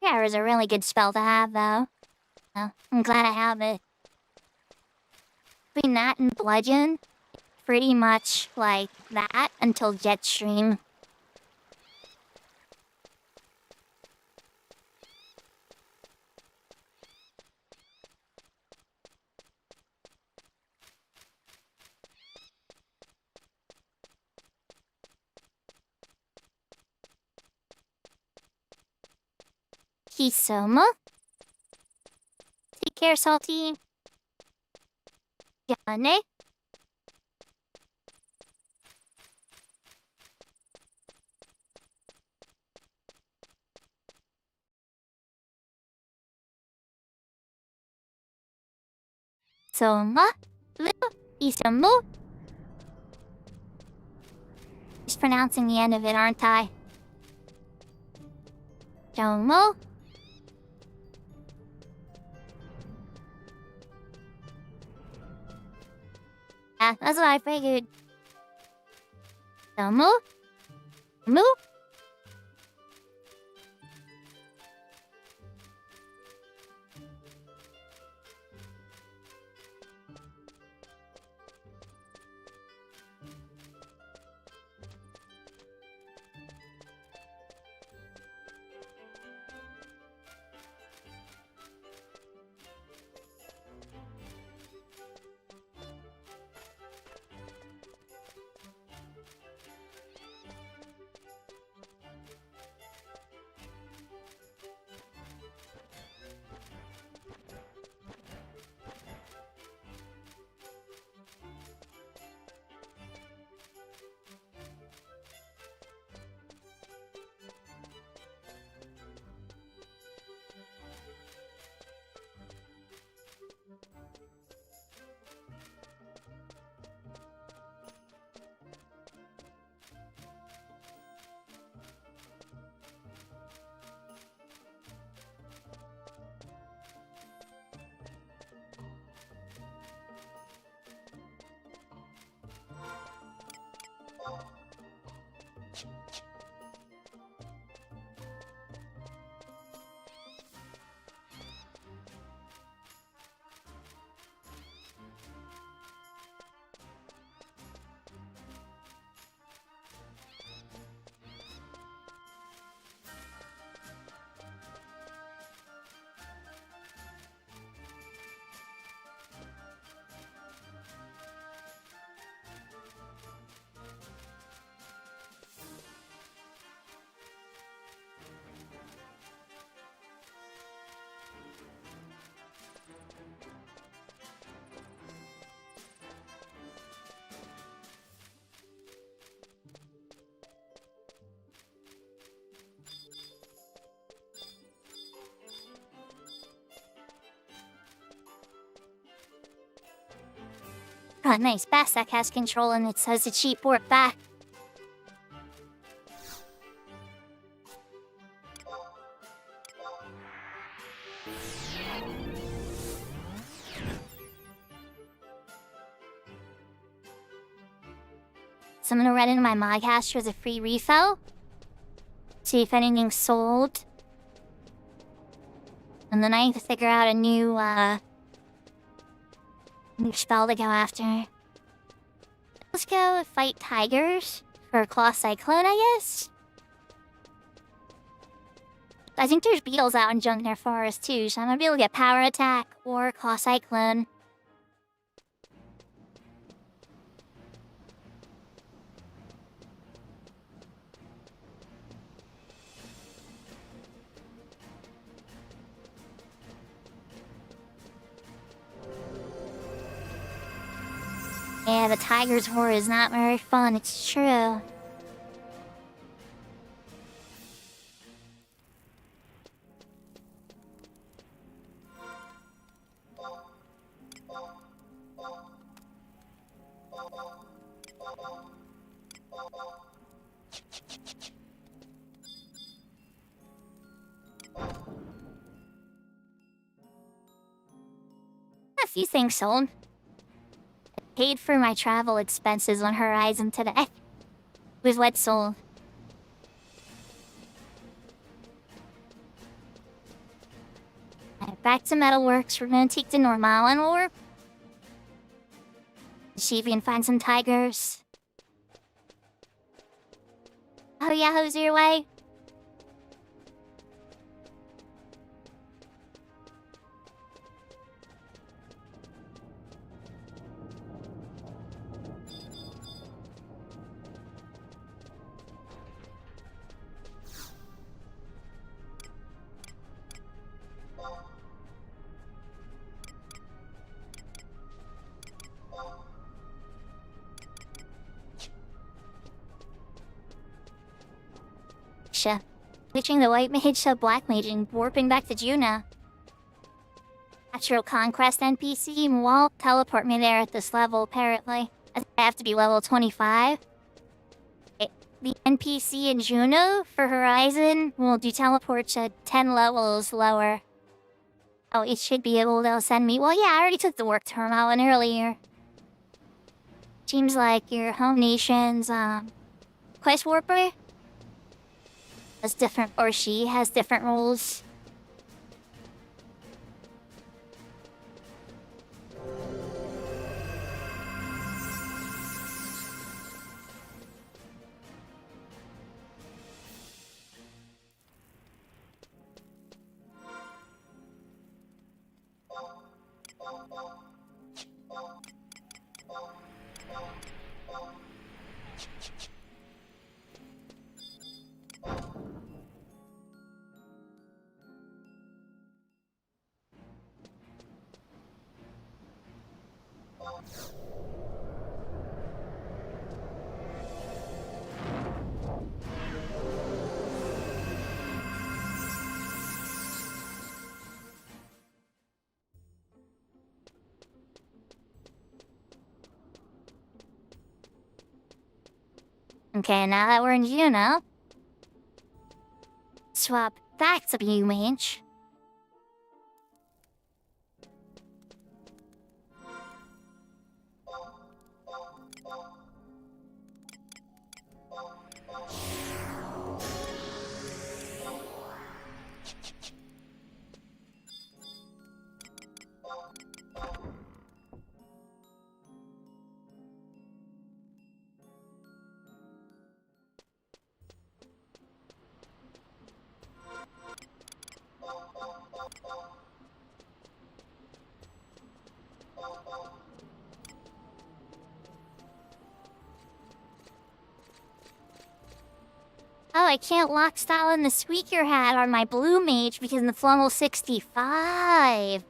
Terror is a really good spell to have, though. I'm glad I have it. Between that and Bludgeon, pretty much like that until Jetstream. Kisoma. Take care, Salty. Jane. Soma. Isamu. Just pronouncing the end of it, aren't I? Jomo. Yeah, that's what I figured. Domo? Mu? Oh, nice. Bassac has control and it says the cheap port back. So I'm gonna run into my modcaster as a free refill. See if anything's sold. And then I need to figure out a new spell to go after. Let's go fight tigers for Claw Cyclone, I guess. I think there's beetles out in Junkyard Forest too, so I'm gonna be able to get Power Attack or Claw Cyclone. Yeah, the tiger's horror is not very fun, it's true. A few things sold. Paid for my travel expenses on Horizon today. With what sold. Alright, back to Metalworks. We're gonna take the Normalen ore. See if we can find some tigers. Oh yeah, how's your way? Switching the white mage to black mage and warping back to Juna. Natural Conquest NPC won't teleport me there at this level, apparently. I have to be level 25. The NPC in Juno for Horizon will do teleports at 10 levels lower. Oh, it should be able to send me. Well, yeah, I already took the work terminal one earlier. Seems like your home nation's quest warper has different, or she has different rules. Okay, now that we're in Juno, swap back to Blue Mage. Oh, I can't lock style in the Squeaker hat on my Blue Mage because it's level 65.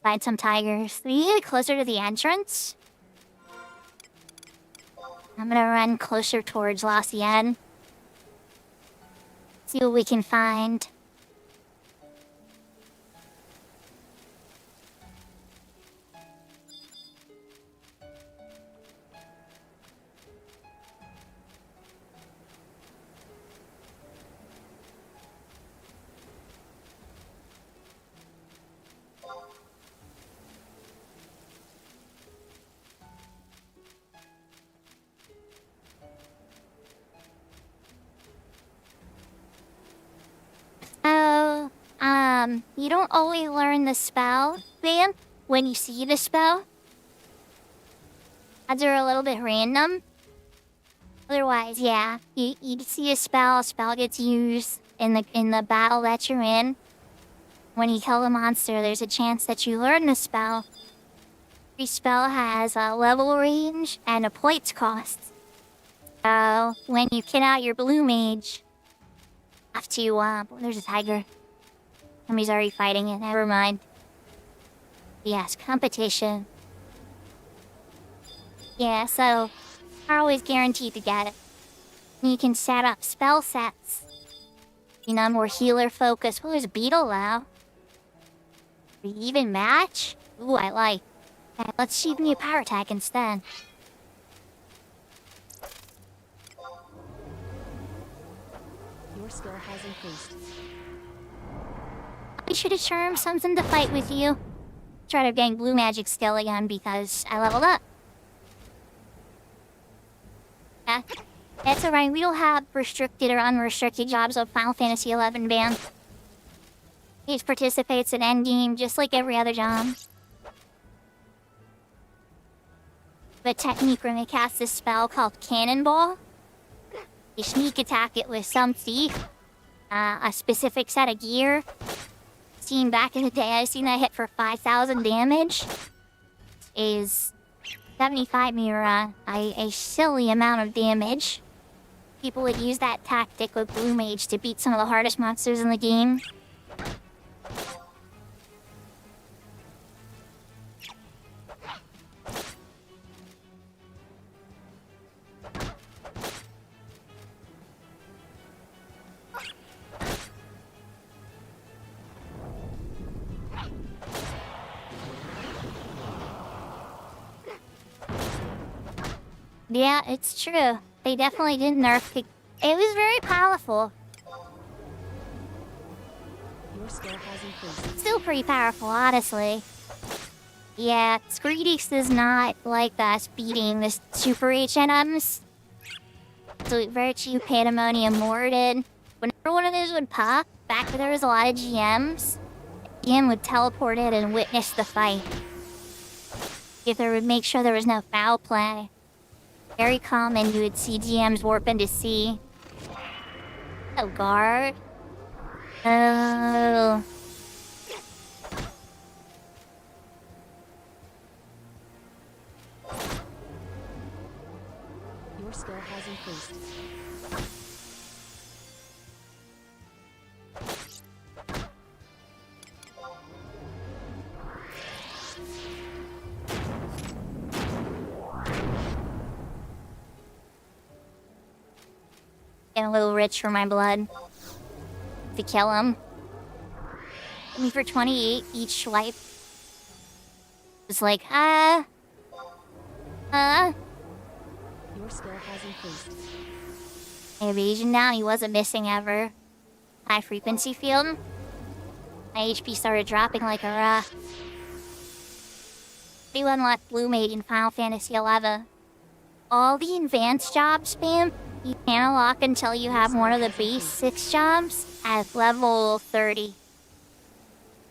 fight some tigers. We get closer to the entrance. I'm gonna run closer towards Lucian. See what we can find. You don't always learn the spell, Vamp, when you see the spell. Odds are a little bit random. Otherwise, yeah, you see a spell gets used in the battle that you're in. When you kill the monster, there's a chance that you learn the spell. Every spell has a level range and a points cost. So, when you kit out your blue mage, you have to, there's a tiger. Somebody's already fighting it, never mind. Yes, competition. Yeah, so, are always guaranteed to get it. You can set up spell sets. You know, more healer focused. Oh, there's a beetle now. Even match? Ooh, I like. Okay, let's see if we can get power attack instead. Your skill has increased. I should have charmed something to fight with you. Try to gain blue magic skill again because I leveled up. Yeah, that's alright. We don't have restricted or unrestricted jobs of Final Fantasy XI ban. It participates in endgame just like every other job. The technique when they cast this spell called Cannonball. You sneak attack it with some thief, a specific set of gear. Seen back in the day, I've seen that hit for 5,000 damage. Is 75 Mira, a silly amount of damage. People would use that tactic with Blue Mage to beat some of the hardest monsters in the game. Yeah, it's true. They definitely did nerf it. It was very powerful. Your skill has increased. Still pretty powerful, honestly. Yeah, Screedix is not like us beating the Super HNMs. So Virtue, Pandemonium, Mordid. Whenever one of those would pop, back when there was a lot of GMs, GM would teleport in and witness the fight. If there would make sure there was no foul play. Very common, you would see GMs warp into sea. Oh, guard. Oh. Your skill has increased. Getting a little rich for my blood. To kill him. Hit me for 28 each swipe. It's like, Your skill has increased. Evasion down, he wasn't missing ever. High frequency field. My HP started dropping like a rock. We unlocked Blue Mage in Final Fantasy XI. All the advanced jobs, spam, you can't unlock until you have one of the base 6 jobs at level 30.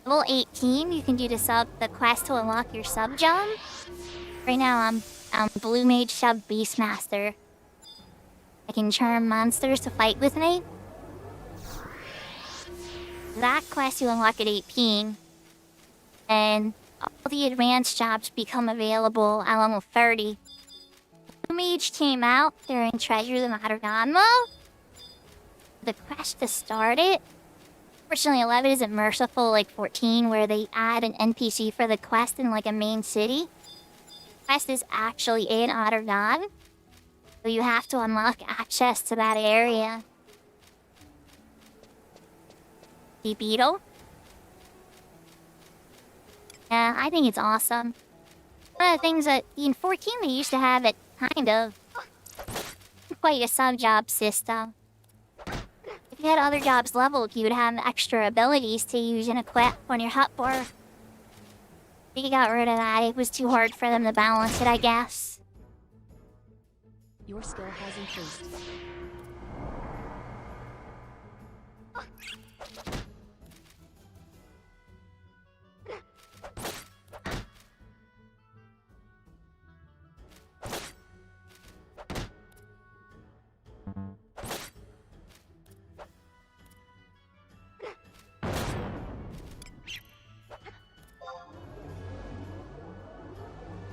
Level 18, you can do the quest to unlock your sub job. Right now, I'm Blue Mage sub Beastmaster. I can charm monsters to fight with me. That quest you unlock at 18. And all the advanced jobs become available at level 30. Blue Mage came out during Treasure the Matargamo. The quest to start it Fortunately, 11 isn't merciful like 14, where they add an NPC for the quest in like a main city. The quest is actually in Ottergon, so you have to unlock access to that area. The beetle? Yeah, I think it's awesome. One of the things that in 14 they used to have it kind of quite a sub-job system. If you had other jobs leveled, you would have extra abilities to use and equip on your hotbar. They got rid of that. It was too hard for them to balance it, I guess. Your skill has increased.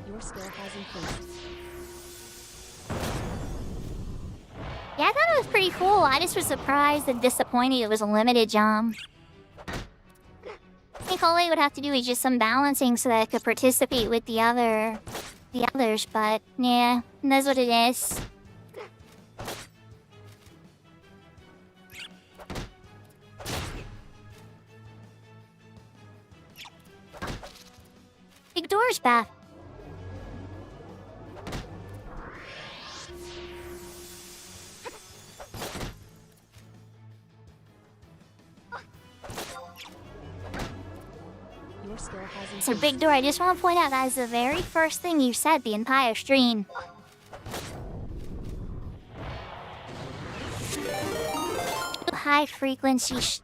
Your skill has increased. Yeah, I thought it was pretty cool. I just was surprised and disappointed it was a limited job. I think all they would have to do is just some balancing so that it could participate with the others, but yeah, that's what it is. Big door's back. Your skill has increased. So Big Door, I just want to point out that is the very first thing you said the entire stream. High frequency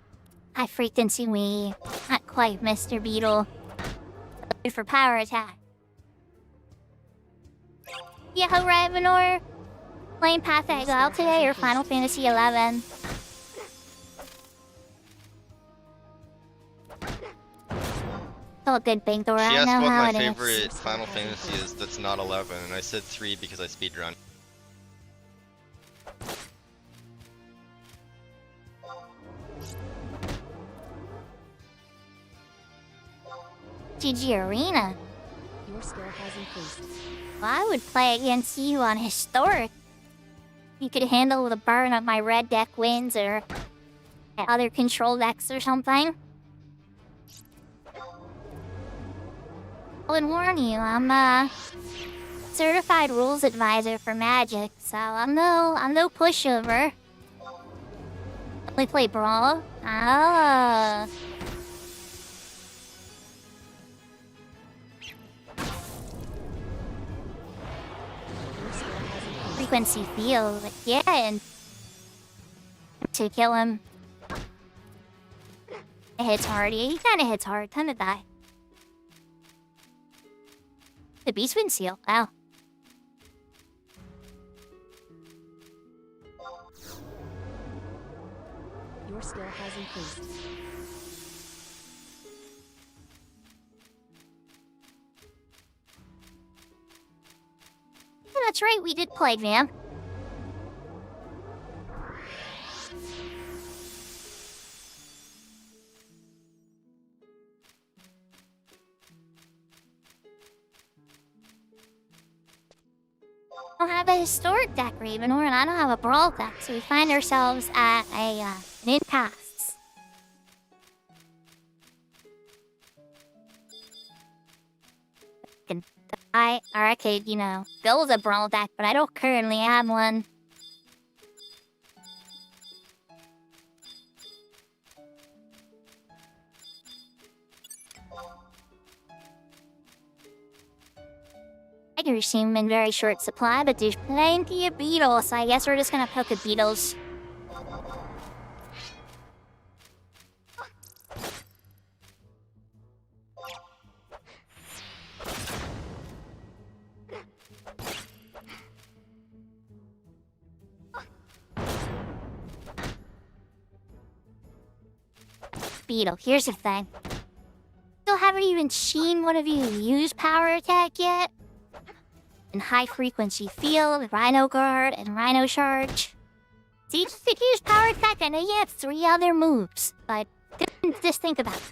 we. Not quite, Mr. Beetle. Good for power attack. Yeah, Ravenor. Playing Path of Exile today or Final Fantasy XI? It's all good, Big Door. She I asked know what how my it is. favorite Final Fantasy is that's not 11, and I said 3 because I speedrun. GG Arena. Your skill has increased. Well, I would play against you on Historic. You could handle the burn of my red deck wins or other control decks or something. I would warn you, I'm a certified rules advisor for Magic, so I'm no pushover. Only play Brawl? Ah. Your skill has increased. Frequency field, yeah, and to kill him. It hits hard, yeah, he kinda hits hard, time to die. The Beastwind Seal, wow. Your skill has increased. Yeah, that's right, we did play, man. I don't have a historic deck, Ravenor, and I don't have a brawl deck, so we find ourselves at an impasse. I could, build a brawl deck, but I don't currently have one. Tigers seem in very short supply, but there's plenty of beetles, so I guess we're just gonna poke the beetles. Beetle, here's the thing. Still haven't even seen one of you use power attack yet. And high frequency field, Rhino Guard, and Rhino Charge. See, if you use power attack, I know you have 3 other moves, but Just think about it.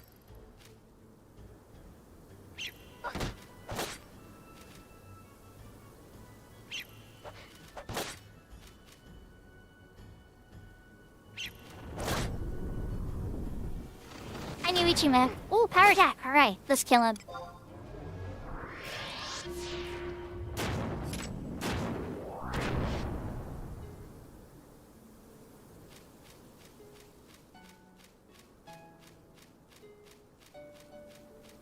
I knew Ichima. Oh, power attack. Alright, let's kill him.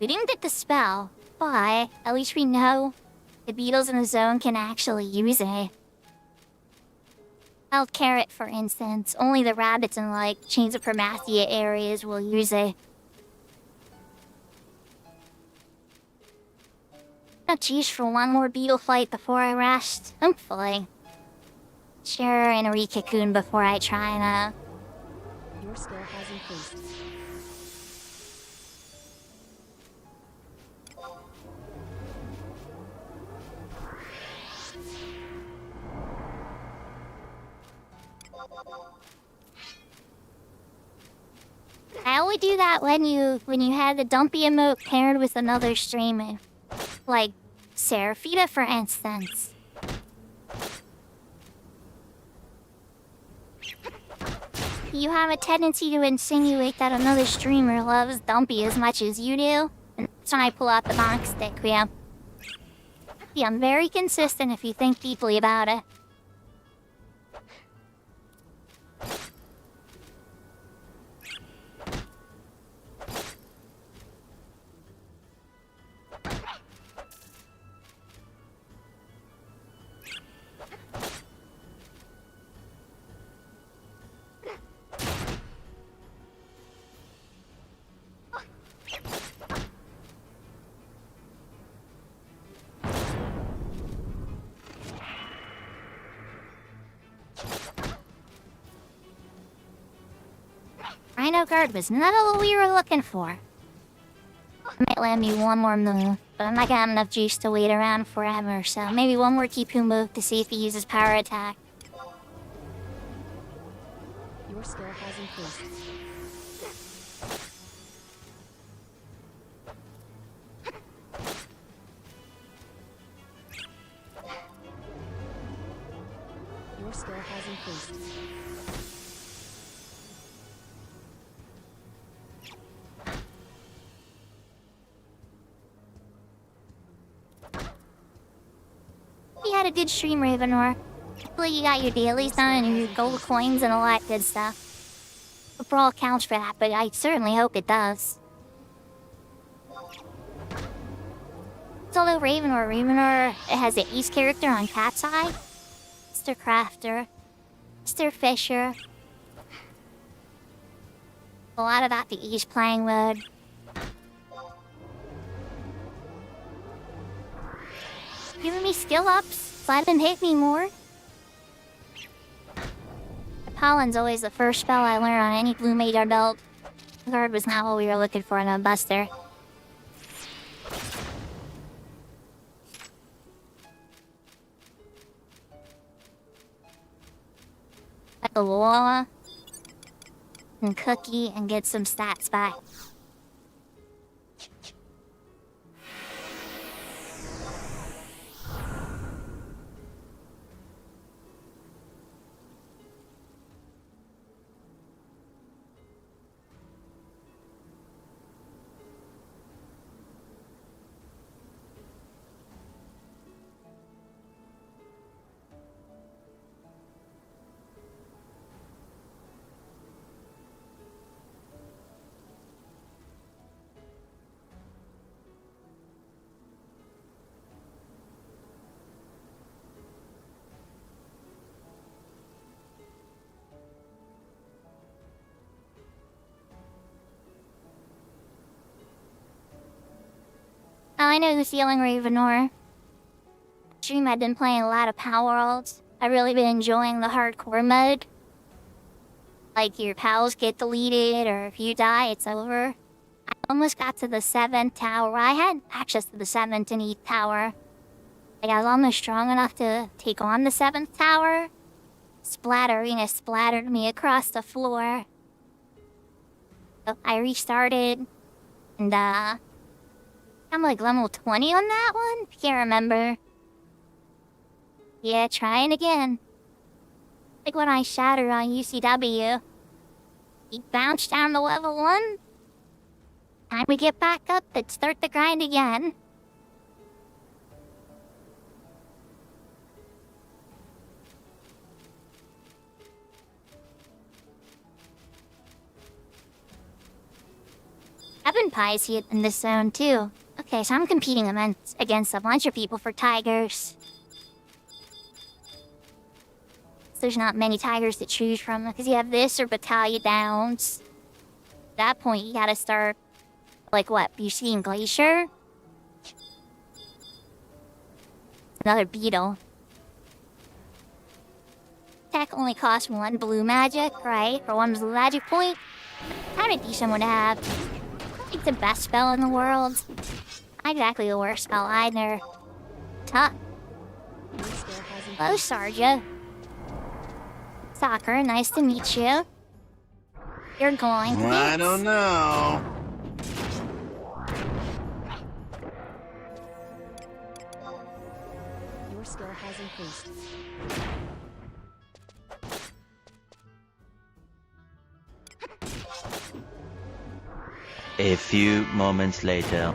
We didn't get the spell, but at least we know the beetles in the zone can actually use it. Wild carrot, for instance, only the rabbits in like Chains of Promathia areas will use it. Oh geez, for one more beetle fight before I rest, hopefully. Sure, and a re-cocoon before I try now. Your skill has increased. I only do that when you had the dumpy emote paired with another streamer. Like Seraphita, for instance. You have a tendency to insinuate that another streamer loves Dumpy as much as you do, and that's when I pull out the bonk stick, yeah. Yeah, I'm very consistent if you think deeply about it. Rhino guard was not all we were looking for. Might land me one more move, but I'm not gonna have enough juice to wait around forever, so maybe one more Kipu move to see if he uses power attack. Your skill has increased. Your skill has increased. You had a good stream, Ravenor. Hopefully you got your dailies done and your gold coins and all that good stuff. The brawl counts for that, but I certainly hope it does. Although Ravenor has an East character on Cat's Eye. Mr. Crafter. Mr. Fisher. A lot about the East playing mode. Giving me skill ups, so I didn't hit me more. Pollen's always the first spell I learn on any Blue Mage adult. Guard was not what we were looking for in a buster. Like a Lola and Cookie and get some stats back. Oh, I know who's yelling Ravenor. Stream, I've been playing a lot of Power Worlds. I've really been enjoying the hardcore mode. Like, your pals get deleted, or if you die, it's over. I almost got to the 7th tower. I had access to the 7th and 8th tower. Like, I was almost strong enough to take on the 7th tower. Splatterina splattered me across the floor. I restarted, and I'm like level 20 on that one? Can't remember. Yeah, trying again. Like when I shattered on UCW. He bounced down to level 1. Time we get back up and start the grind again. Evan Pie's here in this zone too. Okay, so I'm competing against a bunch of people for tigers. There's not many tigers to choose from because you have this or Battalion Downs. At that point, you gotta start, like what, BC and Glacier? Another beetle. Attack only costs 1 blue magic, right? For 1 blue magic point. Kinda decent one to have. It's the best spell in the world. Not exactly the worst spell either. Tuh. Hello, Sarja. Sakura, nice to meet you. You're going to I don't know. Your skill has increased. A few moments later.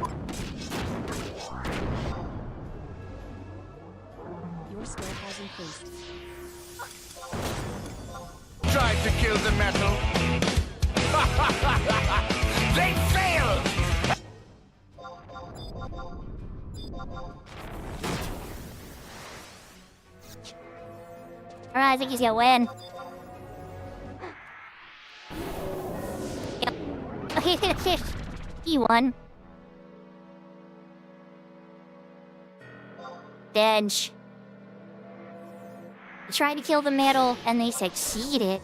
Your skill has increased. Tried to kill the metal. They failed! Alright, I think he's gonna win. Yep. Okay, he won. Dench. They tried to kill the metal, and they succeeded.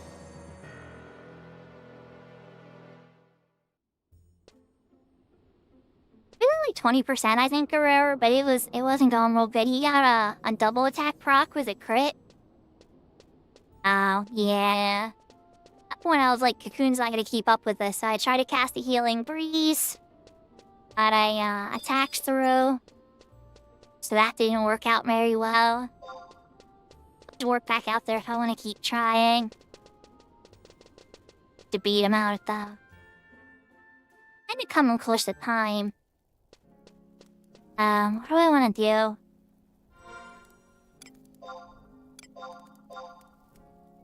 Like 20%, I think, Guerrero, but it wasn't going real good. He got a double attack proc with a crit. Oh, yeah. At that point, I was like, Cocoon's not gonna keep up with this, so I tried to cast a healing breeze. But I attacked through. So that didn't work out very well. To work back out there if I want to keep trying. To beat him out, though. Kinda coming close to time. What do I want to do?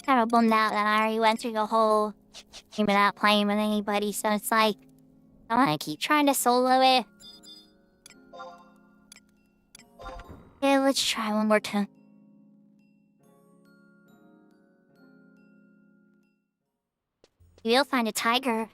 Kind of bummed out that I already went through the whole game without playing with anybody, so it's like, I want to keep trying to solo it. Yeah, let's try one more time. You'll find a tiger.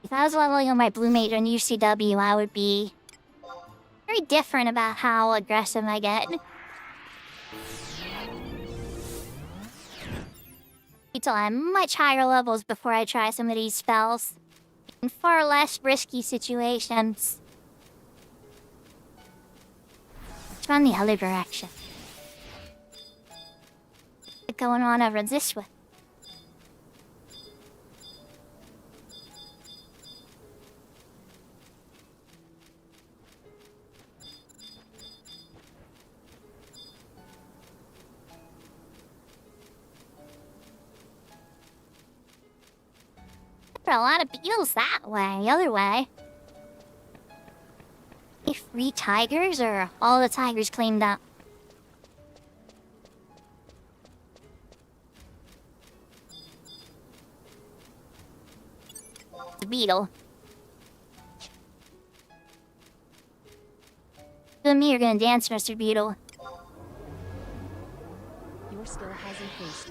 If I was leveling up my blue mage on UCW, I would be very different about how aggressive I get. Until I'm much higher levels before I try some of these spells. In far less risky situations. Let's run the other direction. What's going on over this way? There are a lot of beetles that way, the other way. If 3 tigers, or all the tigers claimed up? The beetle. You and me are gonna dance, Mr. Beetle. Your skill has increased.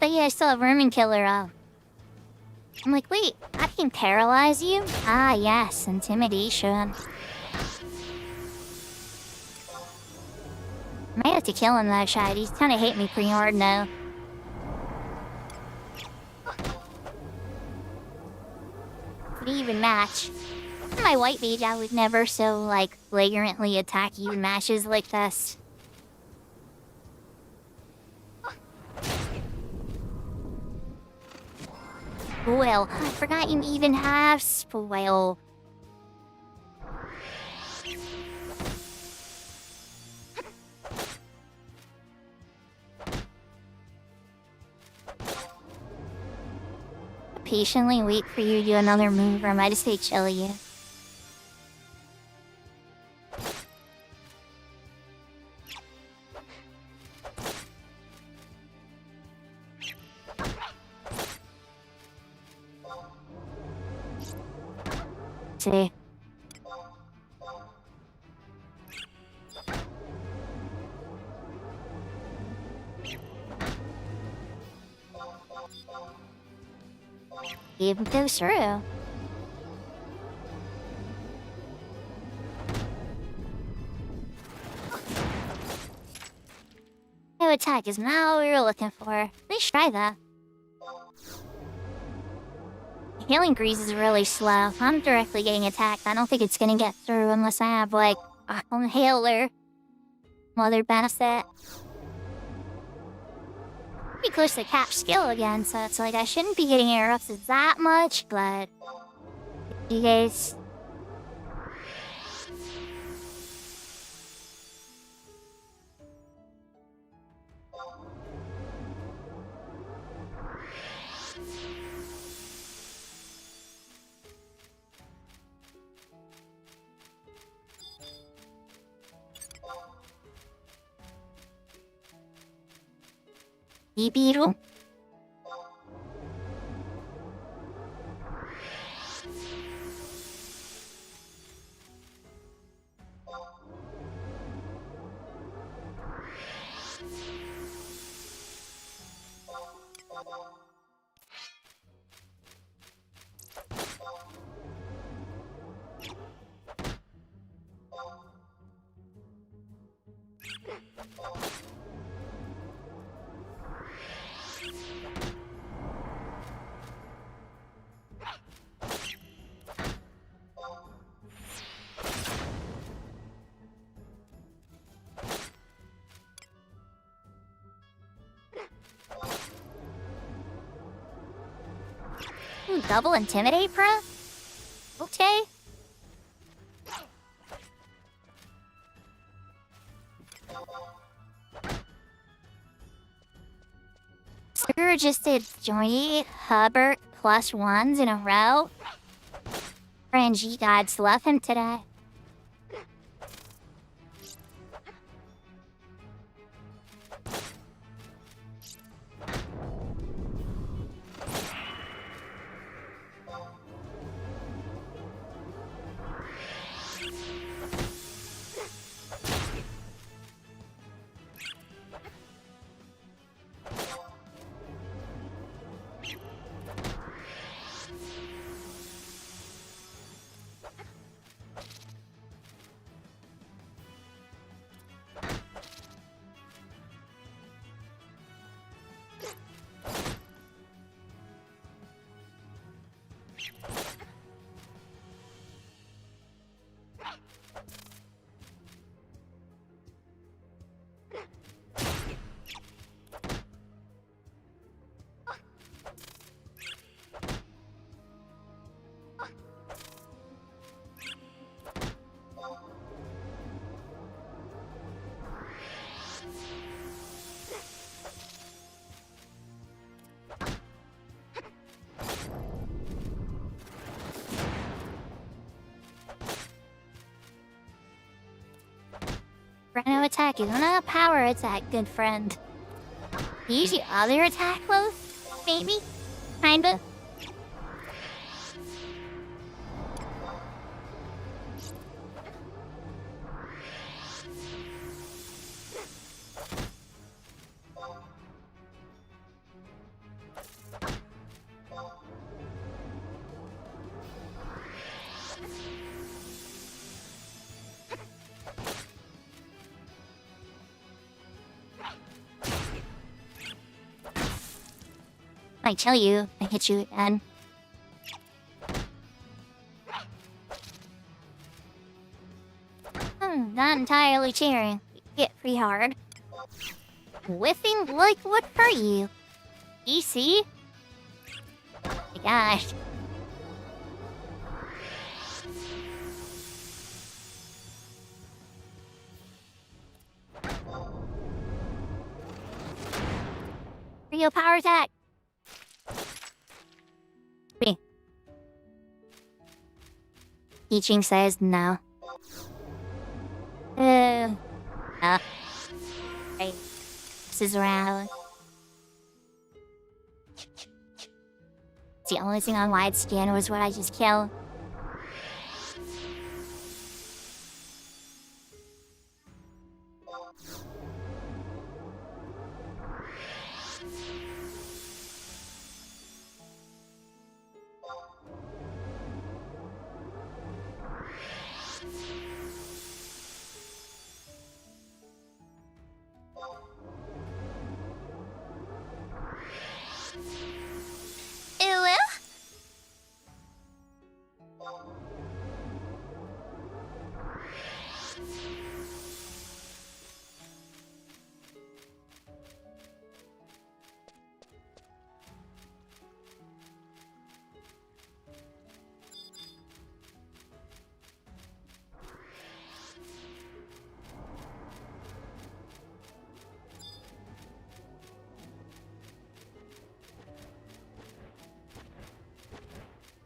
But yeah, I still have Vermin Killer up. I'm like, wait, I can paralyze you? Ah, yes, intimidation. Might have to kill him though, Shad. He's kinda hate me pretty hard now. Could he even match? My white mage, I would never so, like, flagrantly attack you in matches like this. Spoil. I forgot you even have spoil. Patiently wait for you to do another move, or I might just say chill you. See. Even goes through. No attack is not what we were looking for. Let's try that. Healing Grease is really slow. I'm directly getting attacked. I don't think it's gonna get through unless I have, like, a inhaler. Mother benefit. Pretty close to cap skill again, so it's like I shouldn't be getting interrupted that much, but... You guys... Beetle. Ooh, double intimidate, bro? Okay. Sakura just did Joy, Hubbard, +1s in a row. RNG gods love him today. Rhino attack is not a power attack, good friend. Use your other attack move? Maybe? Kinda? I tell you, I hit you again. Not entirely cheering. Hit pretty hard. Whiffing like what for you? EC? My gosh. Rio power attack. Teaching says no. No. Right. This is around. The only thing on widescan was what I just killed.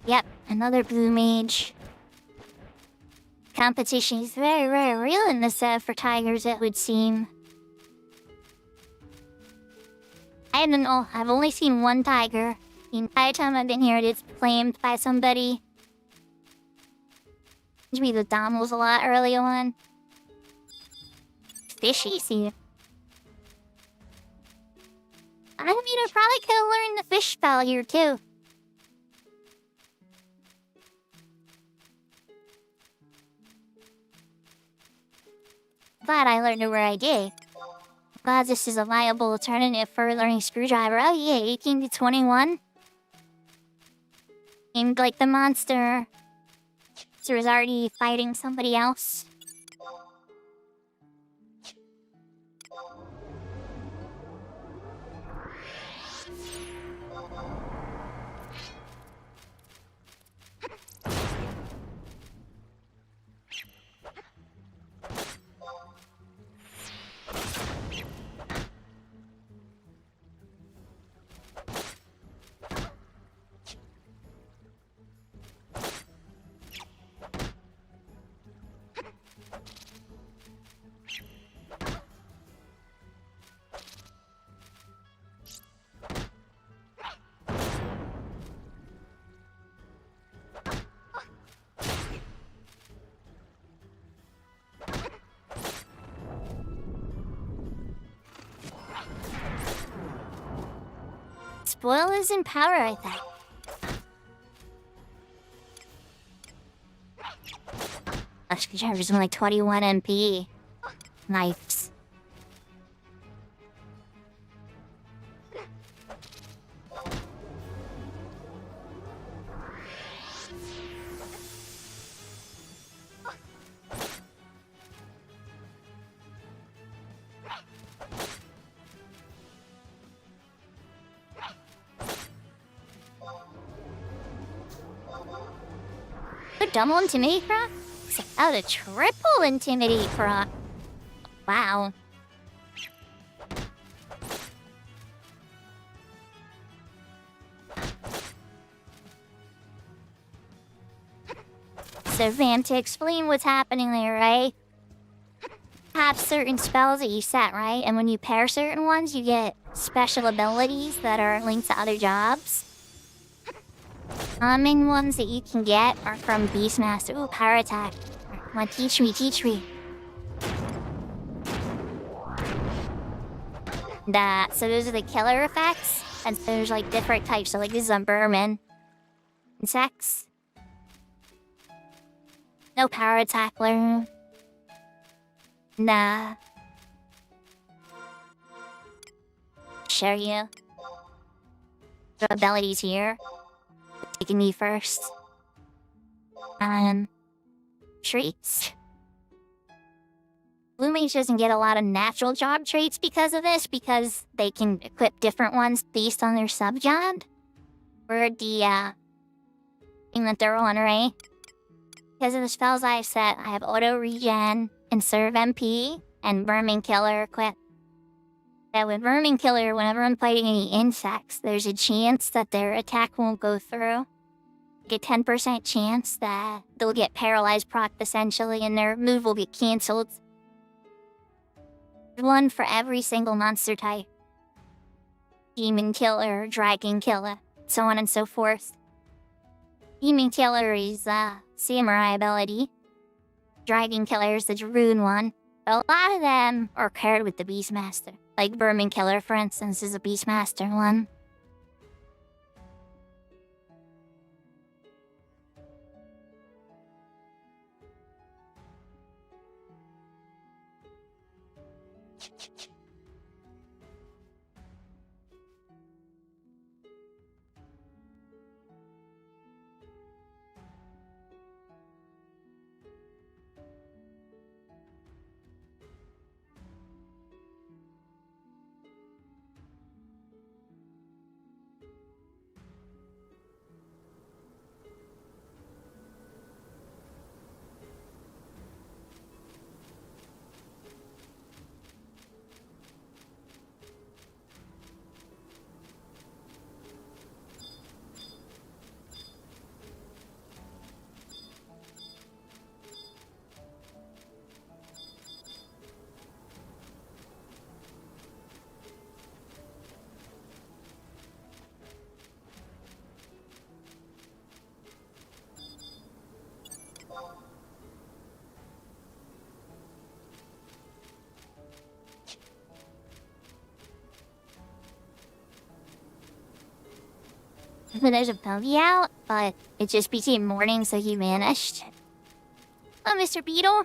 Yep, another blue mage. Competition is very, very real in this set for tigers, it would seem. I don't know, I've only seen one tiger. The entire time I've been here, it's claimed by somebody. Maybe the Dom was a lot early on. Fishy, see. I mean, I probably could have learned the fish spell here, too. Glad I learned it where I did. Glad this is a viable alternative for learning screwdriver. Oh yeah, 18 to 21. Seemed like the monster was already fighting somebody else. Spoil is in power, I think. Actually, charges only 21 MP. Nice. A double intimidate proc? Out a triple intimidate proc. Wow. So, Vam, to explain what's happening there, right? Have certain spells that you set, right? And when you pair certain ones, you get special abilities that are linked to other jobs. Common ones that you can get are from Beastmaster. Ooh, power attack. Come on, teach me, teach me. So those are the killer effects. And so there's like different types. So like this is on vermin. Insects. No power attack learn. Nah. Share you. The abilities here. Taking me first. Traits. Blue Mage doesn't get a lot of natural job traits because of this, because they can equip different ones based on their sub-job. Or the, thing that they're on, right? Because of the spells I've set, I have Auto Regen, and Serve MP, and Vermin Killer equipped. That with Vermin Killer, whenever I'm fighting any insects, there's a chance that their attack won't go through. Like a 10% chance that they'll get paralyzed proc essentially, and their move will get cancelled. One for every single monster type. Demon Killer, Dragon Killer, so on and so forth. Demon Killer is Samurai ability. Dragon Killer is the Rune one. But a lot of them are paired with the Beastmaster. Like Vermin Killer, for instance, is a Beastmaster one. There's a puppy out, but it just became morning, so he vanished. Oh, Mr. Beetle.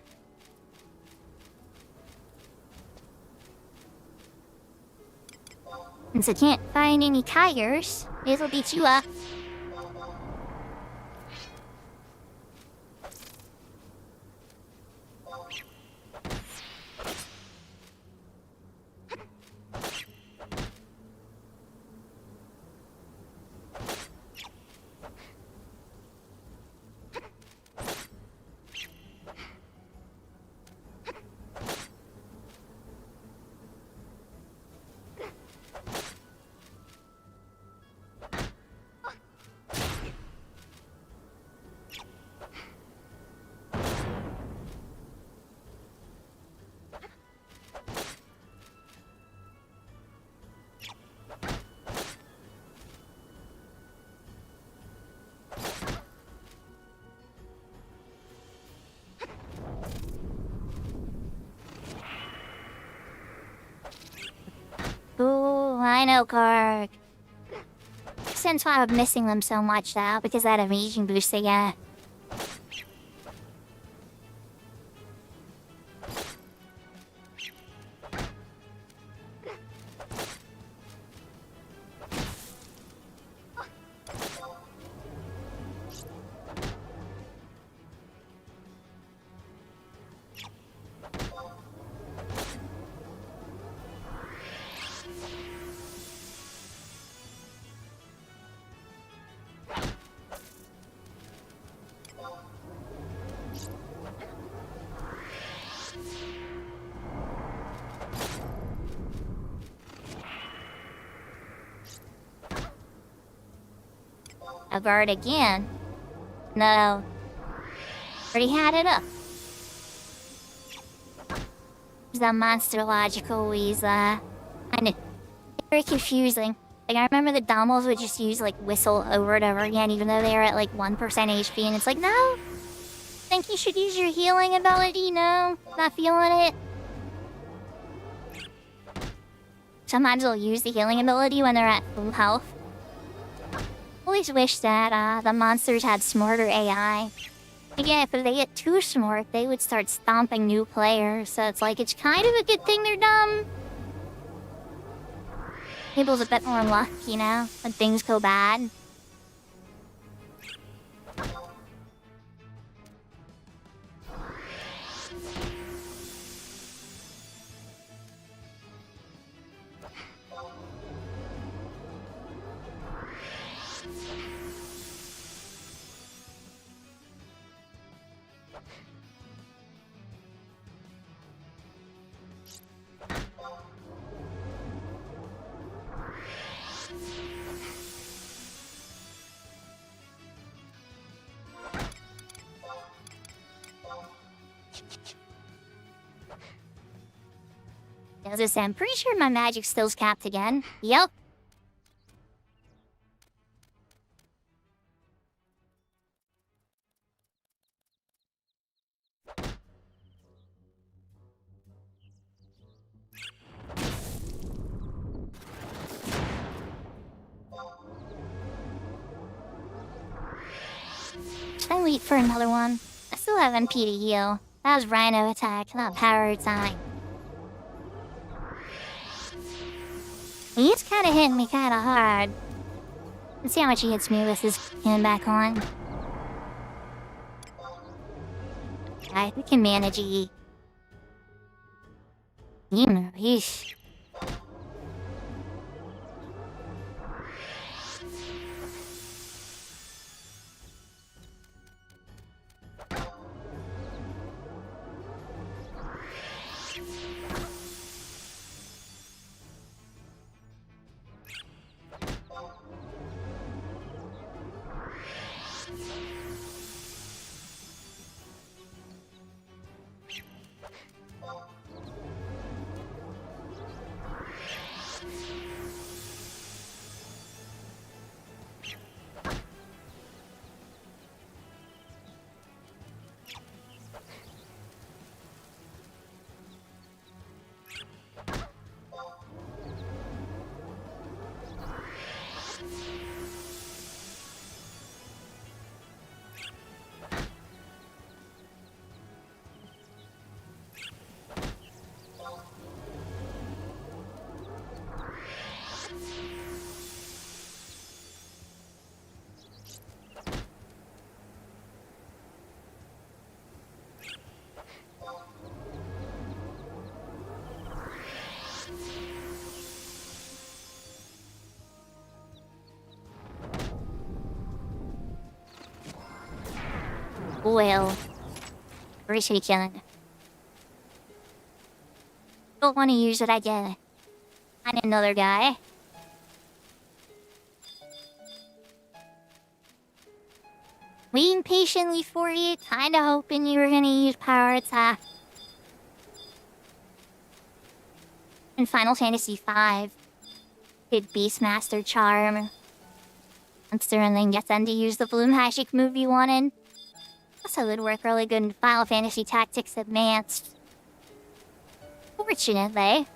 Since I can't find any tigers, it'll beat you up. Ooh, I know, Karg. makes sense why I'm missing them so much though, because that evasion boost they get. A guard again? No. Already had it up. The monster logical is, kind of very confusing. Like, I remember the Dommels would just use, like, whistle over and over again, even though they were at, like, 1% HP, and it's like, no! I think you should use your healing ability, no? Not feeling it. Sometimes they'll use the healing ability when they're at full health. Always wish that the monsters had smarter AI. Again, if they get too smart, they would start stomping new players. So it's like, it's kind of a good thing they're dumb. People's a bit more luck, you know, when things go bad. As I say, I'm pretty sure my magic skill's capped again. Yep. Should I wait for another one? I still have MP to heal. That was Rhino attack, not power time. He's kind of hitting me kind of hard. Let's see how much he hits me with his hand back on. Okay, we can manage E. Yeesh. Well, appreciate killing. Don't want to use what I get. Find another guy. Waiting patiently for you, kinda hoping you were gonna use power attack. In Final Fantasy V, did Beastmaster charm monster and then get them to use the blue magic move you wanted. Also would work really good in Final Fantasy Tactics Advanced. Fortunately,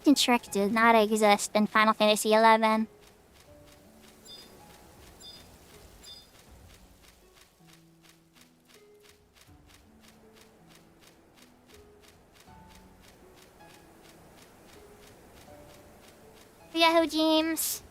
the trick did not exist in Final Fantasy XI. Yahoo James.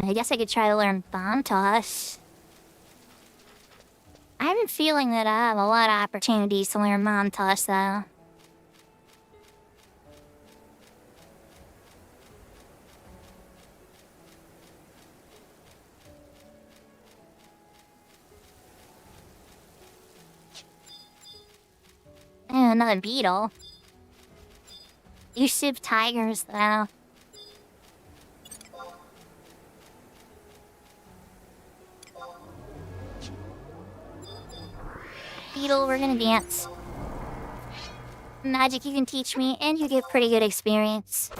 I guess I could try to learn bomb toss. I have a feeling that I have a lot of opportunities to learn bomb toss, though. Oh, another beetle. Elusive tigers, though. Beetle, we're gonna dance. Magic you can teach me, and you get pretty good experience.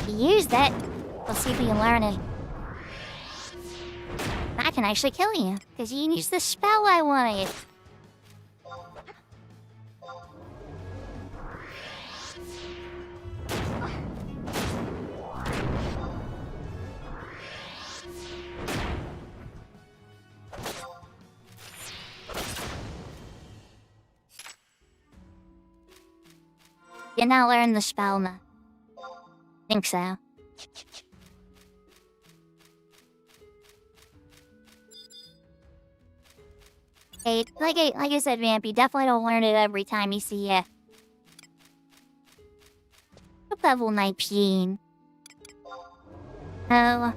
Use that. We'll see if we can learn it. I can actually kill you, because you used the spell I wanted. Did not learn the spell, no. Think so. Hey, like I said, Vamp, you definitely don't learn it every time you see it. Level 19. Oh,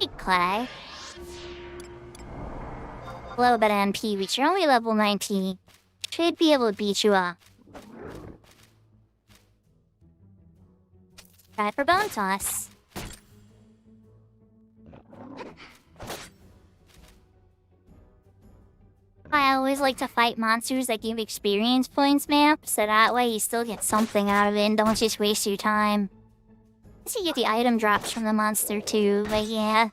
hey, Clay. A little bit of MP, but you're only level 19. Should be able to beat you up. Try for bone toss. I always like to fight monsters that give experience points, map, so that way you still get something out of it and don't just waste your time. So you get the item drops from the monster too, but yeah.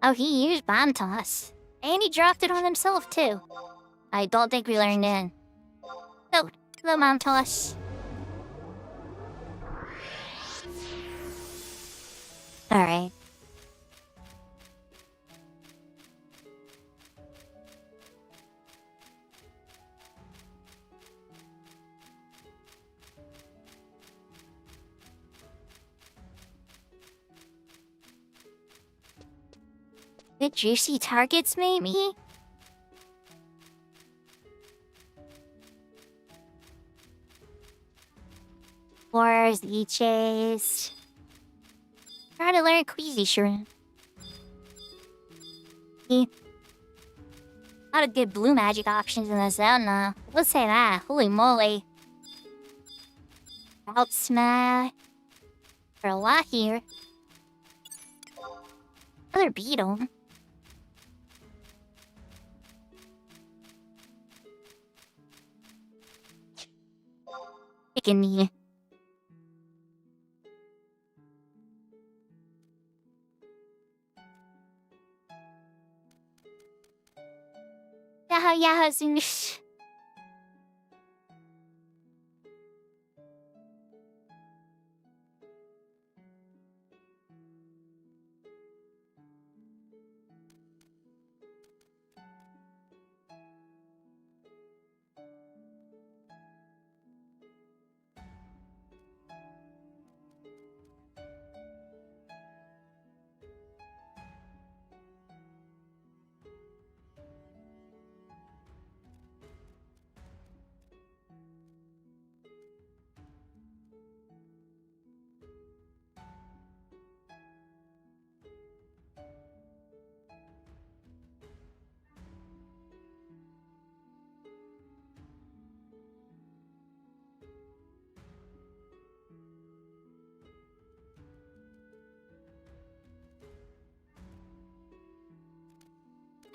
Oh, he used bomb toss. And he dropped it on himself, too. I don't think we learned it. No, the bomb toss. Alright. Good juicy targets, maybe? Wars, chase. Try to learn Queasy Shroom. A lot of good blue magic options in this zone now. We'll say that. Holy moly. Out smash. For a lot here. Another beetle. Picking me. Yahoo English.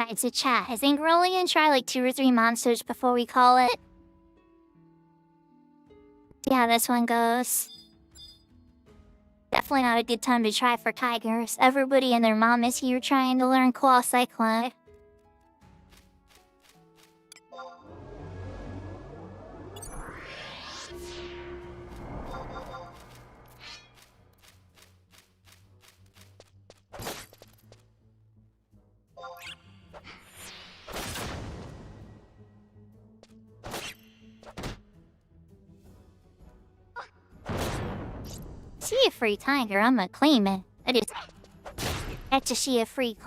It's a chat. I think we're only gonna try like 2 or 3 monsters before we call it. See how this one goes. Definitely not a good time to try for tigers. Everybody and their mom is here trying to learn Qual Cyclone. See a free tiger, I'm gonna claim it. I just had to see a free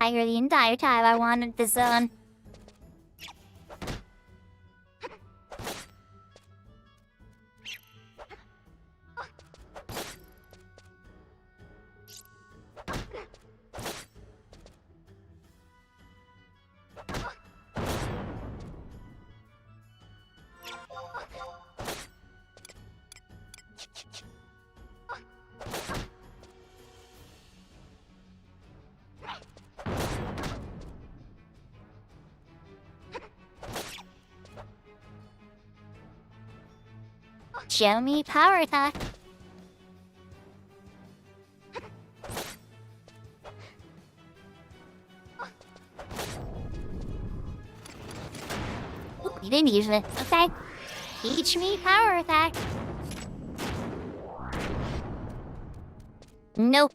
tiger the entire time I wanted the zone. Show me power attack. Ooh, you didn't use it. Okay. Teach me power attack. Nope.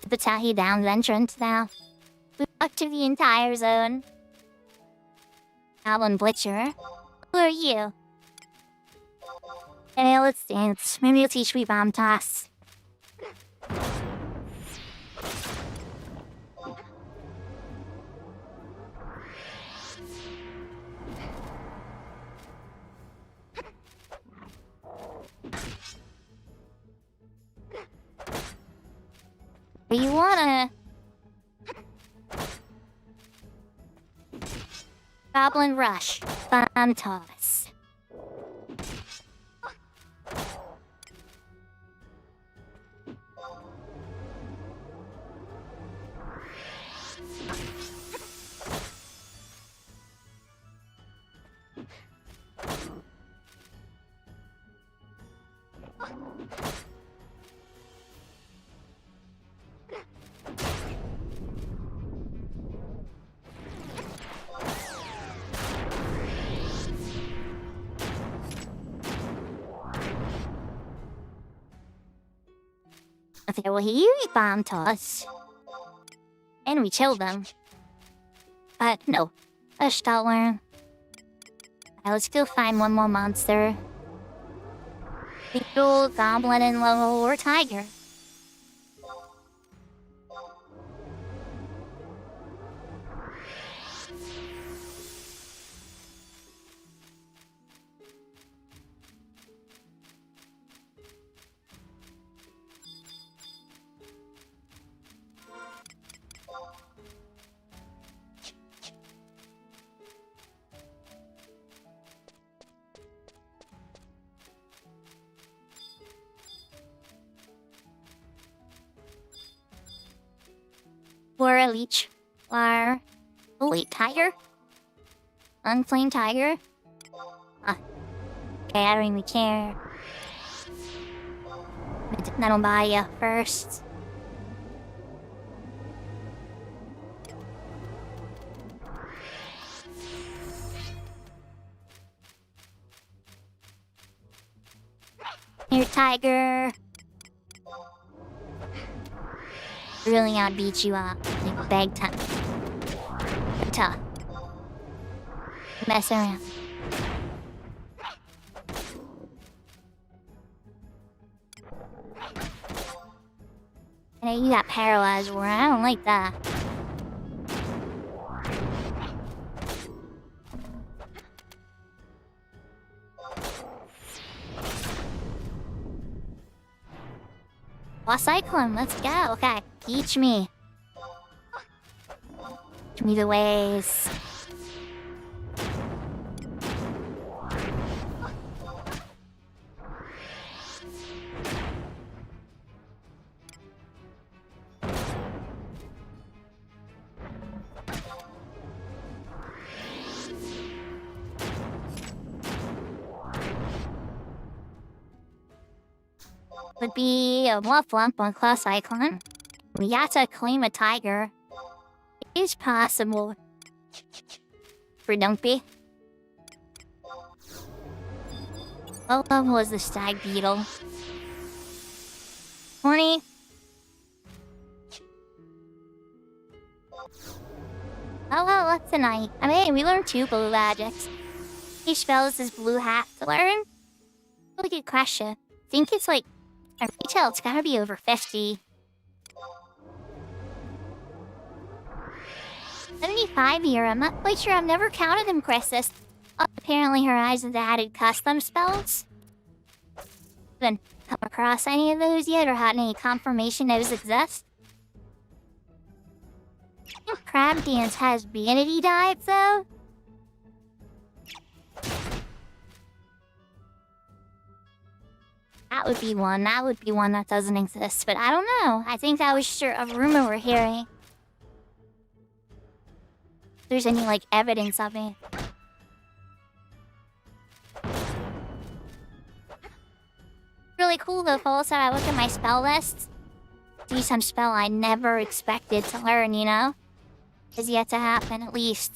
The Tahi Downs entrance now. We walk to the entire zone. Goblin Blitzer. Who are you? Hey, let's dance. Maybe you'll teach me bomb toss. You wanna... Goblin Rush. Bomb toss. Okay, well, he bombed us. And we killed them. But no, a start learn. Let's go find one more monster. beetle, goblin, and level, or tiger. Or a leech, or a wait, tiger? Unclaimed tiger? Okay, I don't even care. That'll buy you first. Here, tiger. Really outbeat you up, like big time. Tough. Mess around. I know you got paralyzed, where I don't like that. Well, Cyclone, let's go. Okay, teach me. Teach me the ways. Would be a Lump on Claw Cyclone. We got to claim a tiger. It is possible. For Dumpy. What level was the Stag Beetle? 20? Oh well, what's tonight? I mean, we learned 2 blue magics. Each spells is blue hat to learn? Really good question. I think it's like at retail, it's gotta be over 50. 75 here. I'm not quite sure. I've never counted them, Crisis. Oh, apparently Horizon's added custom spells. Haven't come across any of those yet or had any confirmation those exist. I think Crab Dance has Vanity Dive, though. That would be one. That would be one that doesn't exist. But I don't know. I think that was just a rumor we're hearing. If there's any, like, evidence of it. Really cool, though, folks. I look at my spell list. See some spell I never expected to learn, you know? Is yet to happen, at least.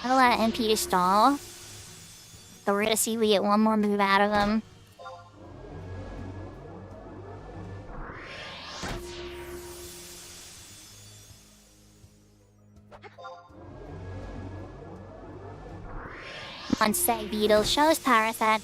I'll let MP to stall. So we're gonna see if we get one more move out of him. Come on, Stag Beetle, show us power set.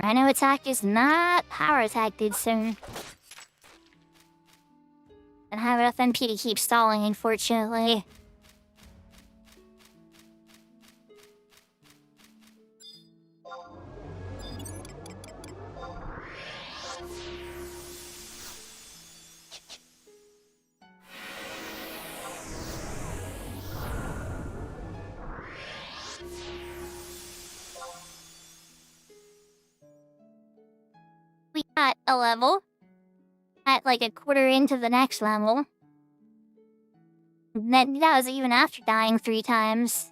Rhino attack is not power attack did soon. And have enough NP to keep stalling, unfortunately. a level. At like a quarter into the next level. That was even after dying 3 times.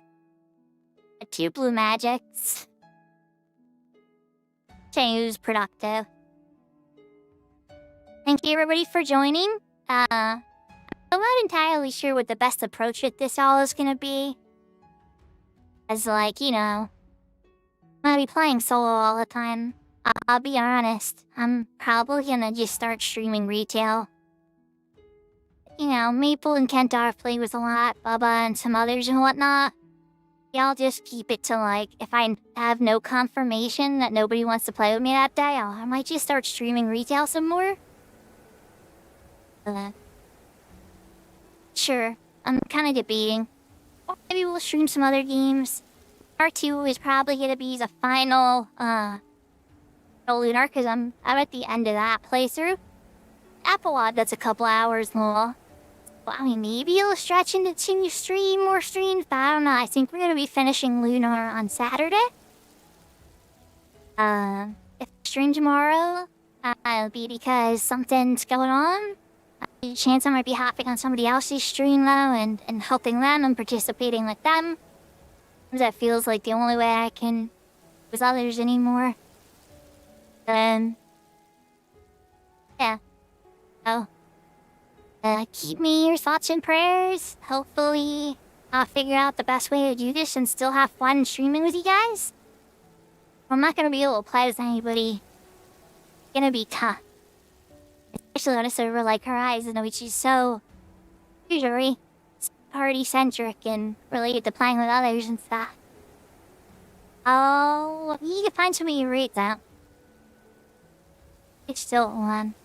2 blue magics. It was productive. Thank you everybody for joining. I'm not entirely sure what the best approach with this all is gonna be. As like, you know, I'm gonna be playing solo all the time. I'll be honest, I'm probably gonna just start streaming retail. You know, Maple and Kentar play with a lot, Bubba and some others and whatnot. I'll just keep it to like, if I have no confirmation that nobody wants to play with me that day, I might just start streaming retail some more. Sure, I'm kind of debating. Or maybe we'll stream some other games. R2 is probably gonna be the final, Lunar, because I'm at the end of that playthrough. Applewood, that's a couple hours long. Well, I mean, maybe it'll stretch into 2 more streams, but I don't know. I think we're gonna be finishing Lunar on Saturday. If I stream tomorrow, it'll be because something's going on. There's a chance I might be hopping on somebody else's stream, though, and helping them and participating with them. That feels like the only way I can with others anymore. Yeah. Oh. Keep me in your thoughts and prayers. Hopefully, I'll figure out the best way to do this and still have fun streaming with you guys. I'm not gonna be able to play with anybody. It's gonna be tough. Especially on a server like Horizon, which is so usually party-centric and related to playing with others and stuff. Oh, you can find some of your rates out. It's still one.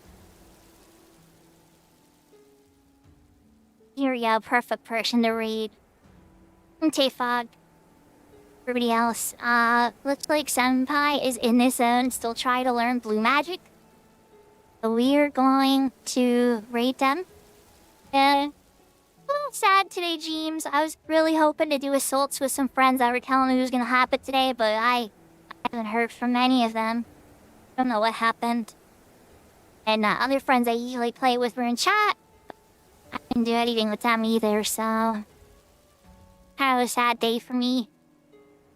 Here we go, perfect person to read. Tay-Fog. Everybody else, looks like Senpai is in this zone, still trying to learn blue magic. So we're going to raid them. A little sad today, James. I was really hoping to do assaults with some friends that were telling me it was gonna happen today, but I haven't heard from any of them. Don't know what happened. And other friends I usually play with were in chat. I didn't do anything with them either, so kind of a sad day for me.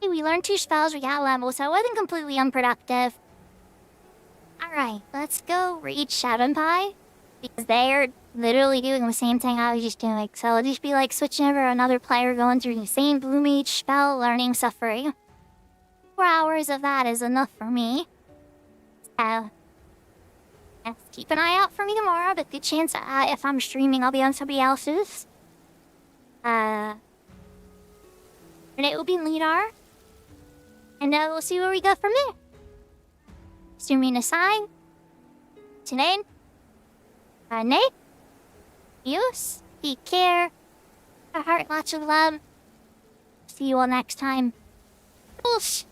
Hey, we learned 2 spells, we got level, so it wasn't completely unproductive. Alright, let's go raid Senpai, because they're literally doing the same thing I was just doing. So it'll just be like switching over another player going through the same blue mage spell learning suffering. 4 hours of that is enough for me. So keep an eye out for me tomorrow, but good chance if I'm streaming, I'll be on somebody else's. And it will be Lunar. And we'll see where we go from there. Assuming a sign. Tanain. Nate. Use. Take care. A heart, lots of love. See you all next time. Oosh.